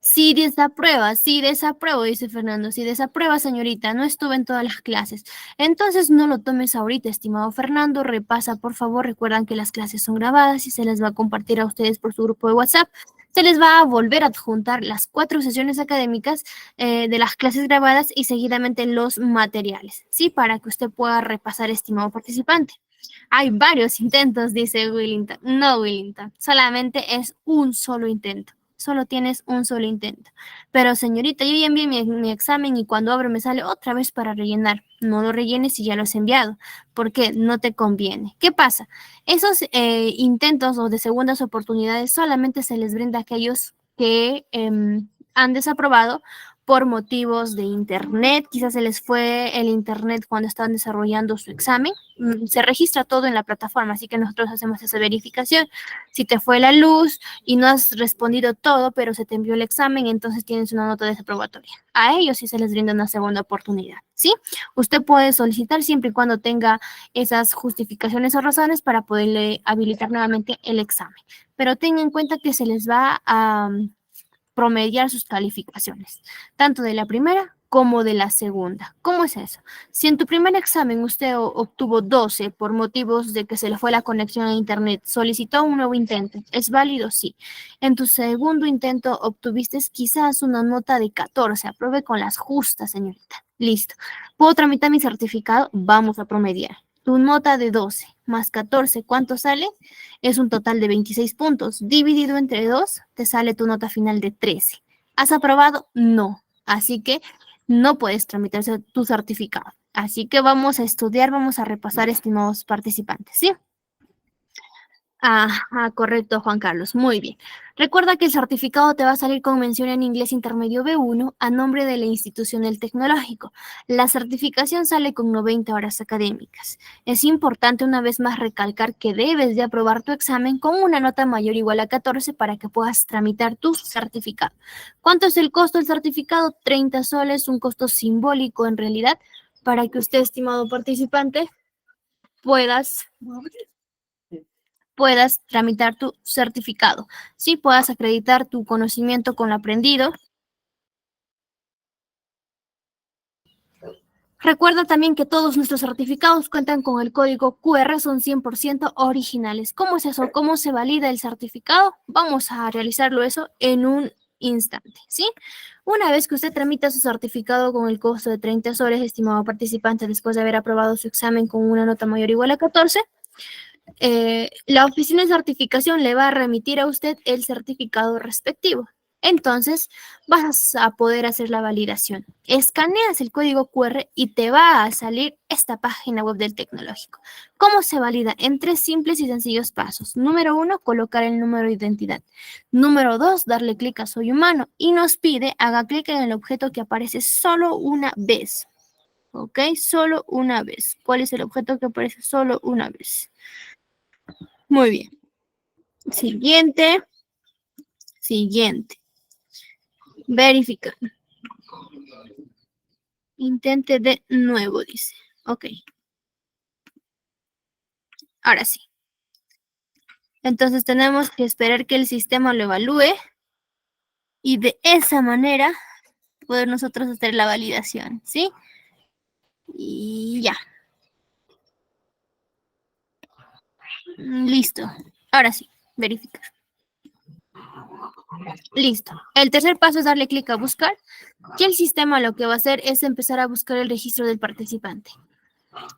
Sí desapruebo, dice Fernando. Sí desaprueba, señorita, no estuve en todas las clases. Entonces no lo tomes ahorita, estimado Fernando. Repasa, por favor. Recuerdan que las clases son grabadas y se les va a compartir a ustedes por su grupo de WhatsApp. Se les va a volver a adjuntar las 4 sesiones académicas de las clases grabadas y seguidamente los materiales, ¿sí? Para que usted pueda repasar, estimado participante. Hay varios intentos, dice Willington. No, Willington, solamente es un solo intento. Solo tienes un solo intento. Pero señorita, yo ya envié mi examen y cuando abro me sale otra vez para rellenar. No lo rellenes si ya lo has enviado, porque no te conviene. ¿Qué pasa? Esos intentos o de segundas oportunidades solamente se les brinda a aquellos que han desaprobado por motivos de internet. Quizás se les fue el internet cuando estaban desarrollando su examen. Se registra todo en la plataforma, así que nosotros hacemos esa verificación. Si te fue la luz y no has respondido todo, pero se te envió el examen, entonces tienes una nota desaprobatoria. A ellos sí se les brinda una segunda oportunidad, ¿sí? Usted puede solicitar siempre y cuando tenga esas justificaciones o razones para poderle habilitar nuevamente el examen. Pero tenga en cuenta que se les va a promediar sus calificaciones, tanto de la primera como de la segunda. ¿Cómo es eso? Si en tu primer examen usted obtuvo 12 por motivos de que se le fue la conexión a internet, solicitó un nuevo intento, ¿es válido? Sí. En tu segundo intento obtuviste quizás una nota de 14, aprobé con las justas, señorita. Listo. ¿Puedo tramitar mi certificado? Vamos a promediar. Tu nota de 12 más 14, ¿cuánto sale? Es un total de 26 puntos. Dividido entre 2, te sale tu nota final de 13. ¿Has aprobado? No. Así que no puedes tramitar tu certificado. Así que vamos a estudiar, vamos a repasar, estimados participantes, ¿sí? Ajá, correcto, Juan Carlos. Muy bien. Recuerda que el certificado te va a salir con mención en inglés intermedio B1 a nombre de la institución del Tecnológico. La certificación sale con 90 horas académicas. Es importante una vez más recalcar que debes de aprobar tu examen con una nota mayor o igual a 14 para que puedas tramitar tu certificado. ¿Cuánto es el costo del certificado? 30 soles, un costo simbólico en realidad, para que usted, estimado participante, puedas tramitar tu certificado, sí puedas acreditar tu conocimiento con lo aprendido. Recuerda también que todos nuestros certificados cuentan con el código QR, son 100% originales. ¿Cómo es eso? ¿Cómo se valida el certificado? Vamos a realizarlo eso en un instante, ¿sí? Una vez que usted tramita su certificado con el costo de 30 soles, estimado participante, después de haber aprobado su examen con una nota mayor o igual a 14, la oficina de certificación le va a remitir a usted el certificado respectivo. Entonces, vas a poder hacer la validación. Escaneas el código QR y te va a salir esta página web del Tecnológico. ¿Cómo se valida? En 3 simples y sencillos pasos. Número 1, colocar el número de identidad. Número 2, darle clic a Soy humano y nos pide haga clic en el objeto que aparece solo una vez. ¿Ok? Solo una vez. ¿Cuál es el objeto que aparece solo una vez? Muy bien. Siguiente. Siguiente. Verificar. Intente de nuevo, dice. Ok. Ahora sí. Entonces tenemos que esperar que el sistema lo evalúe y de esa manera poder nosotros hacer la validación, ¿sí? Y ya. Listo. Ahora sí, verificar. Listo. El tercer paso es darle clic a buscar, que el sistema lo que va a hacer es empezar a buscar el registro del participante.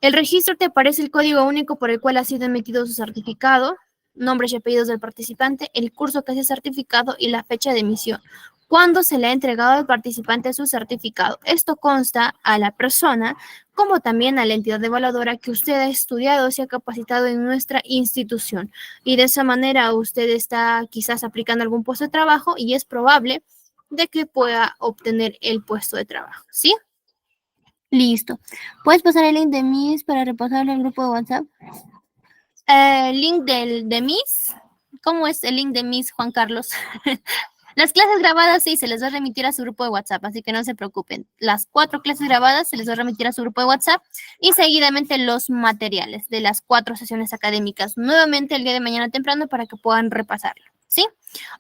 El registro te aparece el código único por el cual ha sido emitido su certificado, nombres y apellidos del participante, el curso que se ha certificado y la fecha de emisión. Cuándo se le ha entregado al participante su certificado. Esto consta a la persona como también a la entidad evaluadora que usted ha estudiado o se ha capacitado en nuestra institución. Y de esa manera usted está quizás aplicando algún puesto de trabajo y es probable de que pueda obtener el puesto de trabajo, ¿sí? Listo. ¿Puedes pasar el link de Miss para repasarlo en el grupo de WhatsApp? Link de Miss. ¿Cómo es el link de Miss, Juan Carlos? Las clases grabadas sí, se les va a remitir a su grupo de WhatsApp, así que no se preocupen. Las 4 clases grabadas se les va a remitir a su grupo de WhatsApp y seguidamente los materiales de las 4 sesiones académicas nuevamente el día de mañana temprano para que puedan repasarlo, ¿sí?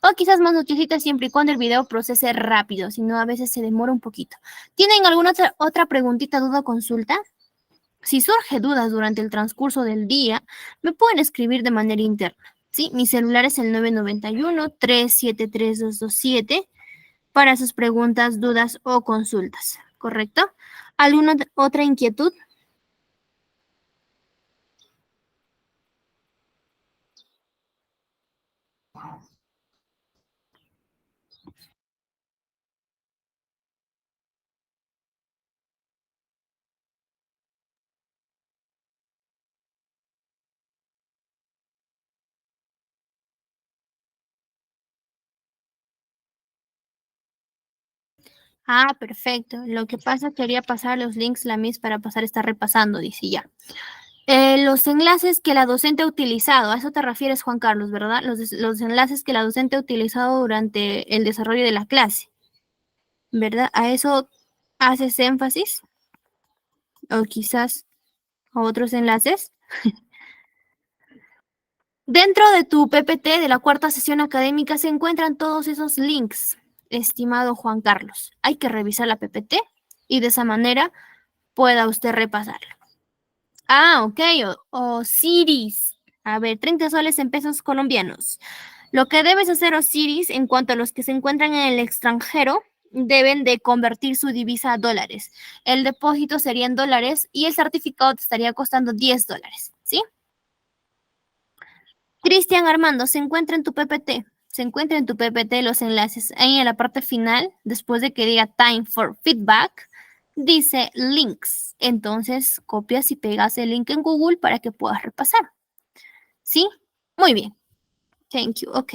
O quizás más nochecitas siempre y cuando el video procese rápido, si no a veces se demora un poquito. ¿Tienen alguna otra preguntita, duda o consulta? Si surge dudas durante el transcurso del día, me pueden escribir de manera interna. ¿Sí? Mi celular es el 991-373-227 para sus preguntas, dudas o consultas, ¿correcto? ¿Alguna otra inquietud? Ah, perfecto. Lo que pasa es que quería pasar los links la Miss para pasar a estar repasando, dice ya. Los enlaces que la docente ha utilizado, a eso te refieres, Juan Carlos, ¿verdad? Los enlaces que la docente ha utilizado durante el desarrollo de la clase, ¿verdad? ¿A eso haces énfasis? O quizás a otros enlaces. Dentro de tu PPT de la 4ª sesión académica se encuentran todos esos links, estimado Juan Carlos. Hay que revisar la PPT y de esa manera pueda usted repasarla. Ah, ok, Osiris. A ver, 30 soles en pesos colombianos. Lo que debes hacer, Osiris, en cuanto a los que se encuentran en el extranjero, deben de convertir su divisa a dólares. El depósito sería en dólares y el certificado te estaría costando 10 dólares, ¿sí? Cristian Armando, se encuentra en tu PPT. Se encuentra en tu PPT los enlaces. Ahí en la parte final, después de que diga Time for Feedback, dice Links. Entonces, copias y pegas el link en Google para que puedas repasar. ¿Sí? Muy bien. Thank you. Ok.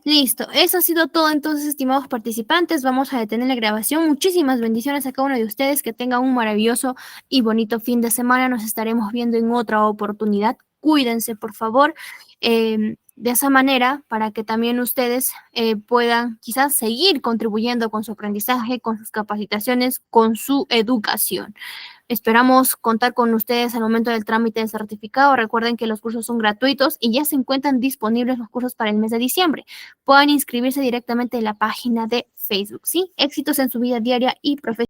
Listo. Eso ha sido todo entonces, estimados participantes. Vamos a detener la grabación. Muchísimas bendiciones a cada uno de ustedes. Que tengan un maravilloso y bonito fin de semana. Nos estaremos viendo en otra oportunidad. Cuídense, por favor. De esa manera, para que también ustedes puedan quizás seguir contribuyendo con su aprendizaje, con sus capacitaciones, con su educación. Esperamos contar con ustedes al momento del trámite del certificado. Recuerden que los cursos son gratuitos y ya se encuentran disponibles los cursos para el mes de diciembre. Pueden inscribirse directamente en la página de Facebook, ¿sí? Éxitos en su vida diaria y profesional.